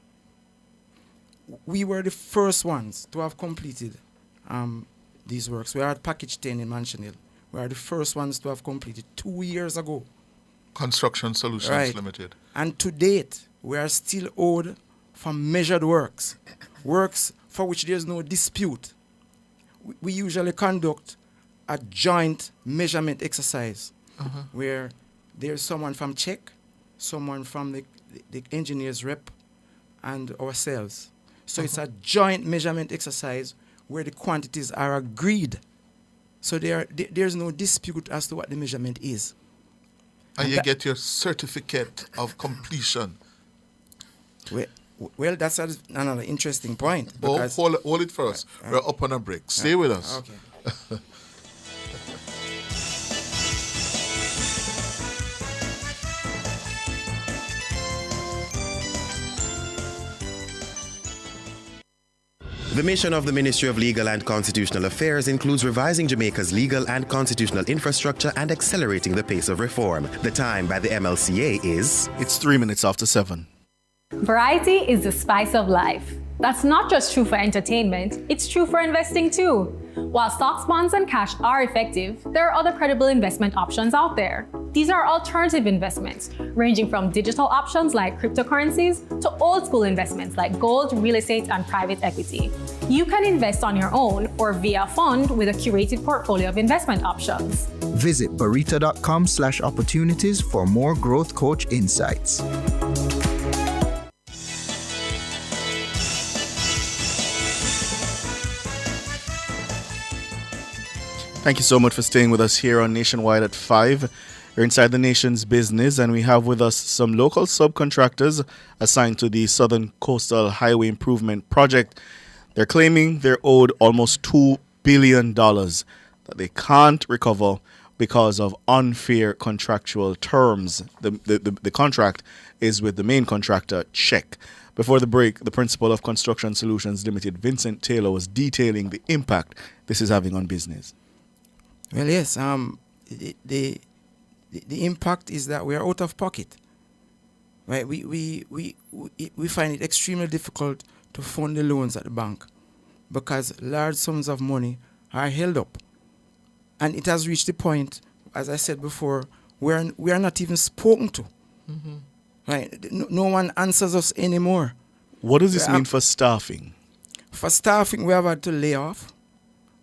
We were the first ones to have completed these works. We are at Package 10 in Mansion Hill. We are the first ones to have completed 2 years ago. Construction Solutions Limited. And to date, we are still owed for measured works, works for which there is no dispute. We usually conduct a joint measurement exercise where there's someone from check, someone from the engineer's rep, and ourselves. So it's a joint measurement exercise where the quantities are agreed. So there's no dispute as to what the measurement is. And you get your certificate of completion. Well, that's another interesting point. Hold it for us. We're up on a break. Stay with us. Okay. The mission of the Ministry of Legal and Constitutional Affairs includes revising Jamaica's legal and constitutional infrastructure and accelerating the pace of reform. The time by the MLCA is... It's 3 minutes after 7. Variety is the spice of life. That's not just true for entertainment, it's true for investing too. While stocks, bonds, and cash are effective, there are other credible investment options out there. These are alternative investments, ranging from digital options like cryptocurrencies to old school investments like gold, real estate, and private equity. You can invest on your own or via a fund with a curated portfolio of investment options. Visit barita.com/opportunities for more Growth Coach insights. Thank you so much for staying with us here on Nationwide at 5. You're inside the nation's business, and we have with us some local subcontractors assigned to the Southern Coastal Highway Improvement Project. They're claiming they're owed almost $2 billion that they can't recover because of unfair contractual terms. The contract is with the main contractor, Check. Before the break, the principal of Construction Solutions Limited, Vincent Taylor, was detailing the impact this is having on business. Well, yes. The impact is that we are out of pocket. Right? We find it extremely difficult to fund the loans at the bank because large sums of money are held up, and it has reached the point, as I said before, where we are not even spoken to. Mm-hmm. Right? No one answers us anymore. What does this mean for staffing? For staffing, we have had to lay off,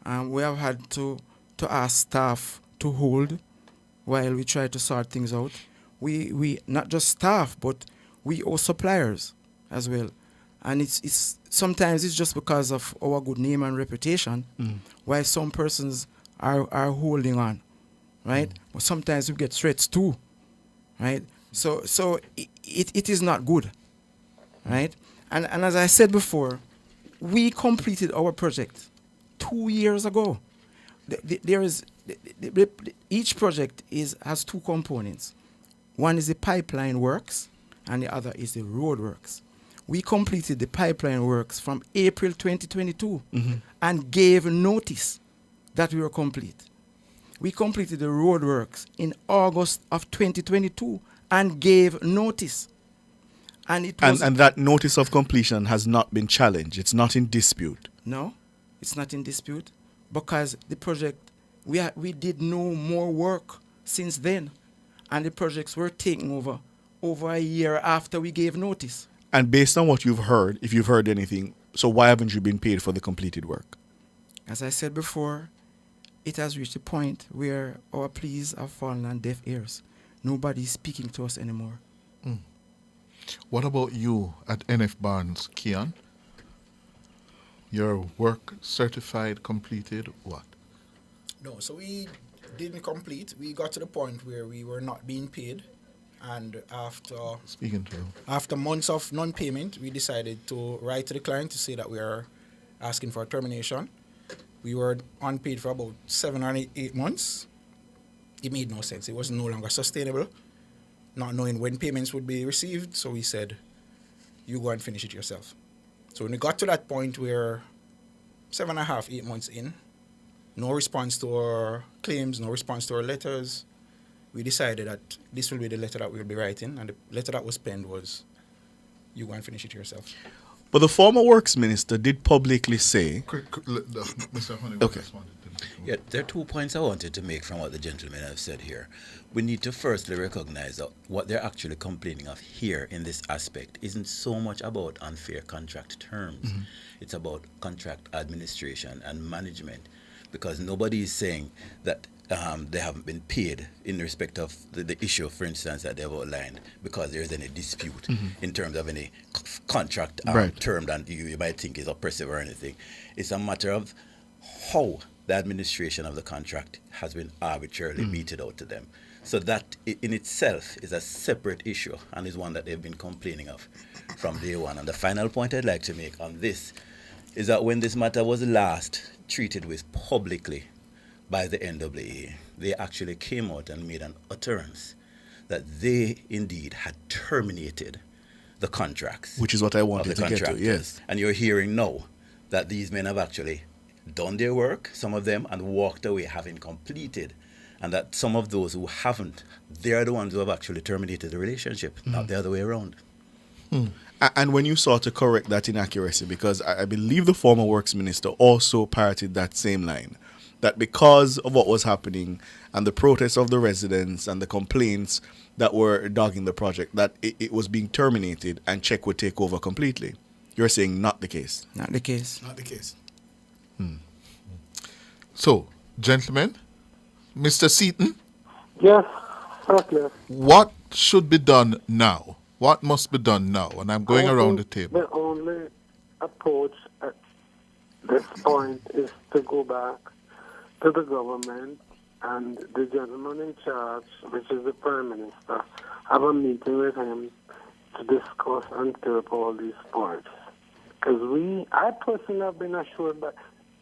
and we have had to ask staff to hold while we try to sort things out. We not just staff, but we owe suppliers as well. And it's sometimes it's just because of our good name and reputation why some persons are holding on, right? But sometimes we get threats too, right? So it is not good, right? And as I said before, we completed our project 2 years ago. Each project has two components. One is the pipeline works, and the other is the road works. We completed the pipeline works from April 2022 and gave notice that we were complete. We completed the road works in August of 2022 and gave notice. And that notice of completion has not been challenged. It's not in dispute. No, it's not in dispute. Because the project, we did no more work since then, and the projects were taken over a year after we gave notice. And based on what you've heard, if you've heard anything, so why haven't you been paid for the completed work? As I said before, it has reached a point where our pleas have fallen on deaf ears. Nobody is speaking to us anymore. What about you at NF Barnes, Kian? Your work certified, completed, what? No, so we didn't complete. We got to the point where we were not being paid. And after months of non-payment, we decided to write to the client to say that we are asking for a termination. We were unpaid for about 7 or 8 months. It made no sense. It was no longer sustainable, not knowing when payments would be received. So we said, you go and finish it yourself. So when we got to that point where 7.5, 8 months in, no response to our claims, no response to our letters, we decided that this will be the letter that we'll be writing, and the letter that was penned was, you go and finish it yourself. But the former works minister did publicly say... Mr. Honey, okay. Yeah, there are 2 points I wanted to make from what the gentlemen have said here. We need to firstly recognize that what they're actually complaining of here in this aspect isn't so much about unfair contract terms. It's about contract administration and management, because nobody is saying that they haven't been paid in respect of the issue, for instance, that they've outlined, because there is any dispute in terms of any contract term that you might think is oppressive or anything. It's a matter of how the administration of the contract has been arbitrarily meted out to them. So that in itself is a separate issue and is one that they've been complaining of from day one. And the final point I'd like to make on this is that when this matter was last treated with publicly by the NAA, they actually came out and made an utterance that they indeed had terminated the contracts. Which is what I wanted to get to, yes. And you're hearing now that these men have actually done their work, some of them, and walked away having completed. And that some of those who haven't, they're the ones who have actually terminated the relationship, not the other way around. And when you sought to correct that inaccuracy, because I believe the former works minister also parroted that same line, that because of what was happening and the protests of the residents and the complaints that were dogging the project, that it was being terminated and check would take over completely. You're saying not the case? Not the case. Not the case. So, gentlemen, Mr. Seaton? Yes, okay. What should be done now? What must be done now? And I'm going around the table. The only approach at this point is to go back to the government and the gentleman in charge, which is the Prime Minister, have a meeting with him to discuss and curb all these points. Because I personally have been assured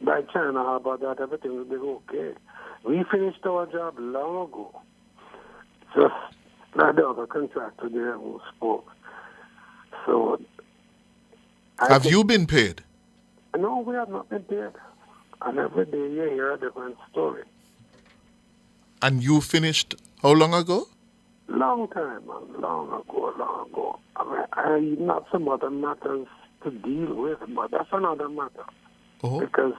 by China Harbour that everything will be okay. We finished our job long ago. Just like the other contractor there who spoke. So, have you been paid? No, we have not been paid. And every day you hear a different story. And you finished how long ago? Long time, man. Long ago. I mean, I not some other matters to deal with, but that's another matter. Because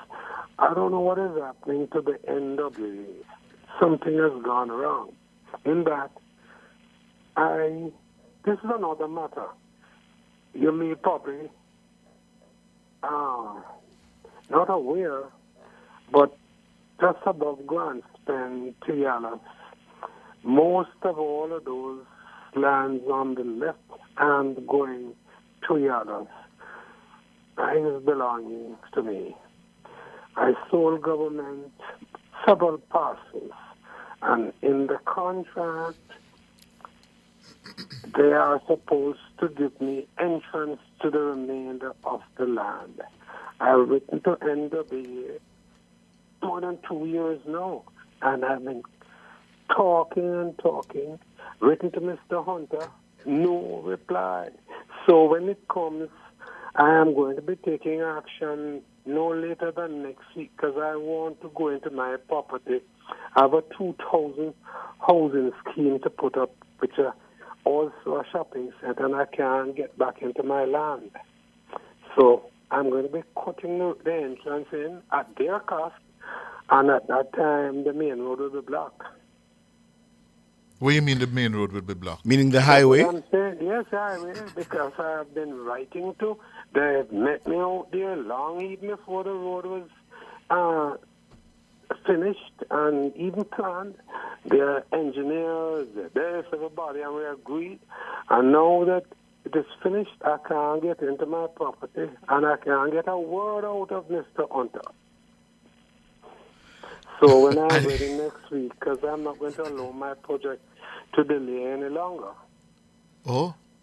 I don't know what is happening to the NWA. Something has gone wrong. In that, this is another matter. You may probably not aware, but just above Grandstand, Tiana, most of all of those lands on the left hand going to Yalas is belonging to me. I sold government several parcels, and in the contract, they are supposed to give me entrance to the remainder of the land. I've written to NWA more than 2 years now, and I've been talking, written to Mr. Hunter, no reply. So when it comes, I am going to be taking action no later than next week because I want to go into my property. I have a 2,000 housing scheme to put up, which are also a shopping center, and I can't get back into my land. So I'm going to be cutting the entrance in at their cost, and at that time the main road will be blocked. What do you mean the main road will be blocked? Meaning the highway? I'm saying, yes, highway, because I have been writing to. They met me out there long even before the road was finished and even planned. Their engineers, there's everybody, and we agreed. And now that it is finished, I can't get into my property, and I can't get a word out of Mr. Hunter. So when I'm ready next week, because I'm not going to allow my project to delay any longer.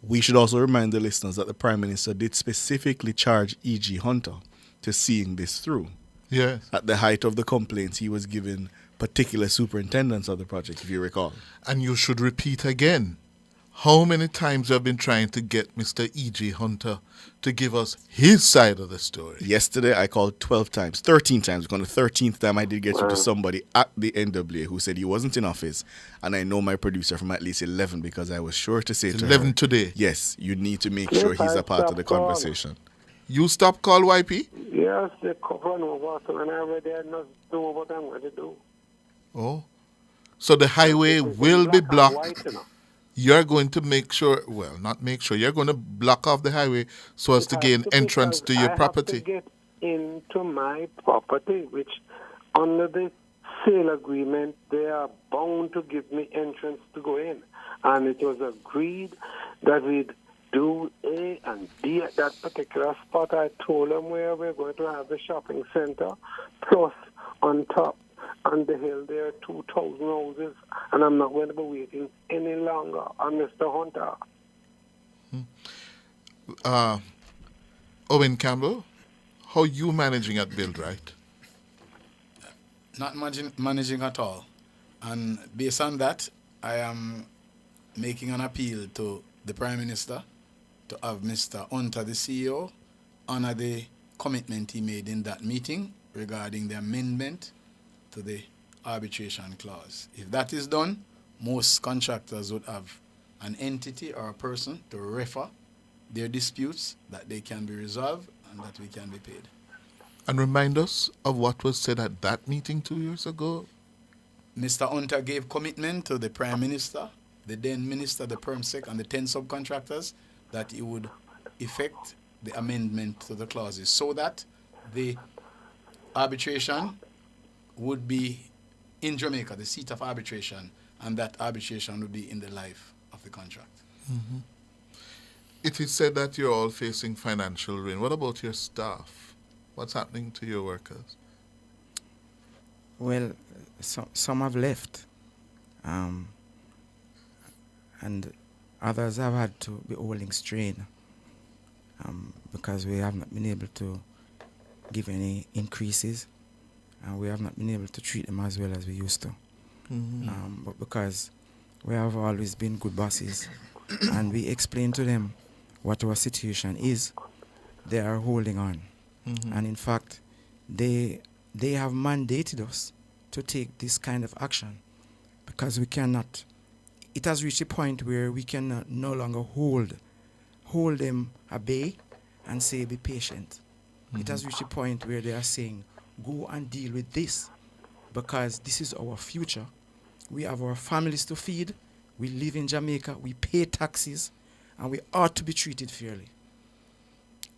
We should also remind the listeners that the Prime Minister did specifically charge E.G. Hunter to seeing this through. Yes. At the height of the complaints, he was given particular superintendents of the project, if you recall. And you should repeat again. How many times you have been trying to get Mr. E.G. Hunter to give us his side of the story? Yesterday, I called 12 times, 13 times. On the 13th time, I did get through to somebody at the NWA who said he wasn't in office. And I know my producer from at least 11 because I was sure to say to 11 her, today? Yes, you need to make sure he's a part of the conversation. You stop call YP? Yes, they run over. So when I'm ready, I must do what I'm going to do. Oh. So the highway will be blocked. You're going to make sure, well, not make sure, you're going to block off the highway so as to gain entrance to your property. I have to get into my property, which under the sale agreement, they are bound to give me entrance to go in. And it was agreed that we'd do A and B at that particular spot. I told them where we're going to have the shopping center, plus on top. On the hill, there are 2,000 houses, and I'm not going to be waiting any longer on Mr. Hunter. Owen Campbell, how you managing at Buildright? Not managing at all. And based on that, I am making an appeal to the Prime Minister to have Mr. Hunter, the CEO, honor the commitment he made in that meeting regarding the amendment to the arbitration clause. If that is done, most contractors would have an entity or a person to refer their disputes, that they can be resolved and that we can be paid. And remind us of what was said at that meeting 2 years ago. Mr. Hunter gave commitment to the Prime Minister, the then Minister, the PermSec, and the 10 subcontractors that he would effect the amendment to the clauses so that the arbitration would be in Jamaica, the seat of arbitration, and that arbitration would be in the life of the contract. Mm-hmm. It is said that you're all facing financial ruin. What about your staff? What's happening to your workers? Well, some have left, and others have had to be holding strain because we have not been able to give any increases, and we have not been able to treat them as well as we used to. Mm-hmm. But because we have always been good bosses, and we explain to them what our situation is, they are holding on. Mm-hmm. And in fact, they have mandated us to take this kind of action because we cannot. It has reached a point where we can no longer hold them at bay and say, be patient. Mm-hmm. It has reached a point where they are saying, go and deal with this because this is our future. We have our families to feed. We live in Jamaica. We pay taxes. And we ought to be treated fairly.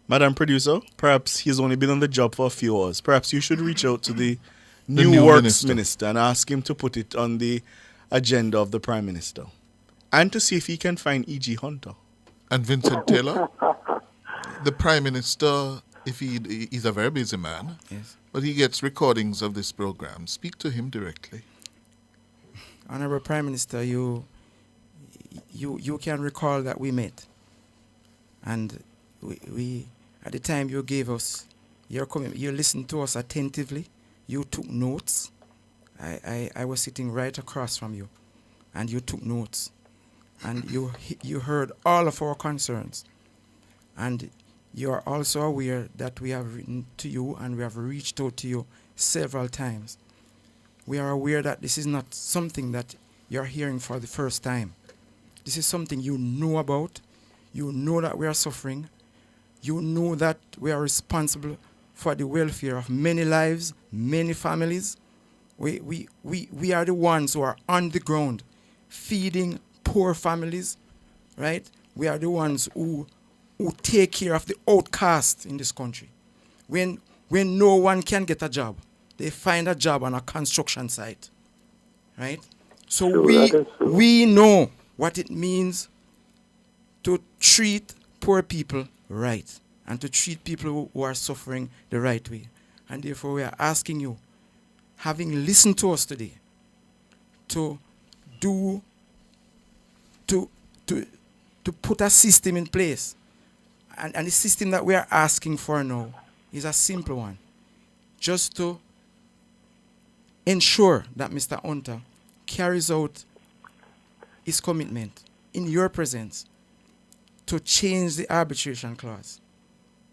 Madam Producer, perhaps he's only been on the job for a few hours. Perhaps you should reach out to the new Works Minister and ask him to put it on the agenda of the Prime Minister. And to see if he can find E.G. Hunter. And Vincent Taylor, the Prime Minister, if he's a very busy man, yes, but he gets recordings of this program. Speak to him directly. Honorable Prime Minister, you can recall that we met, and we at the time you gave us your commitment, you listened to us attentively, you took notes. I was sitting right across from you, and you took notes, and you heard all of our concerns, and you are also aware that we have written to you and we have reached out to you several times. We are aware that this is not something that you're hearing for the first time. This is something you know about. You know that we are suffering. You know that we are responsible for the welfare of many lives, many families. We are the ones who are on the ground feeding poor families, right? We are the ones who take care of the outcast in this country. When no one can get a job, they find a job on a construction site, right? So we know what it means to treat poor people right and to treat people who are suffering the right way. And therefore we are asking you, having listened to us today, to put a system in place. And the system that we are asking for now is a simple one. Just to ensure that Mr. Hunter carries out his commitment in your presence to change the arbitration clause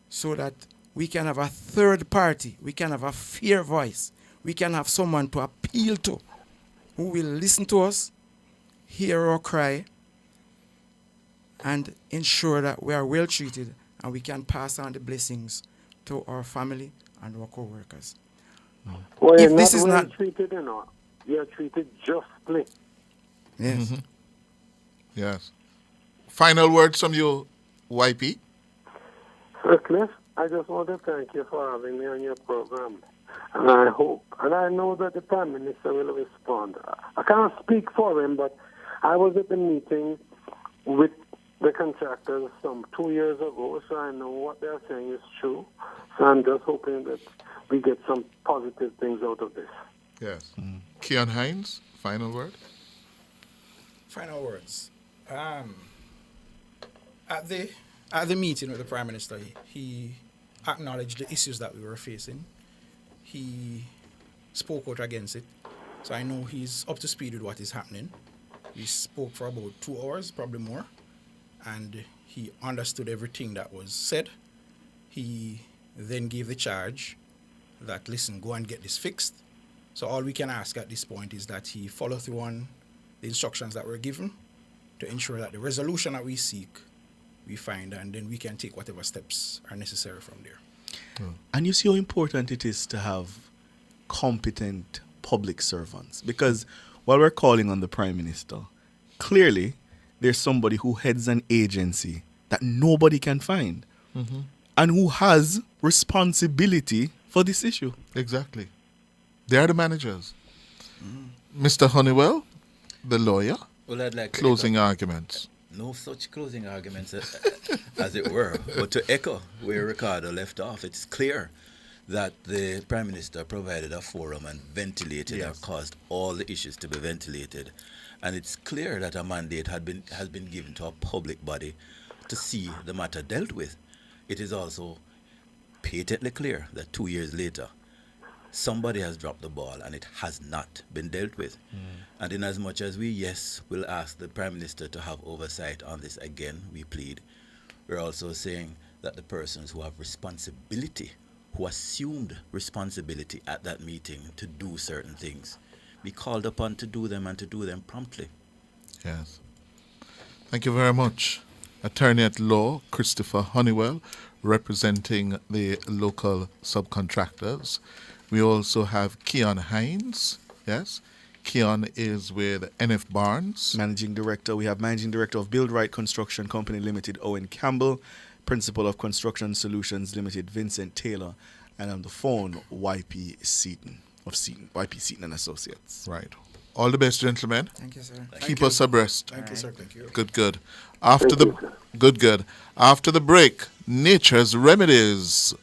so that we can have a third party, we can have a fair voice, we can have someone to appeal to who will listen to us, hear our cry, and ensure that we are well treated and we can pass on the blessings to our family and our co-workers. Well, if this is not treated, you know, you're treated justly. Yes. Mm-hmm. Yes. Final words from you, YP? Cliff, I just want to thank you for having me on your program. And I hope, and I know that the Prime Minister will respond. I can't speak for him, but I was at the meeting with the contractors some 2 years ago, so I know what they're saying is true. So I'm just hoping that we get some positive things out of this. Yes. Keon Hines, final word? Final words. At the meeting with the Prime Minister, he acknowledged the issues that we were facing. He spoke out against it. So I know he's up to speed with what is happening. We spoke for about 2 hours, probably more, and he understood everything that was said. He then gave the charge that, listen, go and get this fixed. So all we can ask at this point is that he follow through on the instructions that were given to ensure that the resolution that we seek, we find, and then we can take whatever steps are necessary from there. And you see how important it is to have competent public servants. Because while we're calling on the Prime Minister, clearly there's somebody who heads an agency that nobody can find and who has responsibility for this issue. Exactly. They are the managers. Mr. Honeywell, the lawyer, Well, I'd like closing arguments. No such closing arguments, as it were. But to echo where Ricardo left off, it's clear that the Prime Minister provided a forum and ventilated or caused all the issues to be ventilated. And it's clear that a mandate has been given to a public body to see the matter dealt with. It is also patently clear that 2 years later, somebody has dropped the ball and it has not been dealt with. And in as much as we, will ask the Prime Minister to have oversight on this again, we plead, we're also saying that the persons who have responsibility, who assumed responsibility at that meeting to do certain things, be called upon to do them and to do them promptly. Yes. Thank you very much. Attorney at Law, Christopher Honeywell, representing the local subcontractors. We also have Keon Hines. Yes. Keon is with NF Barnes. Managing Director. We have Managing Director of Build Right Construction Company Limited, Owen Campbell. Principal of Construction Solutions Limited, Vincent Taylor. And on the phone, YP Seaton and Associates. Right. All the best, gentlemen. Thank you, sir. Keep us abreast. Thank you, sir. Thank you. Good. After the After the break, Nature's Remedies.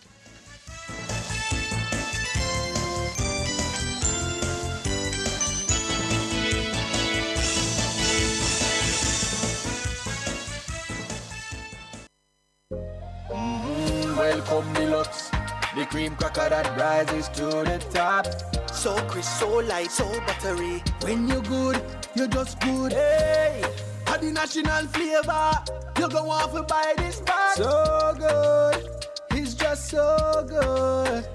Welcome deluxe, the cream cracker that rises to the top. So crisp, so light, so buttery. When you're good, you're just good. Hey, had the national flavor. You go want to buy this pack. So good, it's just so good.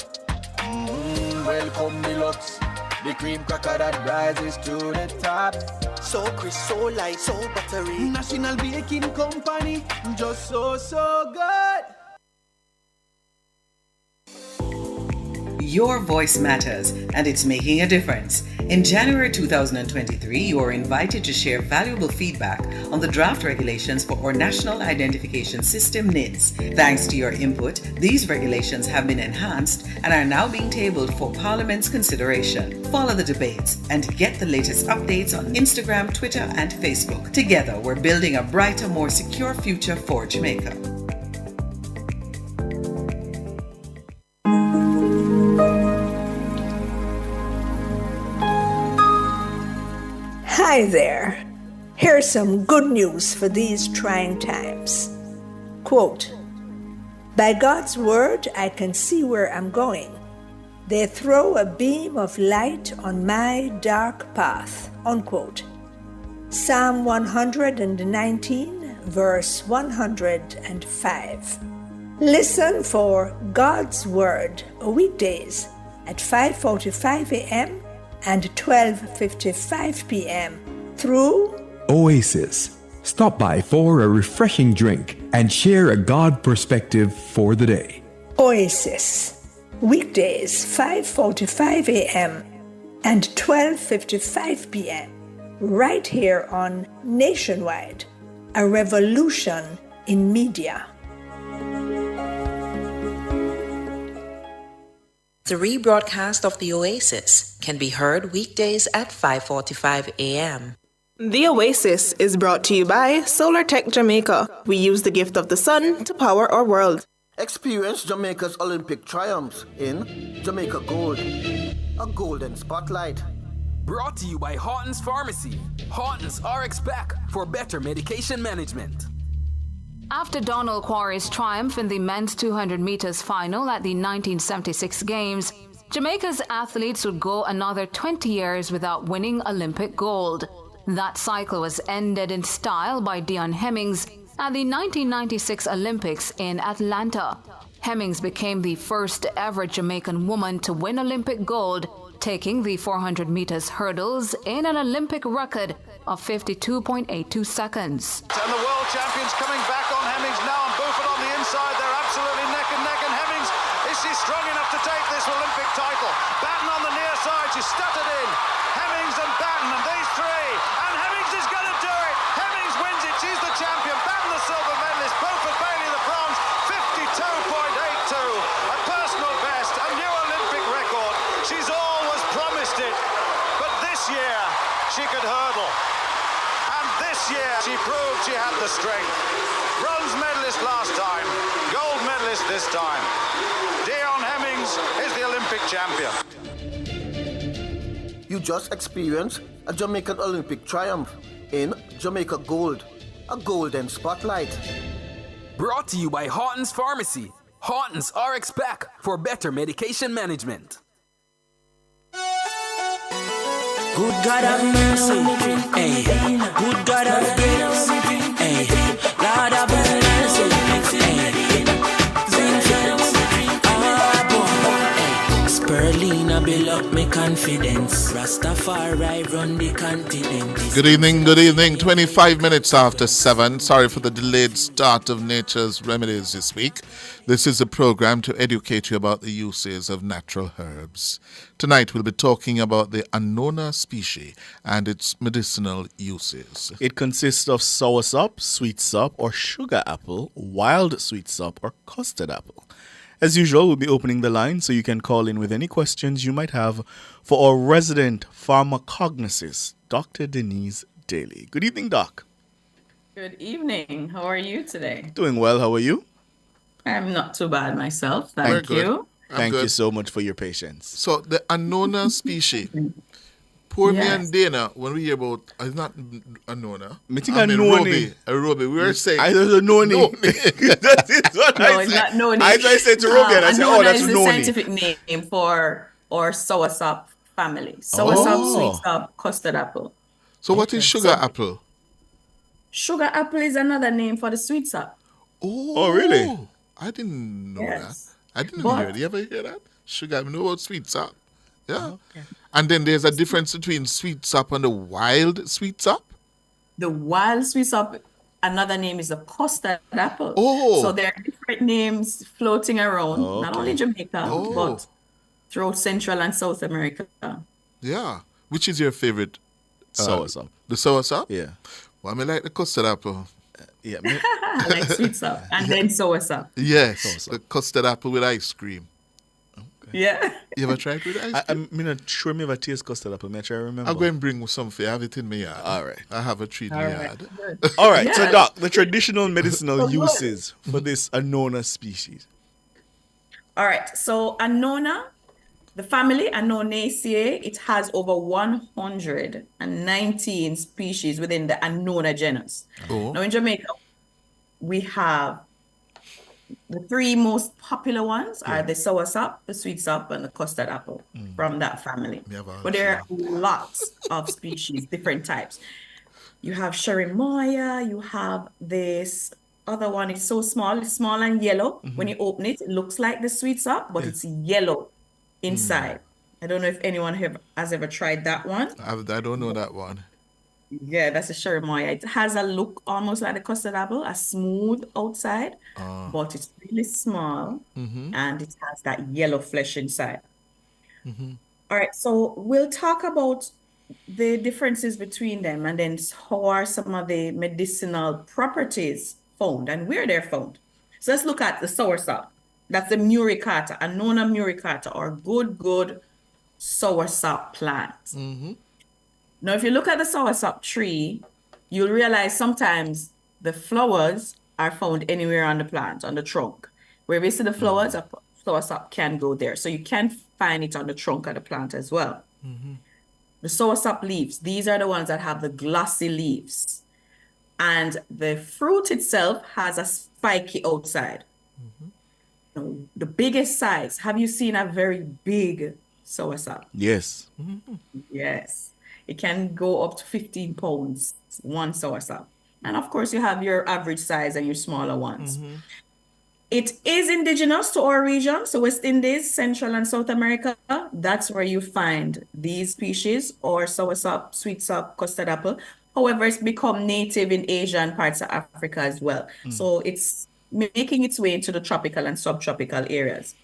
Welcome deluxe, the cream cracker that rises to the top. So crisp, so light, so buttery. National Baking Company, just so good. Your voice matters, and it's making a difference. In January 2023, you are invited to share valuable feedback on the draft regulations for our National Identification System, NIDS. Thanks to your input, these regulations have been enhanced and are now being tabled for Parliament's consideration. Follow the debates and get the latest updates on Instagram, Twitter, and Facebook. Together, we're building a brighter, more secure future for Jamaica. Hi there. Here's some good news for these trying times. Quote, "By God's word, I can see where I'm going. They throw a beam of light on my dark path." Unquote. Psalm 119, verse 105. Listen for God's word weekdays at 5:45 a.m. and 12:55 p.m. through Oasis. Stop by for a refreshing drink and share a God perspective for the day. Oasis. Weekdays 5:45 a.m. and 12:55 p.m. right here on Nationwide, a revolution in media. The rebroadcast of the Oasis can be heard weekdays at 5:45 a.m. The Oasis is brought to you by Solar Tech Jamaica. We use the gift of the sun to power our world. Experience Jamaica's Olympic triumphs in Jamaica Gold, a golden spotlight. Brought to you by Horton's Pharmacy. Horton's RX-Pack for better medication management. After Donald Quarry's triumph in the men's 200 meters final at the 1976 Games, Jamaica's athletes would go another 20 years without winning Olympic gold. That cycle was ended in style by Dion Hemmings at the 1996 Olympics in Atlanta. Hemmings became the first ever Jamaican woman to win Olympic gold, taking the 400 meters hurdles in an Olympic record of 52.82 seconds. And the world champions coming back on Hemmings now, and Buford on the inside. They're absolutely neck and neck, and Hemmings, is she strong enough to take this Olympic title? Batten on the near side, she's stuttered in. Hemmings and Batten, and these three, and Hemmings is going to do it. Hemmings wins it, she's the champion. Batten the silver medalist, Beaufort Bailey the bronze, 52.82, a personal best, a new Olympic record. She's always promised it, but this year she could hurdle, and this year she proved she had the strength. Bronze medalist last time, gold medalist this time. Dion Hemmings is the Olympic champion. You just experienced a Jamaican Olympic triumph in Jamaica Gold, a golden spotlight. Brought to you by Horton's Pharmacy. Horton's RX-Pack for better medication management. Good God have mercy, hey. Good God have grace, hey. Lord have mercy, hey. Spirulina build up my confidence. Rastafari run the continent. Good evening. 25 minutes after 7. Sorry for the delayed start of Nature's Remedies this week. This is a program to educate you about the uses of natural herbs. Tonight we'll be talking about the Annona species and its medicinal uses. It consists of soursop, sweetsop, or sugar apple, wild sweetsop, or custard apple. As usual, we'll be opening the line so you can call in with any questions you might have for our resident pharmacognosist, Dr. Denise Daly. Good evening, Doc. Good evening. How are you today? Doing well. How are you? I'm not too bad myself. Thank you. Thank you so much for your patience. So the Annona species. Poor me and Dana, when we hear about, it's not Annona. I think I know Robbie. We were saying. I don't know. That is what No, I it's said. not Noni. I said to Robbie and I said, Annona that's is the Noni. scientific name for our soursop family. Soursop, sweetsop, custard apple. So what is sugar apple? Sugar apple is another name for the sweetsop. Oh, really? I didn't know Yes. that. I didn't hear it. You ever hear that? Sugar, I know about sweetsop. Yeah. Okay. And then there's a difference between sweetsop and the wild sweetsop? The wild sweetsop, another name is the custard apple. Oh. So there are different names floating around, not only Jamaica, but throughout Central and South America. Yeah. Which is your favorite? Soursop. The soursop? Yeah. Well, I like the custard apple. Yeah. I like sweetsop and then soursop. Yes. The custard apple with ice cream. Yeah. You ever tried with ice cream? I'm not sure me ever taste custard apple. I try to remember. I'll go and bring some for you. I have it in my yard. All right. I have a treat in my yard. All right. So, Doc, the traditional medicinal uses for this Annona species. All right. So, Annona, the family Annonaceae, it has over 119 species within the Annona genus. Oh. Now, in Jamaica, we have the three most popular ones are the soursop, the sweetsop, and the custard apple from that family. But there are lots of species, different types. You have cherimoya, you have this other one, it's so small, it's small and yellow. When you open it, it looks like the sweetsop, but it's yellow inside. I don't know if anyone has ever tried that one. I don't know that one. Yeah, that's a cherimoya. It has a look almost like the custard apple, a smooth outside, but it's really small and it has that yellow flesh inside. All right, so we'll talk about the differences between them and then how are some of the medicinal properties found and where they're found. So let's look at the soursop. That's the muricata, Annona muricata, or good soursop plant. Now, if you look at the soursop tree, you'll realize sometimes the flowers are found anywhere on the plant, on the trunk. Where you see the flowers, a soursop can go there. So you can find it on the trunk of the plant as well. The soursop leaves, these are the ones that have the glossy leaves. And the fruit itself has a spiky outside. Now, the biggest size, have you seen a very big soursop? Yes. Yes. It can go up to 15 pounds, one soursop. And of course, you have your average size and your smaller ones. It is indigenous to our region, so West Indies, Central and South America. That's where you find these species, or soursop, sweetsop, custard apple. However, it's become native in Asia and parts of Africa as well. So it's making its way into the tropical and subtropical areas.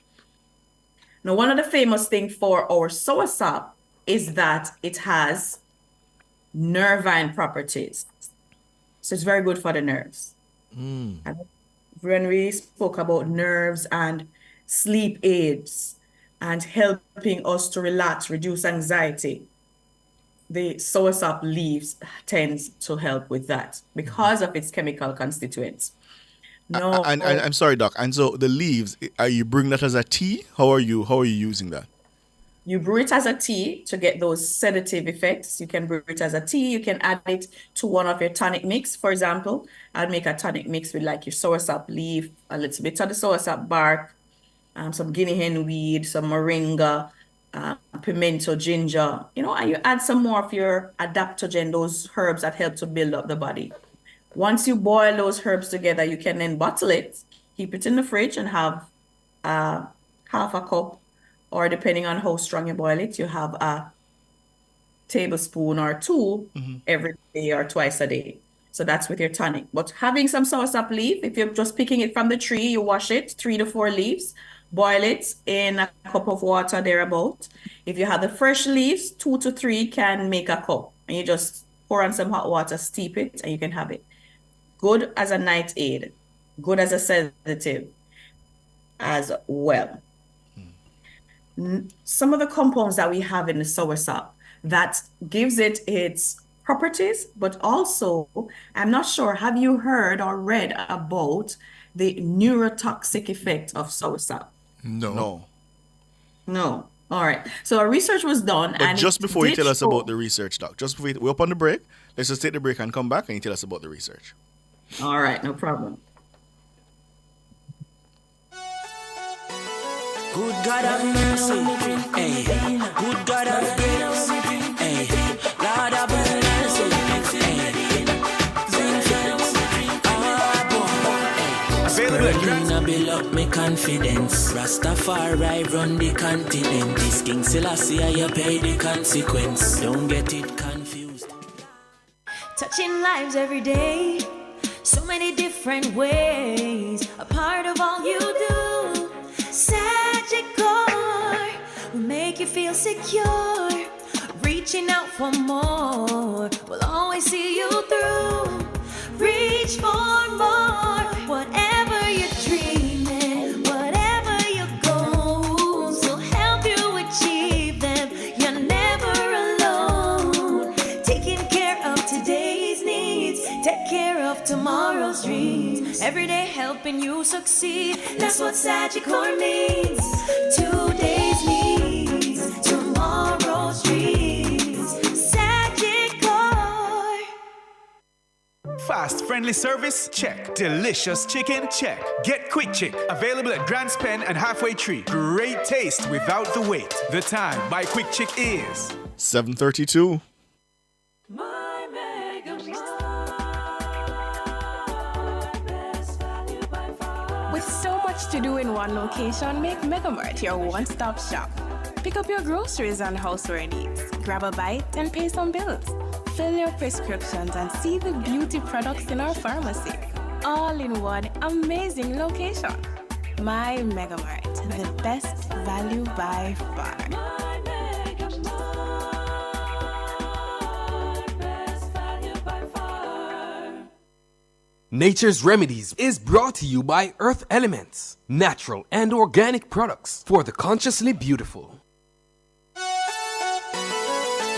Now, one of the famous things for our soursop is that it has nervine properties. So it's very good for the nerves. And when we spoke about nerves and sleep aids and helping us to relax, reduce anxiety, the soursop leaves tends to help with that because of its chemical constituents. No, And I'm sorry, Doc. And so the leaves, are you bring that as a tea? How are you using that? you brew it as a tea to get those sedative effects. You can brew it as a tea. You can add it to one of your tonic mix. For example, I'd make a tonic mix with like your soursop leaf, a little bit of the soursop bark, some guinea hen weed, some moringa, pimento, ginger, you know, and you add some more of your adaptogen, those herbs that help to build up the body. Once you boil those herbs together, you can then bottle it, keep it in the fridge, and have half a cup, or depending on how strong you boil it, you have a tablespoon or two every day or twice a day. So that's with your tonic. But having some soursop leaf, if you're just picking it from the tree, you wash it, 3 to 4 leaves, boil it in a cup of water thereabout. If you have the fresh leaves, 2 to 3 can make a cup. And you just pour on some hot water, steep it, and you can have it. Good as a night aid, good as a sedative as well. Some of the compounds that we have in the soursop that gives it its properties, but also, I'm not sure, have you heard or read about the neurotoxic effect of soursop? No. All right. So our research was done. But just before you tell us about the research, Doc, just before we're up on the break, let's just take the break and come back and you tell us about the research. All right, no problem. Good God have mercy, hey. Good God have grace, hey. Lord have mercy, hey. Available build up my confidence. Rastafari run the continent. This King Selassie, you pay the consequence. Don't get it confused. Touching lives every day, so many different ways. A part of all you do. Sagicor will make you feel secure. Reaching out for more, we'll always see you through. Reach for more, whatever you're dreaming, whatever your goals, will help you achieve them. You're never alone. Taking care of today's needs, take care of tomorrow's dreams. Every day helping you succeed, that's what Sagicor means. Today's needs, tomorrow's dreams. Sagicor. Fast, friendly service? Check. Delicious chicken? Check. Get Quick Chick. Available at Grants Pen and Halfway Tree. Great taste without the wait. The time by Quick Chick is 7:32. With so much to do in one location, make Megamart your one-stop shop. Pick up your groceries and houseware needs, grab a bite and pay some bills, fill your prescriptions and see the beauty products in our pharmacy. All in one amazing location. My Megamart, the best value by far. Nature's Remedies is brought to you by Earth Elements, natural and organic products for the consciously beautiful.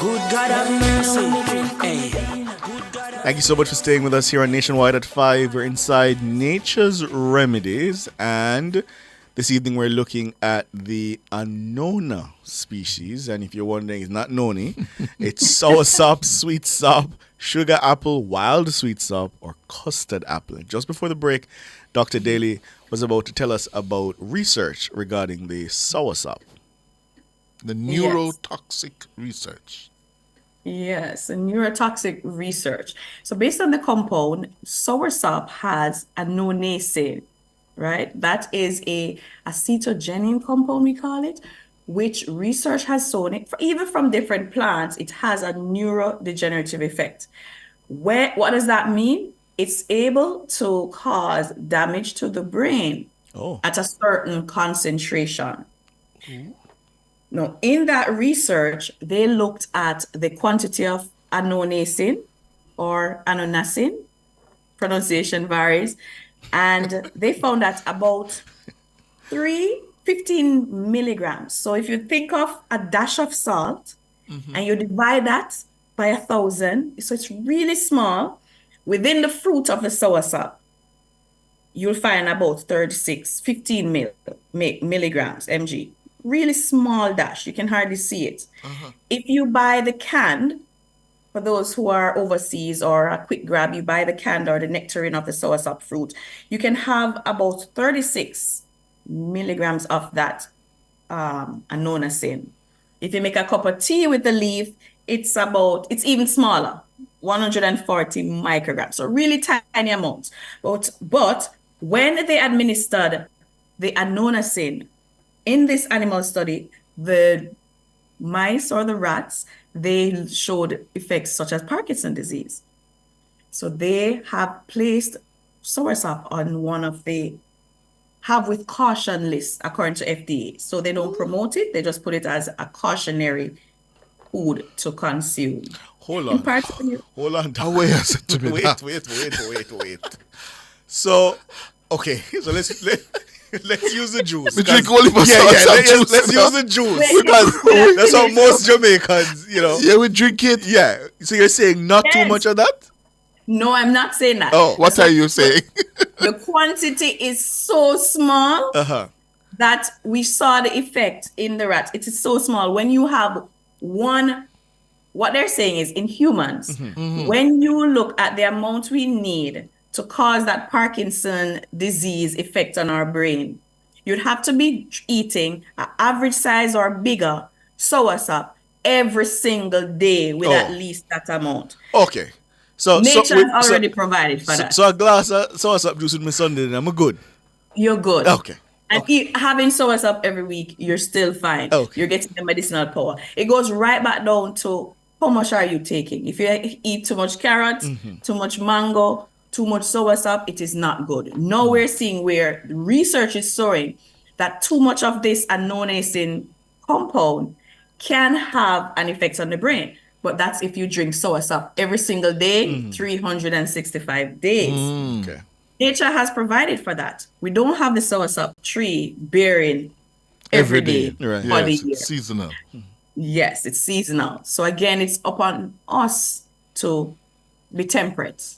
Good God have mercy. Hey. Thank you so much for staying with us here on Nationwide at 5. We're inside Nature's Remedies, and this evening we're looking at the Annona species. And if you're wondering, it's not noni. It's soursop, sweet sop, sugar apple, wild sweet sop, or custard apple. And just before the break, Dr. Daly was about to tell us about research regarding the soursop. The neurotoxic research. Yes, neurotoxic research. So based on the compound, soursop has annonacin, right? That is a acetogenin compound, we call it, which research has shown it, even from different plants, it has a neurodegenerative effect. What does that mean? It's able to cause damage to the brain at a certain concentration. Now, in that research, they looked at the quantity of annonacin or annonacin, pronunciation varies, and they found that about 15 milligrams. So if you think of a dash of salt and you divide that by 1,000, so it's really small, within the fruit of the soursop, you'll find about 15 milligrams, mg. Really small dash. You can hardly see it. If you buy the canned, for those who are overseas or a quick grab, you buy the canned or the nectarine of the soursop fruit, you can have about 36 milligrams of that annonacin. If you make a cup of tea with the leaf, it's even smaller, 140 micrograms. So really tiny amounts. But when they administered the annonacin, in this animal study, the mice or the rats, they showed effects such as Parkinson's disease. So they have placed soursop on one of the have with caution lists according to FDA. So they don't promote it, they just put it as a cautionary food to consume. Hold on. Hold on. Wait. So, okay. So let's use the juice. We drink only for let's use the juice because that's how most Jamaicans, Yeah, we drink it. Yeah. So you're saying not too much of that? No, I'm not saying that. Oh, what are you saying? The quantity is so small that we saw the effect in the rats. It is so small. When you have what they're saying is in humans, when you look at the amount we need to cause that Parkinson disease effect on our brain, you'd have to be eating an average size or bigger soursop every single day with at least that amount. Okay. So nature has already provided for that. So a glass of soursop juice with my Sunday, then I'm good. You're good. Okay. And having soursop every week, you're still fine. Okay. You're getting the medicinal power. It goes right back down to how much are you taking? If you eat too much carrots, too much mango, too much soursop, it is not good. Now we're seeing where research is showing that too much of this annonacin compound can have an effect on the brain. But that's if you drink soursop every single day, 365 days. Okay. Nature has provided for that. We don't have the soursop tree bearing every day Right. for the Yes, year. it's seasonal. Yes, it's seasonal. So again, it's upon us to be temperate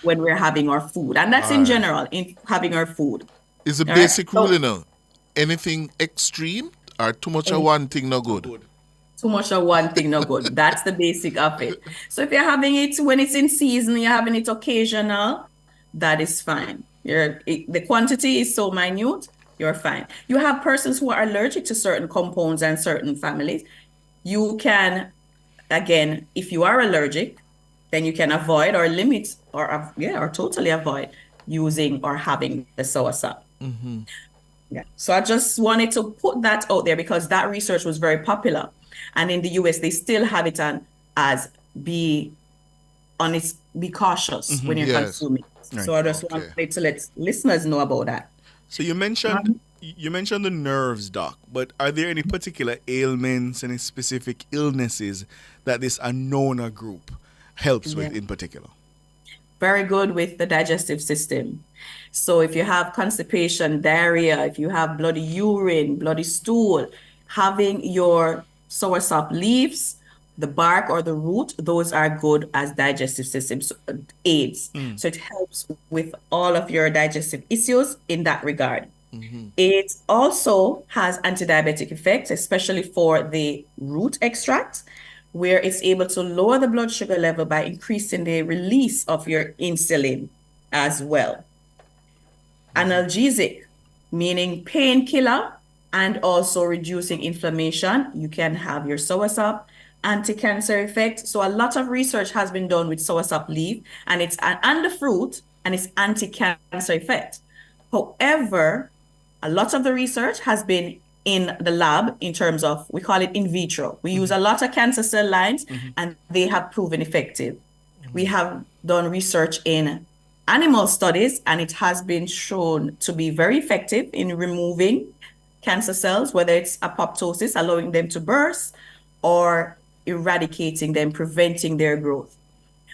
when we're having our food. And that's in general, in having our food. It's a basic rule, anything extreme or too much of one thing no good. Too much of one thing no good. That's the basic of it. So if you're having it when it's in season, you're having it occasional, that is fine. The quantity is so minute, you're fine. You have persons who are allergic to certain compounds and certain families. You can, again, if you are allergic, then you can avoid or limit or totally avoid using or having the soursop. Yeah. So I just wanted to put that out there because that research was very popular. And in the US, they still have it on as be cautious when you're consuming. Right. So I just wanted to let listeners know about that. So you mentioned the nerves, Doc, but are there any particular ailments, any specific illnesses that this Annona group helps with in particular? Very good with the digestive system. So if you have constipation, diarrhea, if you have bloody urine, bloody stool, having your soursop leaves the bark or the root, those are good as digestive system aids. So it helps with all of your digestive issues in that regard. It also has anti-diabetic effects, especially for the root extract, where it's able to lower the blood sugar level by increasing the release of your insulin as well. Analgesic, meaning painkiller, and also reducing inflammation. You can have your soursop, anti-cancer effect. So a lot of research has been done with soursop leaf and the fruit and its anti-cancer effect. However, a lot of the research has been in the lab in terms of, we call it in vitro. We use a lot of cancer cell lines and they have proven effective. We have done research in animal studies and it has been shown to be very effective in removing cancer cells, whether it's apoptosis, allowing them to burst, or eradicating them, preventing their growth.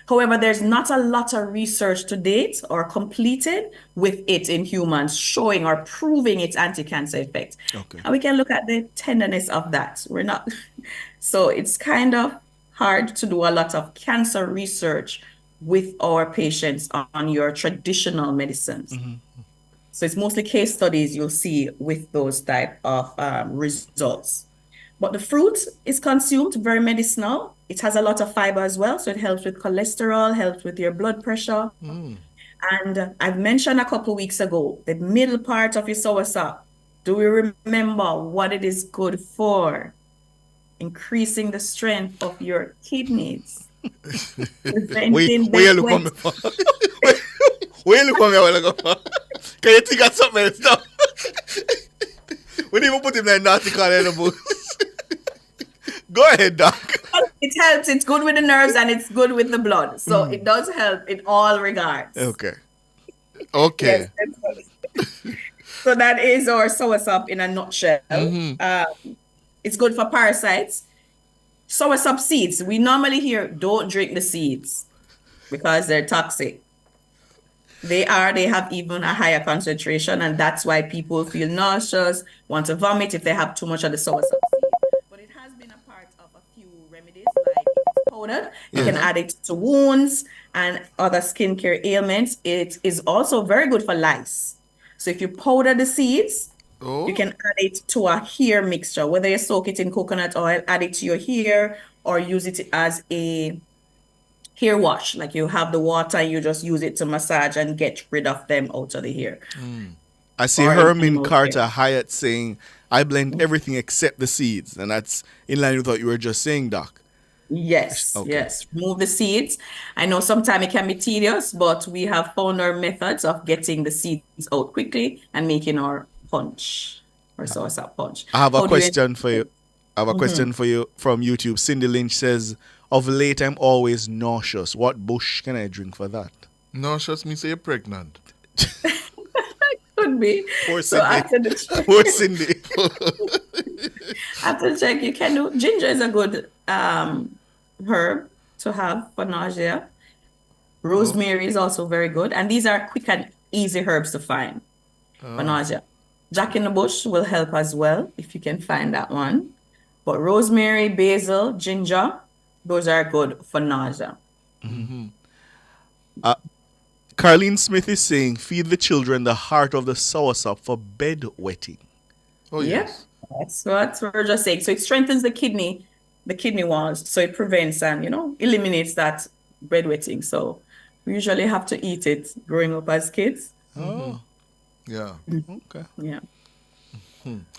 However, there's not a lot of research to date or completed with it in humans showing or proving its anti-cancer effect. Okay. And we can look at the tenderness of that. So it's kind of hard to do a lot of cancer research with our patients on your traditional medicines. So it's mostly case studies you'll see with those type of results. But the fruit is consumed very medicinal. It has a lot of fiber as well, so it helps with cholesterol, helps with your blood pressure. And I've mentioned a couple weeks ago, the middle part of your soursop. Do we remember what it is good for? Increasing the strength of your kidneys. Where you look on me for? Where you look on me for? Can you think of something else now? We didn't even put him in an article anymore. Go ahead, Doc. It helps. It's good with the nerves and it's good with the blood. So it does help in all regards. Okay. Yes, so that is our soursop in a nutshell. It's good for parasites. Soursop seeds. We normally hear don't drink the seeds because they're toxic. They have even a higher concentration, and that's why people feel nauseous, want to vomit if they have too much of the soursop seed. But it has been a part of a few remedies, like if it's powdered, you can add it to wounds and other skincare ailments. It is also very good for lice. So if you powder the seeds, you can add it to a hair mixture, whether you soak it in coconut oil, add it to your hair, or use it as a hair wash. Like you have the water, you just use it to massage and get rid of them out of the hair. I see Herman Carter Hyatt saying, I blend everything except the seeds. And that's in line with what you were just saying, Doc. Yes, yes. Remove the seeds. I know sometimes it can be tedious, but we have found our methods of getting the seeds out quickly and making our punch, or soursop punch. I have a question for you. I have a question for you from YouTube. Cindy Lynch says, of late I'm always nauseous. What bush can I drink for that? Nauseous means you're pregnant. Could be. Poor So Cindy. after the Poor Cindy. after the check, you can do ginger is a good herb to have for nausea. Rosemary is also very good, and these are quick and easy herbs to find for nausea. Jack in the bush will help as well if you can find that one. But rosemary, basil, ginger, those are good for nausea. Carlene Smith is saying, feed the children the heart of the soursop for bedwetting. Oh, yes. That's what we're just saying. So it strengthens the kidney walls. So it prevents and, eliminates that bedwetting. So we usually have to eat it growing up as kids. Oh. Yeah. Okay. Yeah.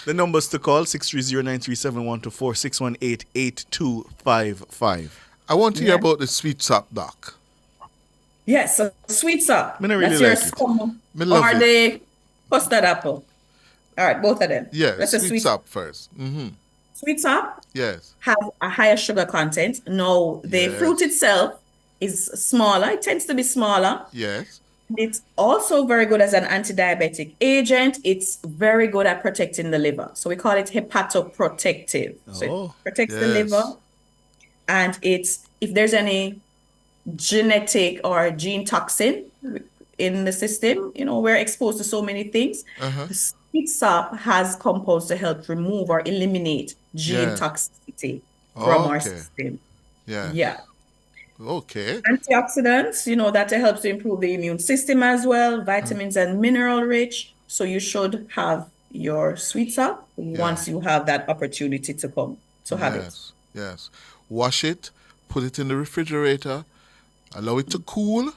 The numbers to call, 630-937-124, 618-8255. I want to hear about the sweet sop, Doc. Yes, so sweet sop. I really That's your like it. scum Me love or it. the custard apple. All right, both of them. Yes, That's a sweet sop first. Sweet sop Yes. have a higher sugar content. No, the fruit itself is smaller. It tends to be smaller. Yes. It's also very good as an anti-diabetic agent. It's very good at protecting the liver. So we call it hepatoprotective. So it protects the liver. And if there's any genetic or gene toxin in the system, we're exposed to so many things. The sweet sop has compounds to help remove or eliminate gene toxicity from our system. Yeah. Yeah. Okay. Antioxidants, that helps to improve the immune system as well. Vitamins and mineral rich. So you should have your sweets up once you have that opportunity to come to have it. Yes. Wash it, put it in the refrigerator, allow it to cool.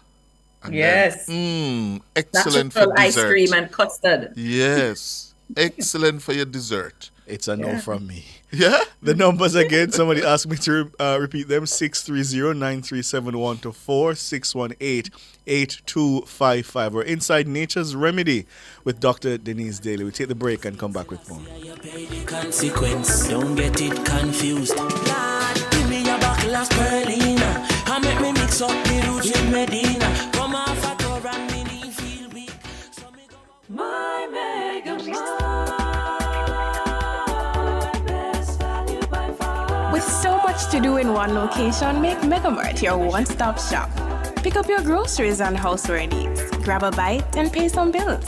And Yes. Then, excellent for Natural ice dessert. cream and custard. Yes. Excellent for your dessert. It's a no from me. Yeah? The numbers again, somebody asked me to repeat them. 630-9371 to 4-618-8255. We're inside Nature's Remedy with Dr. Denise Daly. We take the break and come back with more. Consequence, don't get it confused. Lord, give me a buckle of Perlina. I make me mix up the roots with Medina. Come off a tour and me need feel weak. So me go My Mega With so much to do in one location, make Megamart your one-stop shop. Pick up your groceries and houseware needs, grab a bite and pay some bills,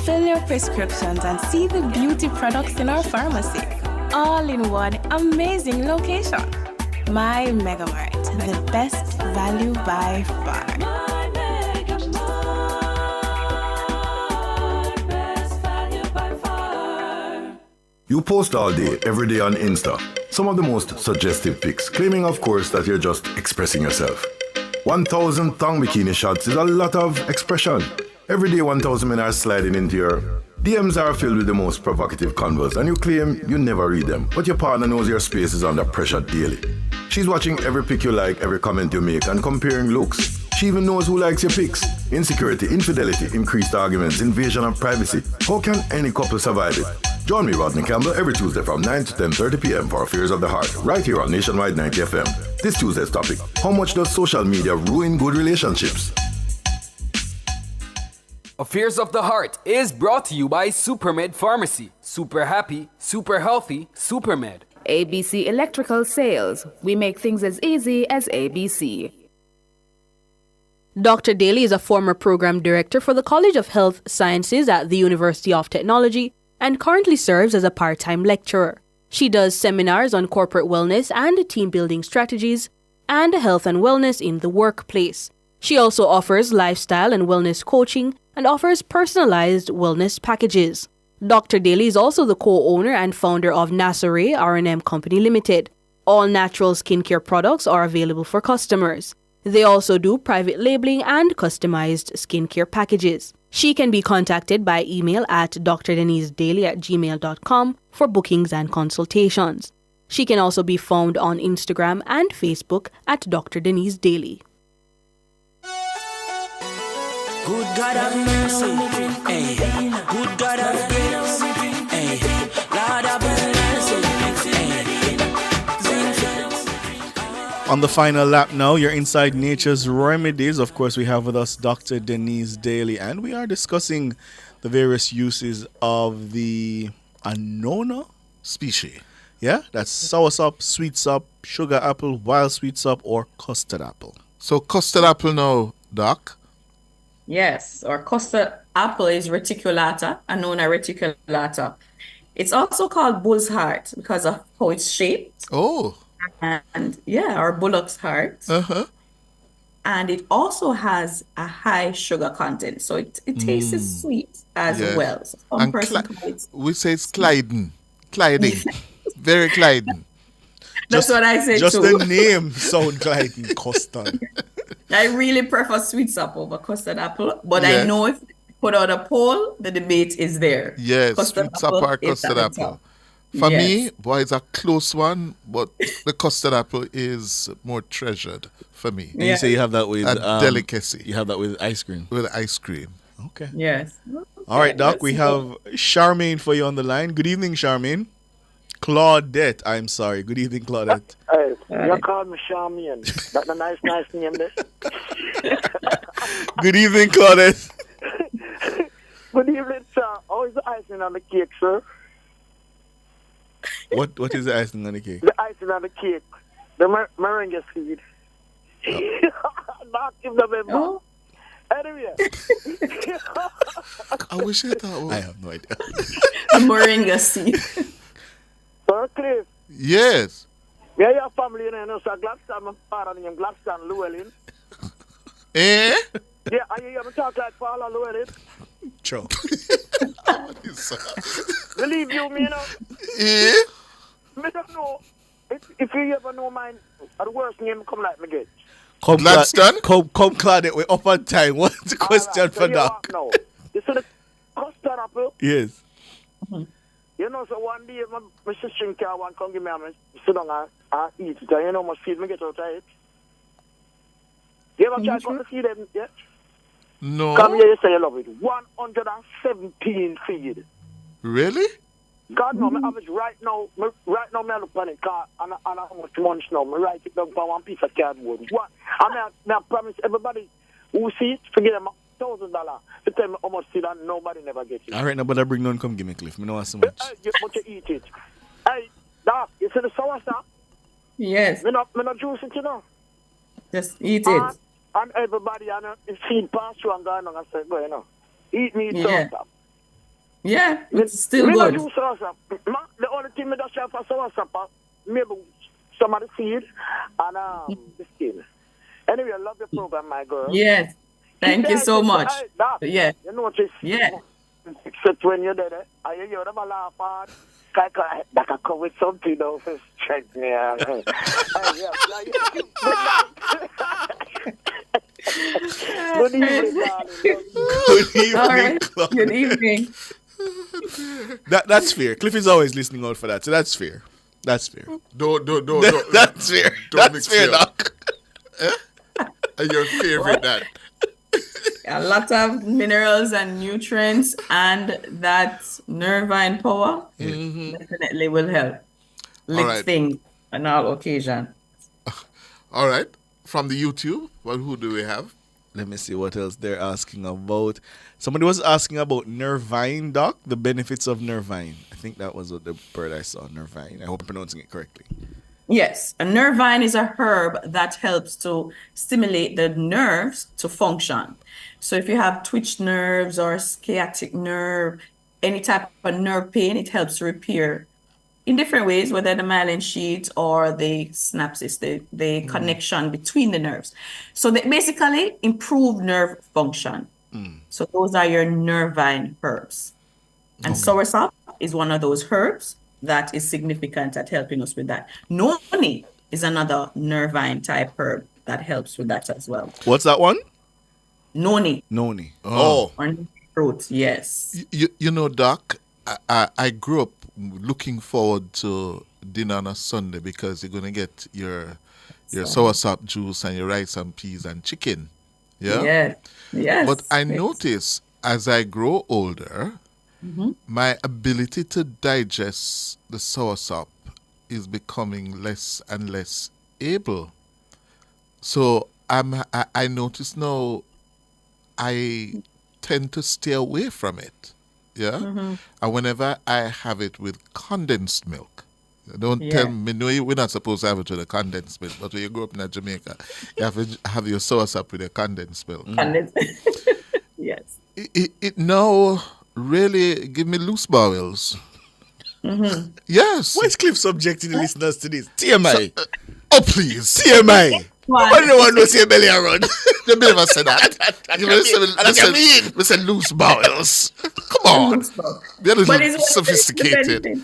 fill your prescriptions and see the beauty products in our pharmacy. All in one amazing location. My Megamart, the best value by far. You post all day, every day on Insta. Some of the most suggestive pics, claiming of course that you're just expressing yourself. 1,000 thong bikini shots is a lot of expression. Every day 1,000 men are sliding into your DMs are filled with the most provocative convos and you claim you never read them, but your partner knows your space is under pressure daily. She's watching every pic you like, every comment you make and comparing looks. She even knows who likes your pics. Insecurity, infidelity, increased arguments, invasion of privacy. How can any couple survive it? Join me, Rodney Campbell, every Tuesday from 9 to 10:30 p.m. for Affairs of the Heart, right here on Nationwide 90 FM. This Tuesday's topic, how much does social media ruin good relationships? Affairs of the Heart is brought to you by Supermed Pharmacy. Super happy, super healthy, Supermed. ABC Electrical Sales. We make things as easy as ABC. Dr. Daly is a former program director for the College of Health Sciences at the University of Technology and currently serves as a part-time lecturer. She does seminars on corporate wellness and team-building strategies and health and wellness in the workplace. She also offers lifestyle and wellness coaching and offers personalized wellness packages. Dr. Daly is also the co-owner and founder of Nasare R&M Company Limited. All natural skincare products are available for customers. They also do private labeling and customized skincare packages. She can be contacted by email at drdenisedaily@gmail.com for bookings and consultations. She can also be found on Instagram and Facebook at Dr. Denise Daly. Good God of mercy, hey. Good God of grace, hey. Lord of mercy, hey. On the final lap now, you're inside Nature's Remedies. Of course, we have with us Dr. Denise Daly, and we are discussing the various uses of the Annona species. Yeah, that's soursop, sweetsop, sugar apple, wild sweetsop, or custard apple. So custard apple now, Doc? Yes, or custard apple is reticulata, Annona reticulata. It's also called bull's heart because of how it's shaped. Oh. And yeah, or bullock's heart. Uh-huh. And it also has a high sugar content, so it tastes sweet as well. So some and person we say it's gliding. Very gliding. That's what I say just too. Just the name sound gliding, custard. I really prefer sweetsop over custard apple, but I know if you put out a poll, the debate is there. Yes, sweetsop or custard apple. For me, boy, it's a close one, but the custard apple is more treasured for me. And you say you have that with a delicacy. You have that with ice cream. With ice cream. Okay. Yes. All right, Doc. We have Charmaine for you on the line. Good evening, Charmaine. Claudette. I'm sorry. Good evening, Claudette. Hey, you call me Charmaine. That's a nice name, this. Good evening, Claudette. Good evening, sir. How is the icing on the cake, sir? What is the icing on the cake? The icing on the cake. The meringue seed. Not give them a book. Anyway. I wish I thought. I have no idea. A moringa seed. Sir Cliff. Yes. Yeah, your family, you know, so Gladstone, my father named Gladstone Llewellyn. Eh? Yeah, and you ever talk like Paula Llewellyn? True. Believe you me, you know? Eh? I don't know. If you ever know mine, the worst name come like me get. Come Gladstone? Come Claude, we're up on time. What's the question Right, so for you Doc? walk now. You see the custard apple? Yes. You know, so one day my sister in car one come give me and sit down and eat it. And you know how much feed me get out of it? You ever try to cut the feed them yet? No. Come here, you say you love it. 117 feed. Really? God no, my average right now, me look on it, car, and how much months now, me write it down for one piece of cardboard. What? I promise everybody who see it, forget them $1,000 to tell me how much seed and nobody never gets it. All right, now, but I bring none, come give me Cliff. Me know so much. But you eat it. Hey, Doc, you see the sour stuff? Yes. Me not juice it, you know. Just eat it. And everybody, and seed pass through and going on and say, go, you know, eat me Yeah. sour stuff. Yeah, it's still me good. Not do sour stuff. The only thing me just have for sour stuff, maybe some of the seed and the skin. Anyway, I love your program, my girl. Yes. Thank you so much. Hey, Doc, Yeah. you notice? Yeah. Except when you're there, I hear you never laugh hard. That can come with something, though, for strength me. Good evening, darling. Good evening, All right. Claude. Good evening. That's fair. Cliff is always listening out for that, so that's fair. That's fair. Don't. That's fair. Don't That's fair, Doc. Your favorite that. A lot of minerals and nutrients, and that nervine power definitely will help lift right. things on all occasions. All right. From the YouTube, who do we have? Let me see what else they're asking about. Somebody was asking about Nervine, Doc, the benefits of Nervine. I think that was what the bird I saw, Nervine. I hope I'm pronouncing it correctly. Yes, a nervine is a herb that helps to stimulate the nerves to function. So if you have twitched nerves or sciatic nerve, any type of nerve pain, it helps repair in different ways, whether the myelin sheath or the synapses, the connection between the nerves. So they basically improve nerve function. So those are your nervine herbs. And soursop is one of those herbs that is significant at helping us with that. Noni is another nervine type herb that helps with that as well. What's that one? Noni. Noni. Or fruit, yes. You know, Doc, I grew up looking forward to dinner on a Sunday because you're going to get your soursop juice and your rice and peas and chicken. Yeah? Yes. But I notice as I grow older, my ability to digest the soursop is becoming less and less able. So I notice now I tend to stay away from it. Yeah? And whenever I have it with condensed milk, don't tell me, no, we're not supposed to have it with a condensed milk, but when you grow up in Jamaica, you have to have your soursop with a condensed milk. Yes. It now really give me loose bowels. Yes. Why is Cliff subjecting the listeners to this? TMI. Oh, please. TMI. Why do you want to say belly around? You never said that. We said loose bowels. Come on. They're a little sophisticated.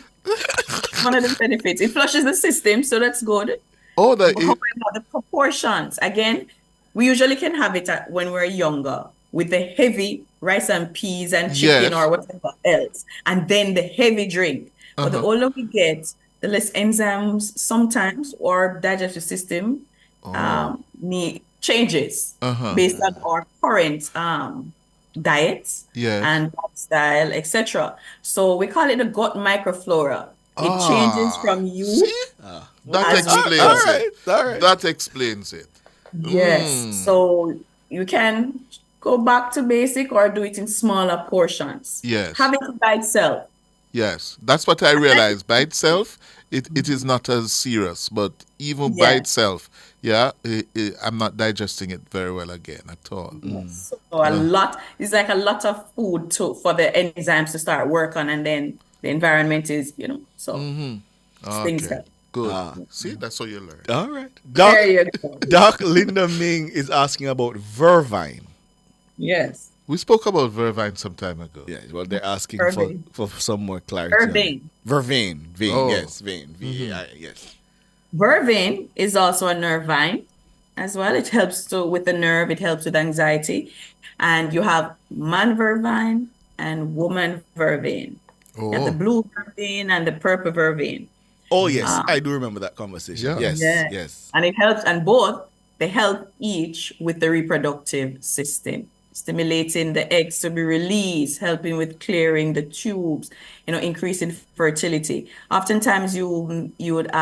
One of the benefits. It flushes the system, so that's good. Oh, however, the proportions, again, we usually can have it when we're younger with the heavy rice and peas and chicken or whatever else, and then the heavy drink. But the older we get, the less enzymes sometimes or digestive system changes based on our current diet and lifestyle, etc. So we call it the gut microflora. It changes from you. That explains it. All right. That explains it. Yes. So you can go back to basic or do it in smaller portions. Yes. Have it by itself. Yes. That's what I realized. By itself, it is not as serious. But even by itself, I'm not digesting it very well again at all. So it's like a lot of food for the enzymes to start work on, and then the environment is, so things help. Good. See, that's what you learn. All right. There you go. Doc Linda Ming is asking about Vervine. Yes. We spoke about Vervine some time ago. Yeah, well, they're asking Vervain. for some more clarity. Vervain. Vein, Oh. yes, vein, V-A-I, yes. Vervain is also a nervine as well. It helps with the nerve. It helps with anxiety. And you have man vervine and woman vervain. You have the blue vervain and the purple vervain. Oh, yes. I do remember that conversation. Yeah. Yes. And it helps, and both, they help each with the reproductive system, stimulating the eggs to be released, helping with clearing the tubes, increasing fertility. Oftentimes you would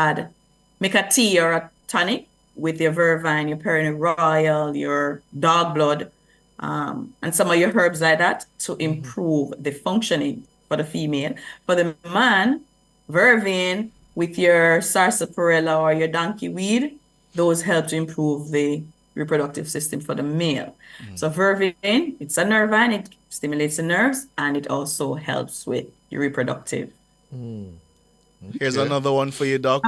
make a tea or a tonic with your vervine, your pennyroyal, your dog blood, and some of your herbs like that to improve the functioning for the female. For the man, vervain with your sarsaparilla or your donkey weed, those help to improve the reproductive system for the male. So vervain, it's a nervine, it stimulates the nerves, and it also helps with your reproductive. Here's another one for you, Doc.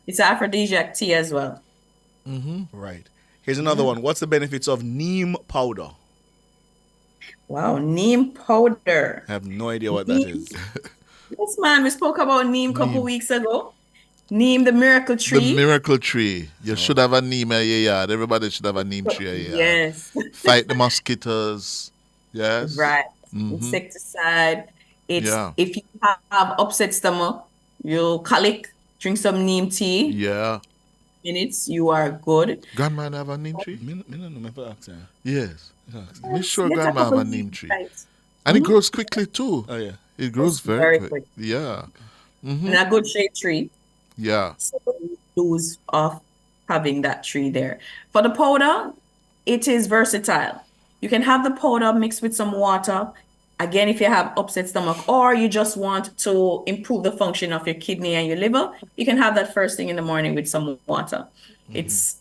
It's aphrodisiac tea as well. Right. Here's another one. What's the benefits of neem powder? Wow, neem powder. I have no idea what that is. Yes, man. We spoke about neem a couple weeks ago. Neem, the miracle tree. The miracle tree. You should have a neem in your yard. Everybody should have a neem tree in your yard. Yes. Fight the mosquitoes. Yes. Right. Insecticide. If you have upset stomach, you colic, drink some neem tea. Yeah. Minutes, you are good. Grandma have a neem tree? Yes. Yes. Make sure grandma have a neem tree. And it grows quickly too. Oh, yeah. It grows very quick. Yeah. And a good shade tree. Yeah. So you lose off having that tree there. For the powder, it is versatile. You can have the powder mixed with some water. Again, if you have upset stomach or you just want to improve the function of your kidney and your liver, you can have that first thing in the morning with some water. It's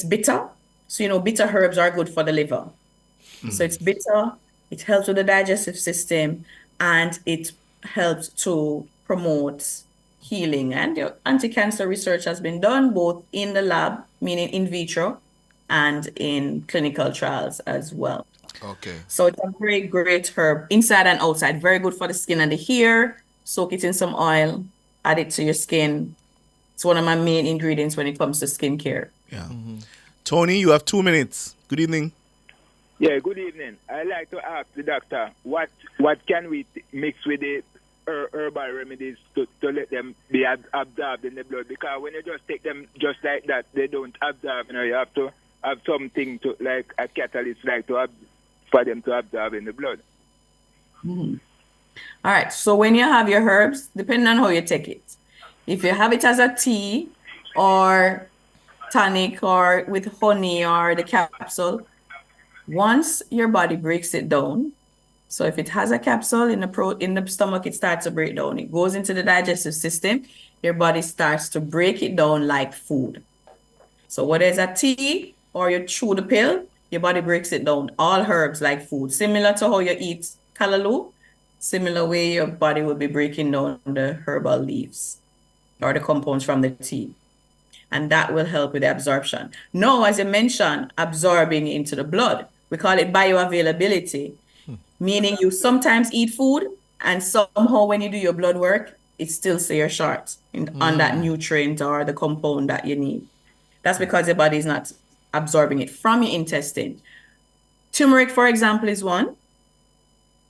bitter. So, bitter herbs are good for the liver. So it's bitter. It helps with the digestive system and it helps to promote healing. And anti-cancer research has been done both in the lab, meaning in vitro, and in clinical trials as well. Okay. So it's a very great herb, inside and outside. Very good for the skin and the hair. Soak it in some oil, add it to your skin. It's one of my main ingredients when it comes to skincare. Yeah. Tony, you have 2 minutes. Good evening. Yeah, good evening. I'd like to ask the doctor, what can we mix with the herbal remedies to let them be absorbed in the blood? Because when you just take them just like that, they don't absorb. You have to have something to, like a catalyst, for them to absorb in the blood. All right. So when you have your herbs, depending on how you take it, if you have it as a tea or tonic or with honey or the capsule, once your body breaks it down, so if it has a capsule in the stomach, it starts to break down. It goes into the digestive system. Your body starts to break it down like food. So whether it's a tea or you chew the pill, your body breaks it down. All herbs like food, similar to how you eat callaloo, similar way your body will be breaking down the herbal leaves or the compounds from the tea. And that will help with the absorption. Now, as you mentioned, absorbing into the blood, we call it bioavailability, meaning you sometimes eat food and somehow when you do your blood work, it still stays short on that nutrient or the compound that you need. That's because your body is not absorbing it from your intestine. Turmeric, for example, is one.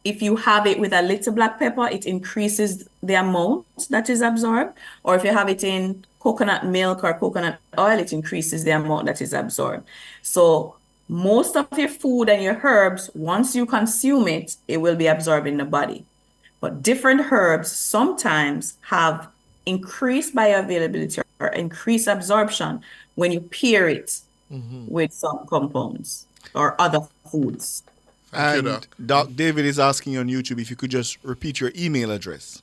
If you have it with a little black pepper, it increases the amount that is absorbed. Or if you have it in coconut milk or coconut oil, it increases the amount that is absorbed. So most of your food and your herbs, once you consume it, it will be absorbed in the body. But different herbs sometimes have increased bioavailability or increased absorption when you pair it with some compounds or other foods. Thank you, And Doc David is asking on YouTube if you could just repeat your email address.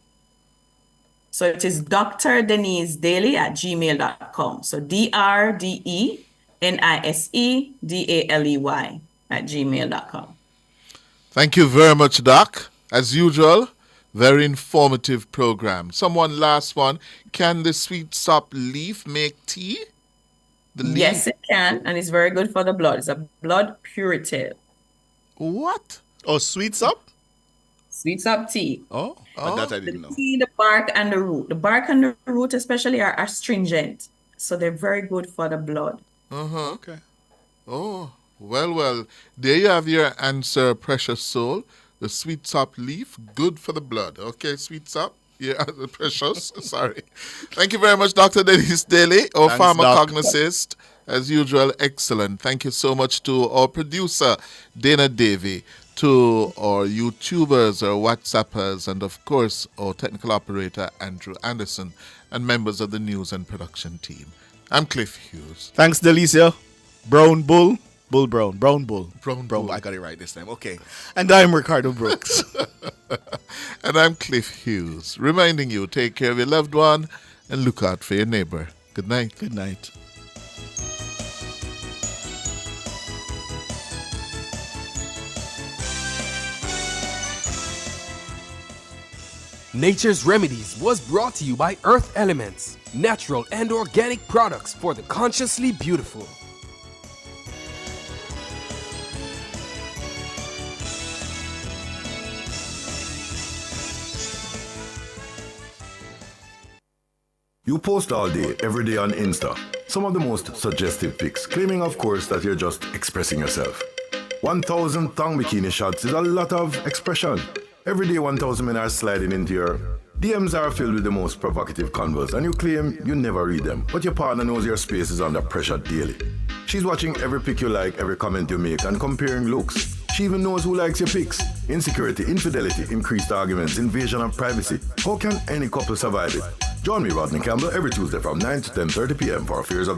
So it is drdenisedaily@gmail.com. So DRDENISEDALEY@gmail.com. Thank you very much, Doc. As usual, Very informative program. Someone last one. Can the sweet sop leaf make tea? Yes, it can, and it's very good for the blood. It's a blood puritative. What? Oh, sweet sop? Sweet sop tea. Oh, that I didn't know. The tea, the bark, and the root. The bark and the root especially are astringent, so they're very good for the blood. Okay. Oh, well. There you have your answer, precious soul. The sweet sop leaf, good for the blood. Okay, sweet sop. Yeah, precious. Sorry. Thank you very much, Dr. Dennis Daly, our pharmacognosist. As usual, excellent. Thank you so much to our producer, Dana Davey, to our YouTubers, our WhatsAppers, and of course, our technical operator, Andrew Anderson, and members of the news and production team. I'm Cliff Hughes. Thanks, Delicia. Brown Bull. Bull Brown. Brown Bull. Brown Bull. I got it right this time. Okay. And I'm Ricardo Brooks. And I'm Cliff Hughes, reminding you, take care of your loved one and look out for your neighbor. Good night. Good night. Nature's Remedies was brought to you by Earth Elements, natural and organic products for the consciously beautiful. You post all day, every day on Insta. Some of the most suggestive pics, claiming of course that you're just expressing yourself. 1,000 tongue bikini shots is a lot of expression. Every day 1,000 men are sliding into your DMs are filled with the most provocative convos, and you claim you never read them, but your partner knows your space is under pressure daily. She's watching every pic you like, every comment you make, and comparing looks. She even knows who likes your pics. Insecurity, infidelity, increased arguments, invasion of privacy. How can any couple survive it? Join me, Rodney Campbell, every Tuesday from 9 to 10:30 p.m. for Fears of